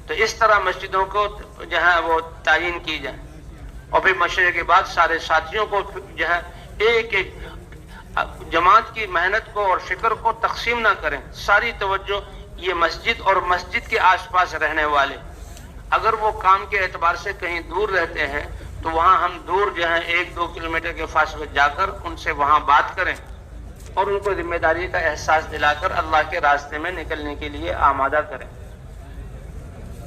تو اس طرح مسجدوں کو جہاں وہ تعین کی جائے. اور پھر مشورے کے بعد سارے ساتھیوں کو جہاں ایک جماعت کی محنت کو اور فکر کو تقسیم نہ کریں. ساری توجہ یہ مسجد اور مسجد کے آس پاس رہنے والے، اگر وہ کام کے اعتبار سے کہیں دور رہتے ہیں تو وہاں ہم دور جو ہیں 1-2 کلومیٹر کے فاصلے جا کر ان سے وہاں بات کریں اور ان کو ذمہ داری کا احساس دلا کر اللہ کے راستے میں نکلنے کے لیے آمادہ کریں.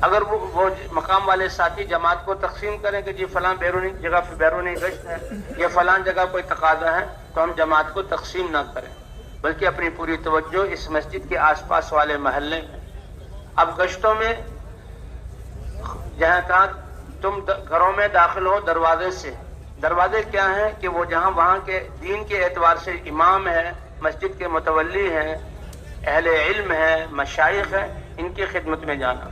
اگر وہ مقام والے ساتھی جماعت کو تقسیم کریں کہ جی فلاں بیرونی جگہ بیرونی گشت ہے یا فلاں جگہ کوئی تقاضا ہے، تو ہم جماعت کو تقسیم نہ کریں بلکہ اپنی پوری توجہ اس مسجد کے آس پاس والے محلے میں. اب گشتوں میں جہاں کہاں تم گھروں میں داخل ہو دروازے سے، دروازے کیا ہیں کہ وہ جہاں وہاں کے دین کے اعتبار سے امام ہے، مسجد کے متولی ہیں، اہل علم ہے، مشائخ ہیں، ان کی خدمت میں جانا.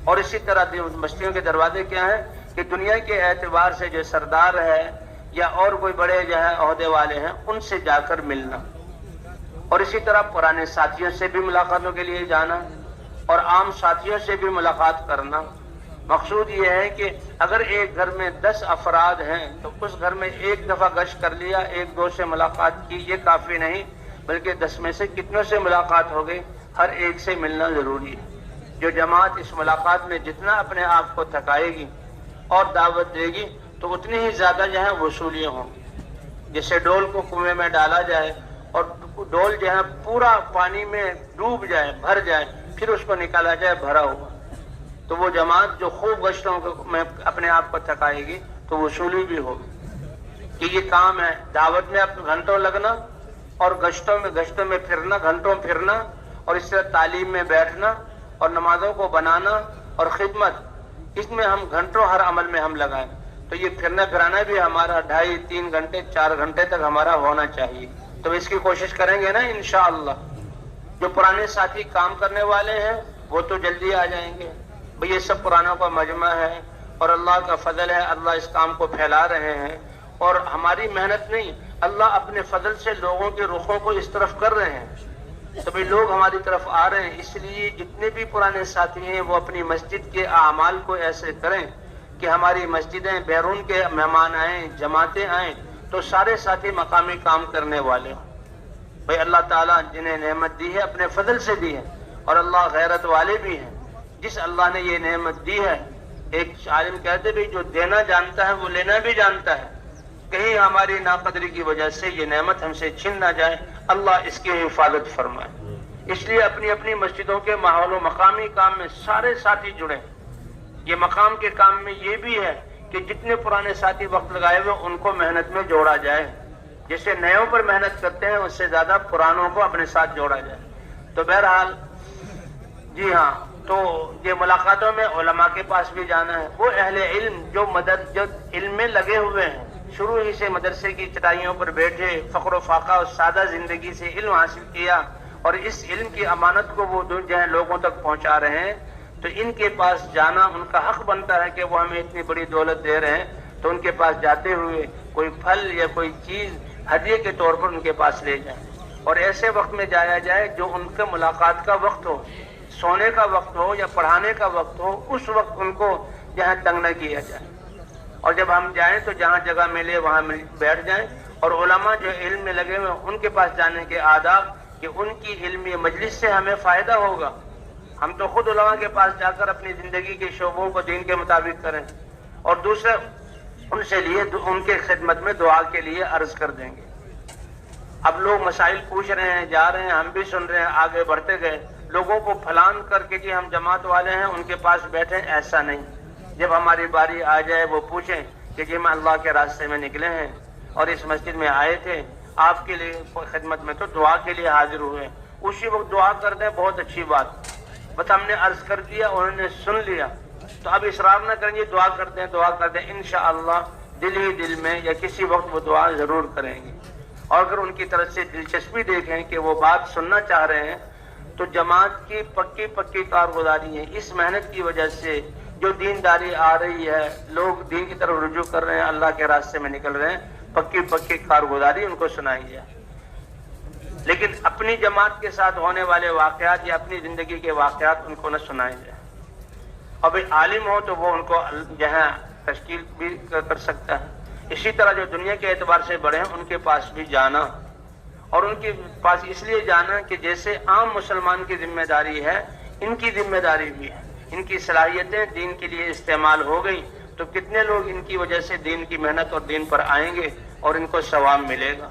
اور اسی طرح مسجدوں کے دروازے کیا ہیں کہ دنیا کے اعتبار سے جو سردار ہے یا اور کوئی بڑے جو ہے عہدے والے ہیں ان سے جا کر ملنا. اور اسی طرح پرانے ساتھیوں سے بھی ملاقاتوں کے لیے جانا اور عام ساتھیوں سے بھی ملاقات کرنا. مقصود یہ ہے کہ اگر ایک گھر میں 10 افراد ہیں تو اس گھر میں ایک دفعہ گشت کر لیا، ایک دو سے ملاقات کی، یہ کافی نہیں، بلکہ 10 میں سے کتنوں سے ملاقات ہو گئی، ہر ایک سے ملنا ضروری ہے۔ جو جماعت اس ملاقات میں جتنا اپنے آپ کو تھکائے گی اور دعوت دے گی تو اتنی ہی زیادہ جو ہے وصولیاں ہوں گی۔ جیسے ڈول کو کنویں میں ڈالا جائے اور ڈول جو ہے پورا پانی میں ڈوب جائے، بھر جائے، پھر اس کو نکالا جائے بھرا ہوا، تو وہ جماعت جو خوب گشتوں میں اپنے آپ کو تھکائے گی تو وصولی بھی ہوگی۔ کہ یہ کام ہے دعوت میں اب گھنٹوں لگنا اور گشتوں میں پھرنا، گھنٹوں پھرنا، اور اس طرح تعلیم میں بیٹھنا اور نمازوں کو بنانا اور خدمت، اس میں ہم گھنٹوں ہر عمل میں ہم لگائیں، تو یہ پھرنا پھرانا بھی ہمارا 2.5 3 گھنٹے 4 گھنٹے تک ہمارا ہونا چاہیے۔ تو اس کی کوشش کریں گے نا انشاءاللہ۔ جو پرانے ساتھی کام کرنے والے ہیں وہ تو جلدی آ جائیں گے، بھئی یہ سب پرانوں کا مجمع ہے اور اللہ کا فضل ہے، اللہ اس کام کو پھیلا رہے ہیں، اور ہماری محنت نہیں، اللہ اپنے فضل سے لوگوں کے رخوں کو اس طرف کر رہے ہیں، تو بھی لوگ ہماری طرف آ رہے ہیں۔ اس لیے جتنے بھی پرانے ساتھی ہیں وہ اپنی مسجد کے اعمال کو ایسے کریں کہ ہماری مسجدیں بیرون کے مہمان آئیں، جماعتیں آئیں تو سارے ساتھی مقامی کام کرنے والے ہوں۔ بھئی اللہ تعالیٰ جنہیں نعمت دی ہے اپنے فضل سے دی ہے، اور اللہ غیرت والے بھی ہیں۔ جس اللہ نے یہ نعمت دی ہے، ایک عالم کہتے بھی جو دینا جانتا ہے وہ لینا بھی جانتا ہے، کہیں ہماری ناقدری کی وجہ سے یہ نعمت ہم سے چھن نہ جائے، اللہ اس کی حفاظت فرمائے۔ اس لیے اپنی اپنی مسجدوں کے ماحول و مقامی کام میں سارے ساتھی جڑیں۔ یہ مقام کے کام میں یہ بھی ہے کہ جتنے پرانے ساتھی وقت لگائے ہوئے ان کو محنت میں جوڑا جائے، جیسے نیوں پر محنت کرتے ہیں اس سے زیادہ پرانوں کو اپنے ساتھ جوڑا جائے۔ تو بہرحال جی ہاں، تو یہ ملاقاتوں میں علماء کے پاس بھی جانا ہے، وہ اہل علم جو علم میں لگے ہوئے ہیں، شروع ہی سے مدرسے کی چٹائیوں پر بیٹھے فقر و فاقہ اور سادہ زندگی سے علم حاصل کیا، اور اس علم کی امانت کو وہ جو ہے لوگوں تک پہنچا رہے ہیں، تو ان کے پاس جانا ان کا حق بنتا ہے کہ وہ ہمیں اتنی بڑی دولت دے رہے ہیں، تو ان کے پاس جاتے ہوئے کوئی پھل یا کوئی چیز ہدیے کے طور پر ان کے پاس لے جائیں، اور ایسے وقت میں جایا جائے جو ان کے ملاقات کا وقت ہو، سونے کا وقت ہو یا پڑھانے کا وقت ہو، اس وقت ان کو جہاں تنگ نہ کیا جائے۔ اور جب ہم جائیں تو جہاں جگہ ملے وہاں بیٹھ جائیں، اور علماء جو علم میں لگے ہوئے ان کے پاس جانے کے آداب کہ ان کی علمی مجلس سے ہمیں فائدہ ہوگا۔ ہم تو خود علماء کے پاس جا کر اپنی زندگی کے شعبوں کو دین کے مطابق کریں، اور دوسرے ان سے لیے ان کے خدمت میں دعا کے لیے عرض کر دیں گے۔ اب لوگ مسائل پوچھ رہے ہیں، جا رہے ہیں، ہم بھی سن رہے ہیں، آگے بڑھتے گئے، لوگوں کو پھلان کر کے کہ ہم جماعت والے ہیں ان کے پاس بیٹھیں، ایسا نہیں۔ جب ہماری باری آ جائے وہ پوچھیں کہ جی میں اللہ کے راستے میں نکلے ہیں اور اس مسجد میں آئے تھے، آپ کے لیے خدمت میں تو دعا کے لیے حاضر ہوئے، اسی وقت دعا کر دیں، بہت اچھی بات، بس ہم نے عرض کر دیا، انہوں نے سن لیا، تو اب اصرار نہ کریں، دعا کر دیں، انشاءاللہ دل ہی دل میں یا کسی وقت وہ دعا ضرور کریں گے۔ اور اگر ان کی طرف سے دلچسپی دیکھیں کہ وہ بات سننا چاہ رہے ہیں تو جماعت کی پکی کارگزاری ہے، اس محنت کی وجہ سے جو دینداری آ رہی ہے، لوگ دین کی طرف رجوع کر رہے ہیں، اللہ کے راستے میں نکل رہے ہیں، پکی کارگزاری ان کو سنائی جائے۔ لیکن اپنی جماعت کے ساتھ ہونے والے واقعات یا اپنی زندگی کے واقعات ان کو نہ سنائے جائے۔ اب عالم ہو تو وہ ان کو جہاں تشکیل بھی کر سکتا ہے۔ اسی طرح جو دنیا کے اعتبار سے بڑے ہیں ان کے پاس بھی جانا، اور ان کے پاس اس لیے جانا کہ جیسے عام مسلمان کی ذمہ داری ہے، ان کی ذمہ داری بھی ہے، ان کی صلاحیتیں دین کے لیے استعمال ہو گئی تو کتنے لوگ ان کی وجہ سے دین کی محنت اور دین پر آئیں گے اور ان کو ثواب ملے گا۔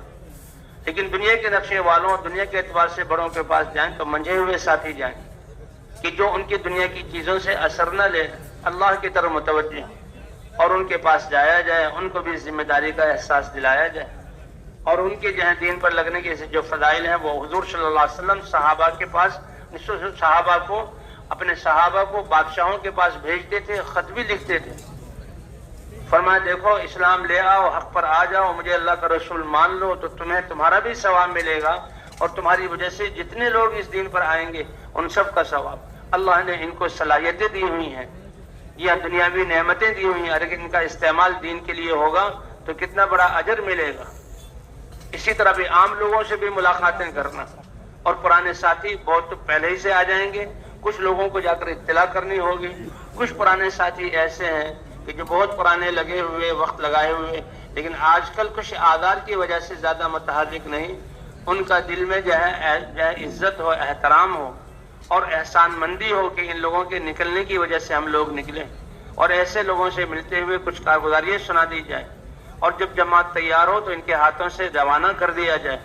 لیکن دنیا کے نقشے والوں، دنیا کے اعتبار سے بڑوں کے پاس جائیں تو منجھے ہوئے ساتھی جائیں کہ جو ان کی دنیا کی چیزوں سے اثر نہ لے، اللہ کی طرف متوجہ، اور ان کے پاس جایا جائے، ان کو بھی ذمہ داری کا احساس دلایا جائے، اور ان کے جہاں دین پر لگنے کے جو فضائل ہیں وہ حضور صلی اللہ علیہ وسلم صحابہ کے پاس، اپنے صحابہ کو بادشاہوں کے پاس بھیجتے تھے، خط بھی لکھتے تھے، فرمایا دیکھو اسلام لے آؤ، حق پر آ جاؤ، مجھے اللہ کا رسول مان لو تو تمہارا بھی ثواب ملے گا، اور تمہاری وجہ سے جتنے لوگ اس دین پر آئیں گے ان سب کا ثواب۔ اللہ نے ان کو صلاحیتیں دی ہوئی ہیں، یہ دنیاوی نعمتیں دی ہوئی ہیں، اگر ان کا استعمال دین کے لیے ہوگا تو کتنا بڑا اجر ملے گا۔ اسی طرح بھی عام لوگوں سے بھی ملاقاتیں کرنا، اور پرانے ساتھی بہت تو پہلے ہی سے آ جائیں گے، کچھ لوگوں کو جا کر اطلاع کرنی ہوگی. کچھ پرانے ساتھی ایسے ہیں کہ جو بہت پرانے لگے ہوئے وقت لگائے ہوئے لیکن آج کل کچھ آدار کی وجہ سے زیادہ متحرک نہیں. ان کا دل میں جو ہے عزت ہو، احترام ہو اور احسان مندی ہو کہ ان لوگوں کے نکلنے کی وجہ سے ہم لوگ نکلیں، اور ایسے لوگوں سے ملتے ہوئے کچھ کارگزاریاں سنا دی جائے، اور جب جماعت تیار ہو تو ان کے ہاتھوں سے روانہ کر دیا جائے.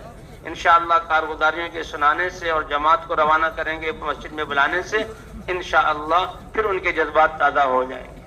انشاءاللہ کارگزاریوں کے سنانے سے اور جماعت کو روانہ کریں گے مسجد میں بلانے سے انشاءاللہ پھر ان کے جذبات تازہ ہو جائیں گے.